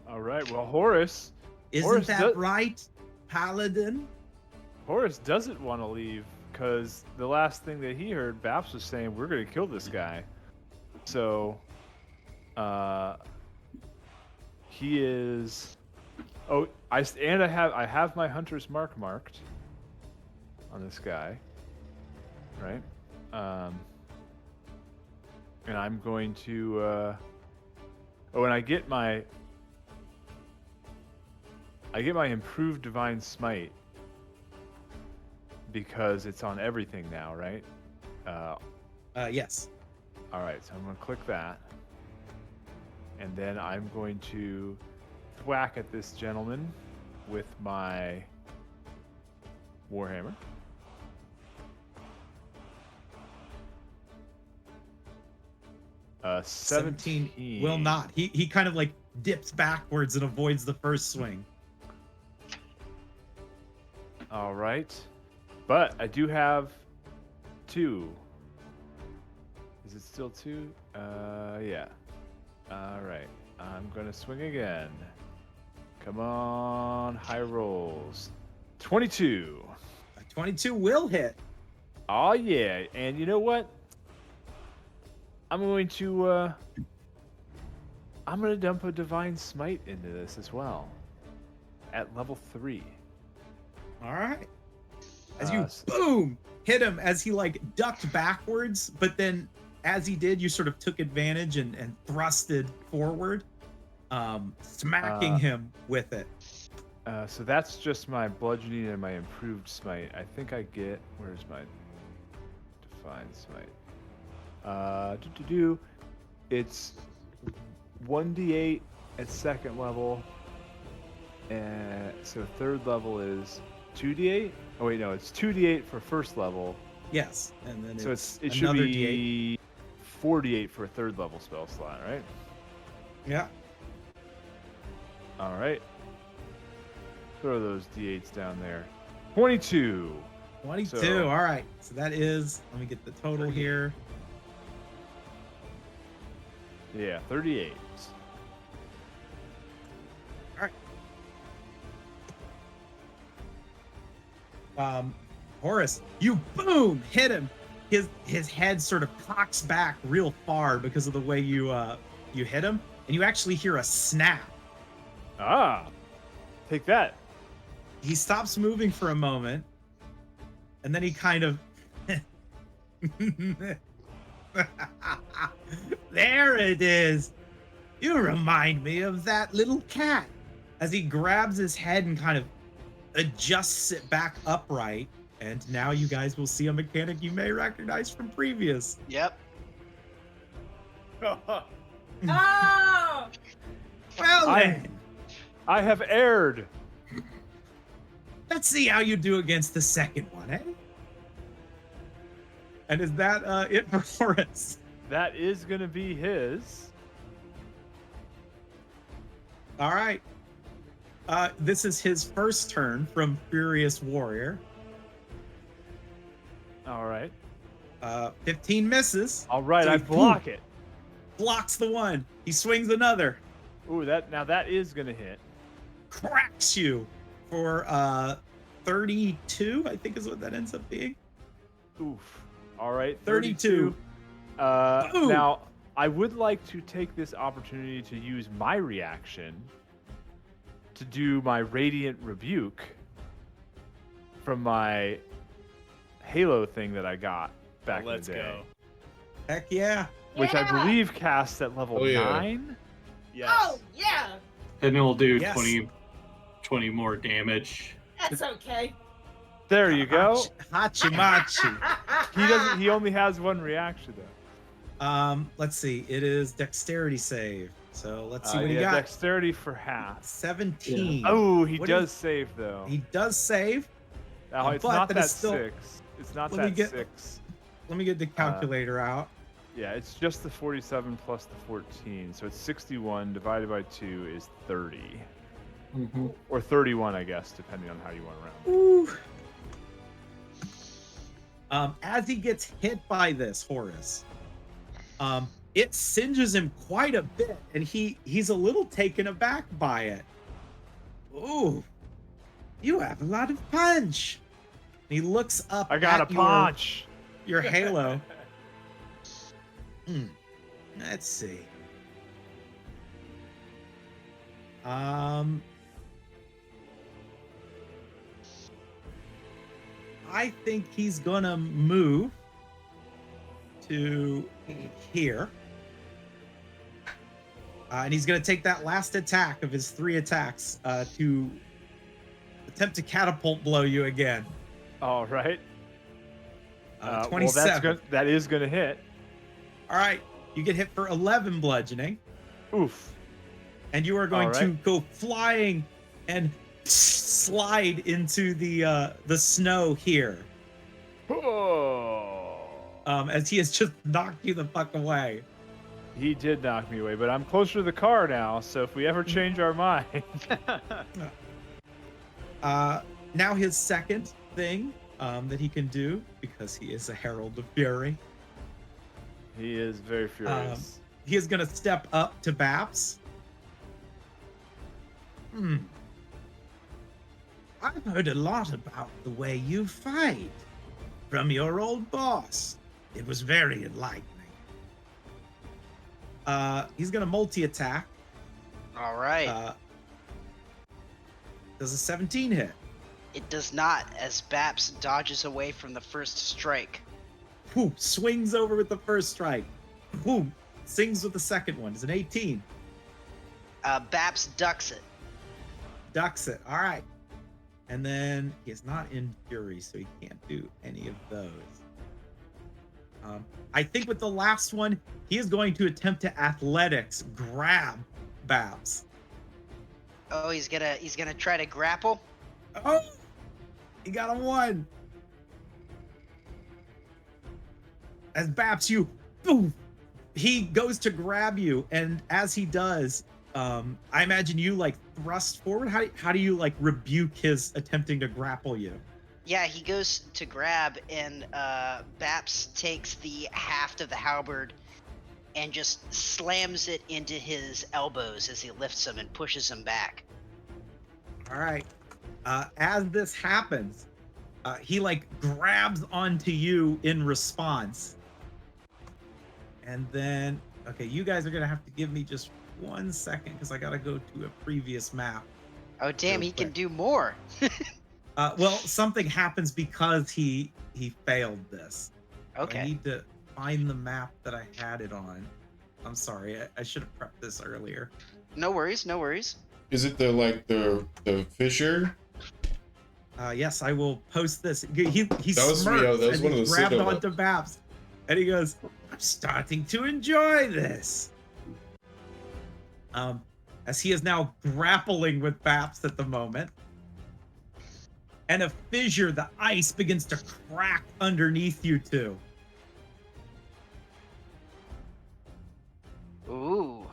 All right. Well, Horus Isn't that right, Paladin? Horus doesn't want to leave because the last thing that he heard, Baps was saying, "We're going to kill this guy." So, he is. Oh, I have my hunter's mark marked on this guy, right? And I'm going to. Oh, and I get my improved divine smite because it's on everything now, right? Yes. All right, so I'm going to click that. And then I'm going to thwack at this gentleman with my Warhammer. Uh, 17 will not. He kind of like dips backwards and avoids the first swing. All right. But I do have 2. Is it still 2? Yeah. All right. I'm going to swing again. Come on, high rolls. 22. 22 will hit. Oh, yeah. And you know what? I'm going to dump a divine smite into this as well. At level 3. All right. As you boom hit him as he like ducked backwards, but then as he did, you sort of took advantage and thrusted forward, smacking him with it. So that's just my bludgeoning and my improved smite. I think I get. Where's my divine smite? It's 1d8 at second level, and so third level is 2d8. Oh wait, no, it's 2d8 for first level. Yes, and then So it should another be 4d8 for a third level spell slot, right? Yeah. All right. Throw those d8s down there. 22. 22. So- All right. So that is. Let me get the total here. Yeah, 38. Horus, you boom hit him. His head sort of cocks back real far because of the way you hit him, and you actually hear a snap. Ah, take that. he stops moving for a moment, and then he kind of there it is. You remind me of that little cat. As he grabs his head and kind of adjusts it back upright, and now you guys will see a mechanic you may recognize from previous. Yep. Oh! Well I- then, I have erred. let's see how you do against the second one, eh? And is that it for Horace? That is gonna be his. All right. This is his first turn from Furious Warrior. All right. 15 misses. All right, So I he block it. Blocks the one. He swings another. Ooh, that is gonna hit. Cracks you for 32, I think is what that ends up being. Oof. All right. 32. Boom. Now, I would like to take this opportunity to use my reaction to do my Radiant Rebuke from my Halo thing that I got back in Let's the day. go. Heck yeah. Which I believe casts at level Oh, yeah. 9. Yes. Oh, yeah. Then it'll do Yes. 20 more damage. That's okay. There you go. Hachimachi. He only has one reaction though. Let's see. It is dexterity save. So let's see what he yeah, got. dexterity for half. 17. Oh, he What does is- save though. He does save. Now, it's but not that that is still- 6. It's not Let me that get- 6. Let me get the calculator out. Yeah, it's just the 47 plus the 14. So it's 61 divided by 2 is 30. Mm-hmm. Or 31, I guess, depending on how you want to round. Ooh. As he gets hit by this, Horus, it singes him quite a bit, and he's a little taken aback by it. Ooh, you have a lot of punch. And he looks up. I got at a punch. Your halo. Let's see. I think he's gonna move to here. And he's gonna take that last attack of his 3 attacks to attempt to catapult blow you again. All right. 27. That is going to hit. All right, you get hit for 11 bludgeoning, Oof. and you are going All to right. go flying and slide into the snow here. Oh. As he has just knocked you the fuck away. He did knock me away, but I'm closer to the car now, so if we ever change our mind. Now his second thing that he can do, because he is a Herald of Fury, He is very furious. he is going to step up to Baps. I've heard a lot about the way you fight from your old boss. It was very enlightening. He's going to multi-attack. All right. Does a 17 hit? It does not, as Baps dodges away from the first strike. Whew, swings over with the first strike. Whew, sings with the second one. Is an 18. Baps ducks it. Ducks it. All right. And then he is not in Fury, so he can't do any of those. I think with the last one, he is going to attempt to athletics grab Babs. Oh, he's gonna try to grapple. Oh, he got a 1. As Babs, boom, he goes to grab you, and as he does, I imagine you like thrust forward. How do you like rebuke his attempting to grapple you? Yeah, he goes to grab, and Baps takes the haft of the halberd and just slams it into his elbows as he lifts him and pushes him back. All right. As this happens, he like grabs onto you in response. And then, okay, you guys are gonna have to give me just 1 second because I gotta go to a previous map. Oh damn, Real he can quick. do more. Well, something happens because he failed this. But I Okay. need to find the map that I had it on. I'm sorry, I should have prepped this earlier. No worries, no worries. Is it the fissure? Yes, I will post this. He That was smirks that was and one of he the grabbed signal onto Babs, and he goes, "I'm starting to enjoy this." As he is now grappling with Babs at the moment, and a fissure, the ice begins to crack underneath you two. Ooh.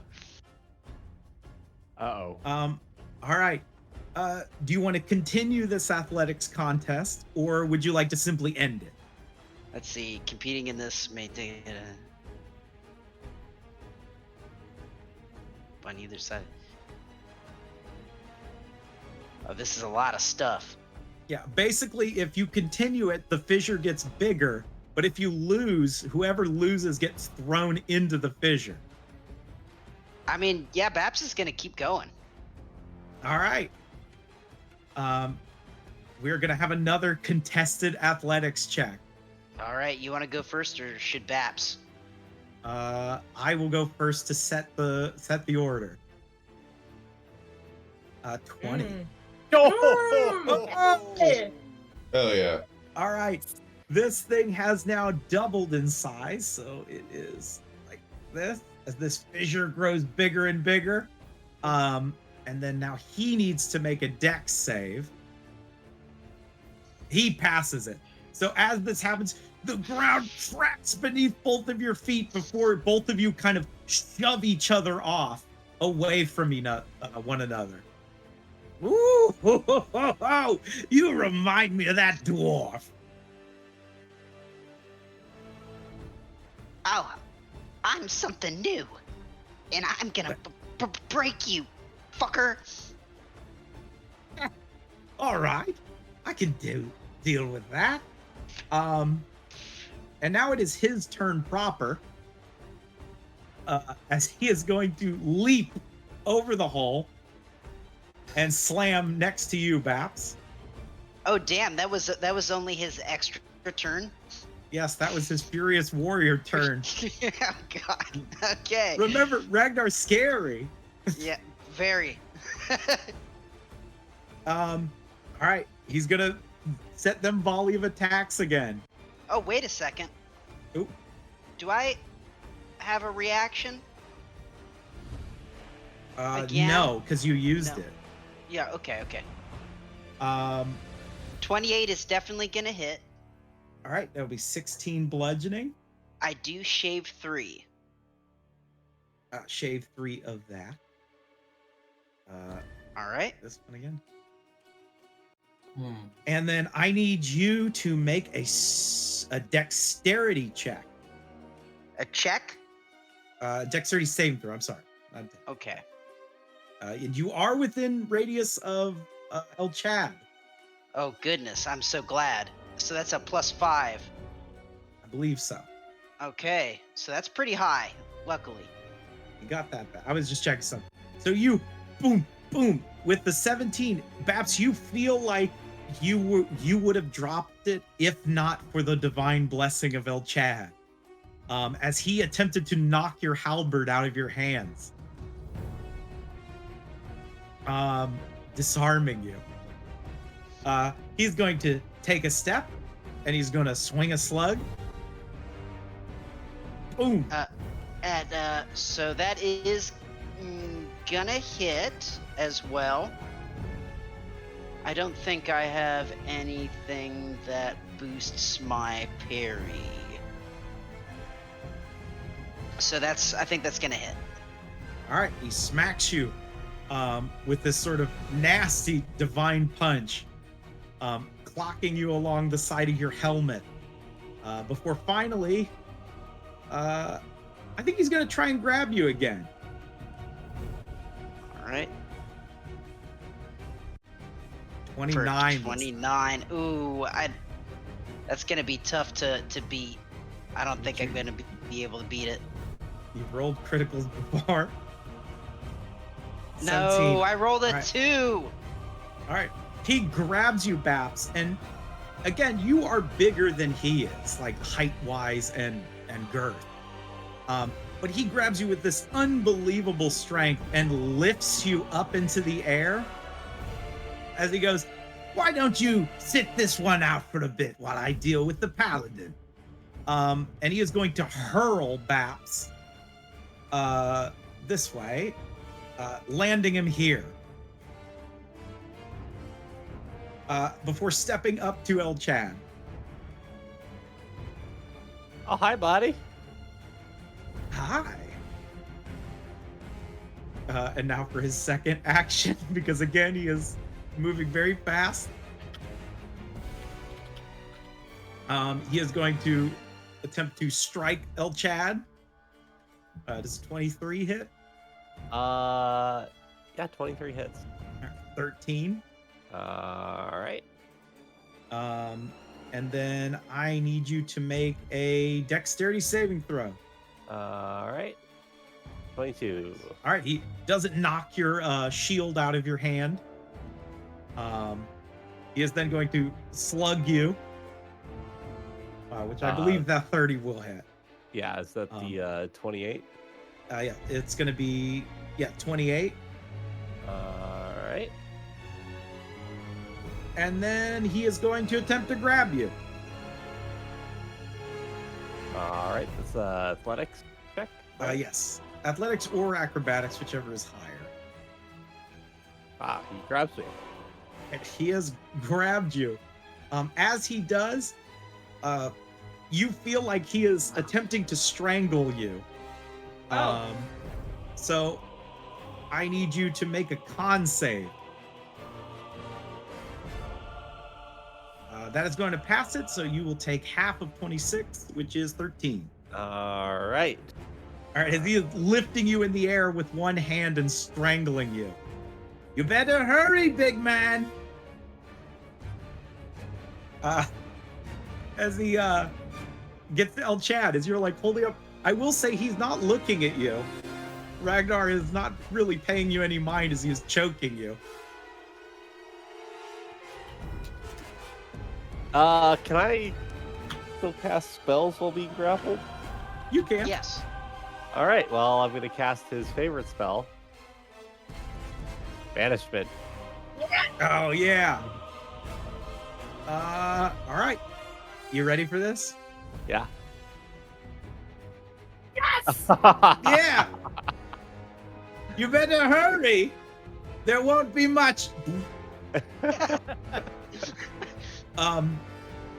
Uh-oh. All right. Do you want to continue this athletics contest, or would you like to simply end it? Let's see. Competing in this may take on either side. Oh, this is a lot of stuff. Yeah, basically, if you continue it, the fissure gets bigger, but if you lose, whoever loses gets thrown into the fissure. I mean, yeah, Babs is gonna keep going. All right. We're gonna have another contested athletics check. All right, you want to go first, or should Babs? I will go first to set the order. 20. Hell yeah. All right. This thing has now doubled in size, so it is like this as this fissure grows bigger and bigger. And then now he needs to make a dex save. He passes it. So as this happens, the ground cracks beneath both of your feet before both of you kind of shove each other off away from one another. Ooh, ho, ho, ho, ho. You remind me of that dwarf. Oh, I'm something new, and I'm gonna break you, fucker. All right, I can deal with that. And now it is his turn proper, as he is going to leap over the hole and slam next to you, Baps. Oh damn, that was only his extra turn. Yes, that was his Furious Warrior turn. Oh god. Okay. Remember, Ragnar's scary. Yeah, very. All right, he's gonna set them volley of attacks again. Oh, wait a second. Oop. Do I have a reaction? Again? No, because you used No. it. Yeah, okay. 28 is definitely gonna hit. All right, that'll be 16 bludgeoning. I do shave 3. Shave 3 of that. All right. This one again. Hmm. And then I need you to make a dexterity check. A check? Dexterity saving throw, I'm sorry. Okay. And you are within radius of El Chad. Oh goodness, I'm so glad. So that's a +5. I believe so. Okay, so that's pretty high, luckily. You got that. I was just checking something. So you, boom, boom, with the 17, Baps, you feel like you would have dropped it if not for the divine blessing of El Chad. As he attempted to knock your halberd out of your hands. Disarming you. He's going to take a step, and he's going to swing a slug. Boom. So that is gonna hit as well. I don't think I have anything that boosts my parry. So I think that's gonna hit. All right, he smacks you with this sort of nasty divine punch, clocking you along the side of your helmet. Before finally, I think he's gonna try and grab you again. All right. 29. For 29. Ooh, that's gonna be tough to beat. I don't think I'm gonna be able to beat it. You've rolled criticals before. No, 17. I rolled a All right. 2. All right. He grabs you, Baps, and again, you are bigger than he is, like height-wise and girth. But he grabs you with this unbelievable strength and lifts you up into the air as he goes, "Why don't you sit this one out for a bit while I deal with the paladin?" And he is going to hurl Baps this way, landing him here. Before stepping up to El Chad. Oh, hi, buddy. Hi. And now for his second action, because again, he is moving very fast. He is going to attempt to strike El Chad. Does 23 hit? Yeah, 23 hits. 13. All right. And then I need you to make a dexterity saving throw. All right. 22. All right, he doesn't knock your shield out of your hand. He is then going to slug you, which I believe that 30 will hit. Yeah, is that the 28? Yeah, it's going to be 28. All right. And then he is going to attempt to grab you. All right, that's athletics check. Yes, athletics or acrobatics, whichever is higher. He grabs me. And he has grabbed you. As he does, you feel like he is attempting to strangle you. So I need you to make a con save. That is going to pass it, so you will take half of 26, which is 13. All right. All right, as he is lifting you in the air with one hand and strangling you. You better hurry, big man. As he gets to El Chad, as you're like holding up, I will say he's not looking at you. Ragnar is not really paying you any mind as he is choking you. Can I still cast spells while being grappled? You can. Yes. All right, well, I'm going to cast his favorite spell. Banishment. Oh, yeah. All right. You ready for this? Yeah. Yes! Yeah. You better hurry. There won't be much.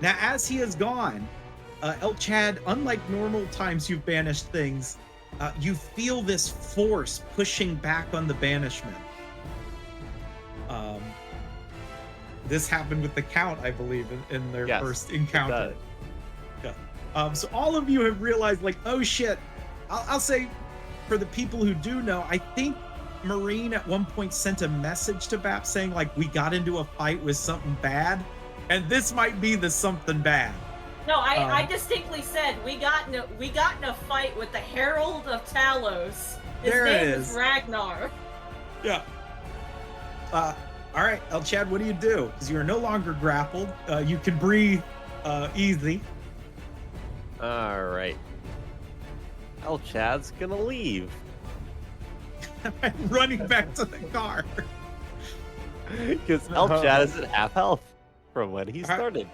Now, as he is gone, El Chad, unlike normal times you've banished things, you feel this force pushing back on the banishment. This happened with the Count, I believe, in their first encounter. Yeah. So all of you have realized, like, oh shit. I'll say, for the people who do know, I think Marine at one point sent a message to Bap saying, like, we got into a fight with something bad. And this might be the something bad. No, I distinctly said we got in a fight with the Herald of Talos. His name is Ragnar. Yeah. All right, El Chad, what do you do? Because you are no longer grappled. You can breathe easy. All right. El Chad's gonna leave. I'm running back to the car. Because El Chad is at half health from when he started.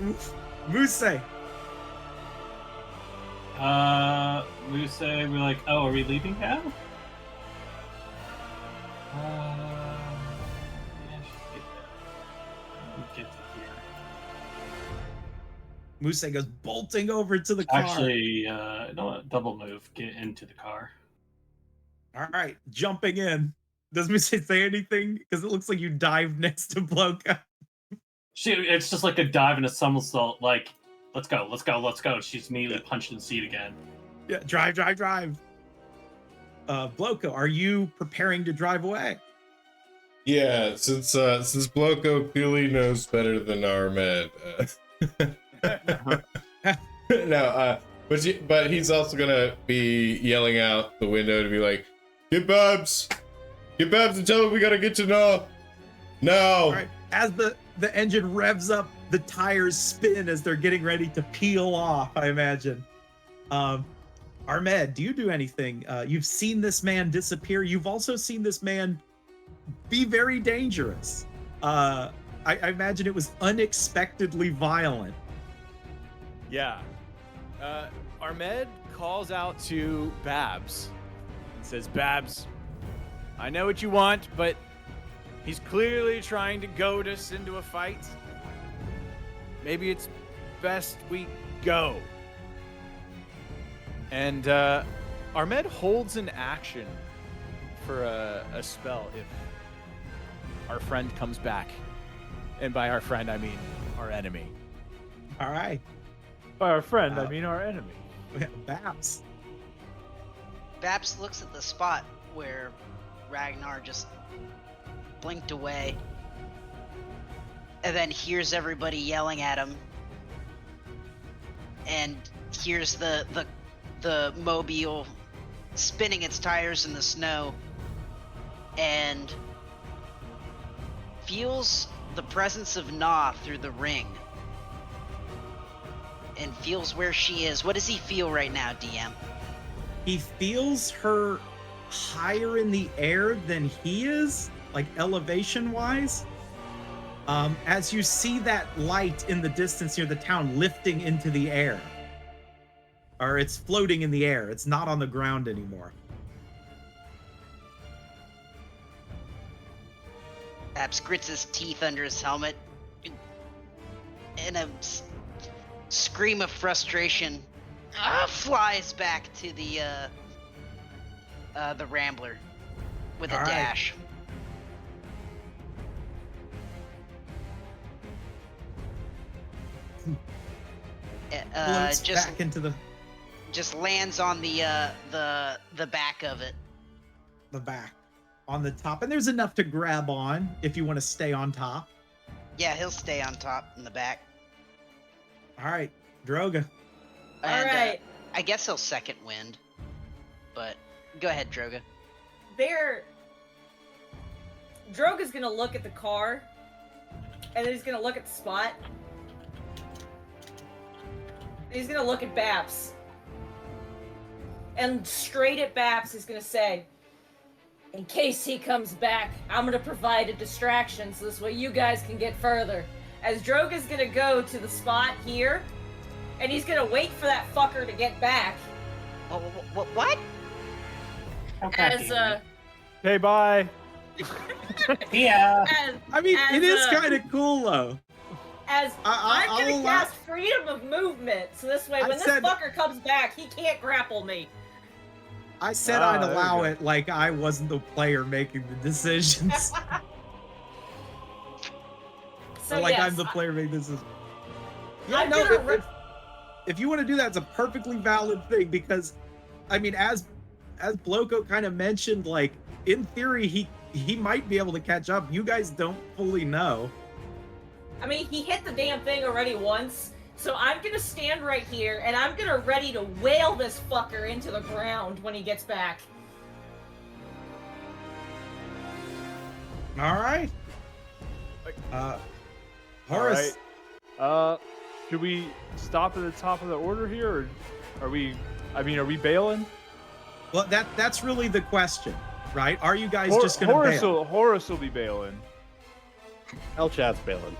Muse. Muse, we're like, oh, are we leaving now? Yeah, get to here. Muse goes bolting over to the car. Actually, no, double move, get into the car. All right, jumping in. Does Muse say anything? Because it looks like you dive next to Bloka. It's just like a dive and a somersault, like, let's go. She's immediately punched in the seat again. Yeah, drive. Bloka, are you preparing to drive away? Yeah, since Bloko clearly knows better than our man. No, but he's also gonna be yelling out the window to be like, get Babs and tell him we gotta get to Gnaw. No. All right. As the engine revs up, the tires spin as they're getting ready to peel off, I imagine. Ahmed, do you do anything? You've seen this man disappear. You've also seen this man be very dangerous. I imagine it was unexpectedly violent. Yeah. Ahmed calls out to Babs and says, Babs, I know what you want, but he's clearly trying to goad us into a fight. Maybe it's best we go. And Ahmed holds an action for a spell if our friend comes back. And by our friend, I mean our enemy. All right. By our friend, I mean our enemy. Babs. Babs looks at the spot where Ragnar just blinked away, and then hears everybody yelling at him, and hears the mobile spinning its tires in the snow, and feels the presence of Na through the ring, and feels where she is. What does he feel right now, DM? He feels her higher in the air than he is, like elevation-wise. As you see that light in the distance near the town lifting into the air. Or it's floating in the air. It's not on the ground anymore. Babs grits his teeth under his helmet. In a scream of frustration, flies back to the Rambler with a All right. dash. Floats back into the Just lands on the back of it. back. On the top. And there's enough to grab on if you want to stay on top. Yeah, he'll stay on top in the back. All right. Droga. And, right. I guess he'll second wind. But go ahead, Droga. Droga's gonna look at the car, and then he's gonna look at the spot. And he's gonna look at Babs. And straight at Babs, he's gonna say, in case he comes back, I'm gonna provide a distraction so this way you guys can get further. As Droga's gonna go to the spot here, and he's gonna wait for that fucker to get back. What? As Okay, bye. Yeah. I mean, as, it is kind of cool, though. I'm I'll gonna allow- cast freedom of movement, so this way I when this said- fucker comes back, he can't grapple me. I said Ah, I'd there you allow go. it like I wasn't the player making the decisions. So Or like yes, I'm the player making this decisions. Yeah, I'm no, gonna if you want to do that, it's a perfectly valid thing because, I mean, as Bloko kind of mentioned, like, in theory, he might be able to catch up. You guys don't fully know. I mean, he hit the damn thing already once, so I'm gonna stand right here, and I'm gonna ready to whale this fucker into the ground when he gets back. All right. Horace. All right. Should we stop at the top of the order here, or are we bailing? Well, that's really the question, right? Are you guys just gonna bail? Horace will be bailing. El Chat's bailing.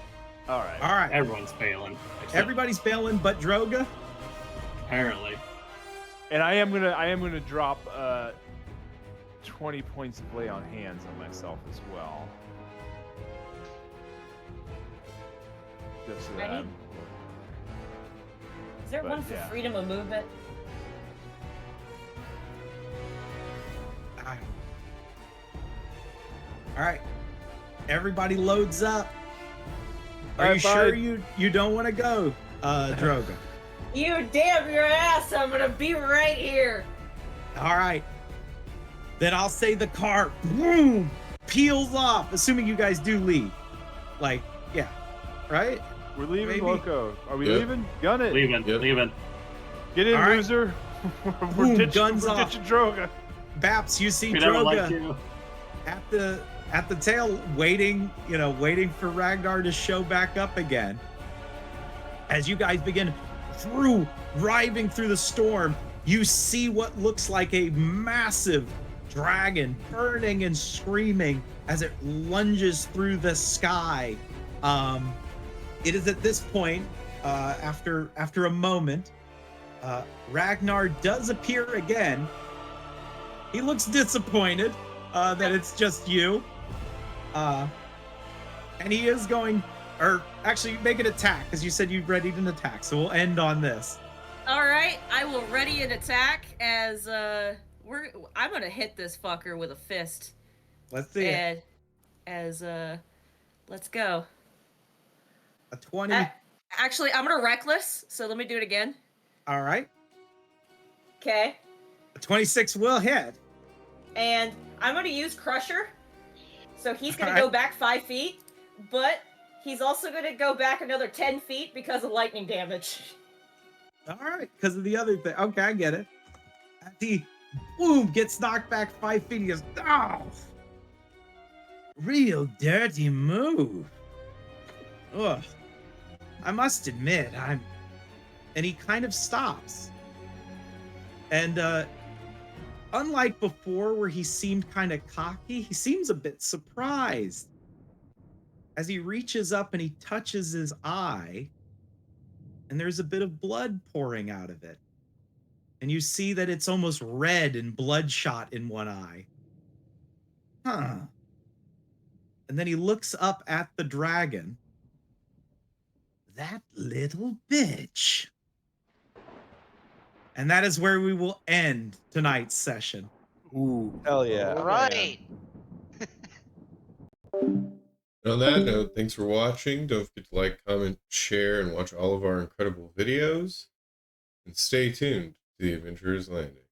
All right. All right. Everyone's failing. except Everybody's bailing but Droga. Apparently. And I am gonna drop 20 points of lay on hands on myself as well. Just so that Ready? I'm- Is there But, one for yeah. freedom of movement? All right. Everybody loads up. Are All you right, sure bye. you don't want to go, Droga? You damn your ass! I'm gonna be right here. All right. Then I'll say the car boom peels off, assuming you guys do leave. Like, yeah, right? We're leaving, Maybe. Loco. Are we Yep. leaving? Gun it. Leaving. Yep. Leaving. Get in, All right. loser. Boom, we're guns ditching off. Droga. Baps, you see We never liked Droga you. at the tail, waiting, waiting for Ragnar to show back up again. As you guys begin driving through the storm, you see what looks like a massive dragon burning and screaming as it lunges through the sky. It is at this point, after a moment, Ragnar does appear again. He looks disappointed that it's just you. And he is going, or actually make an attack, because you said you readied an attack, so we'll end on this. All right, I will ready an attack as I'm gonna hit this fucker with a fist. Let's see it. As let's go. A 20. Actually, I'm gonna reckless, so let me do it again. All right. Okay. A 26 will hit. And I'm gonna use Crusher. So he's gonna All right. go back 5 feet, but he's also gonna go back another 10 feet because of lightning damage. All right, because of the other thing. Okay, I get it. As he, boom, gets knocked back 5 feet. He goes, oh, real dirty move. Ugh. I must admit, and he kind of stops. And unlike before where he seemed kind of cocky, he seems a bit surprised. As he reaches up and he touches his eye, and there's a bit of blood pouring out of it. And you see that it's almost red and bloodshot in one eye. Huh. And then he looks up at the dragon. That little bitch. And that is where we will end tonight's session. Ooh. Hell yeah. All right. On that note, thanks for watching. Don't forget to like, comment, share, and watch all of our incredible videos. And stay tuned to the Adventurer's Landing.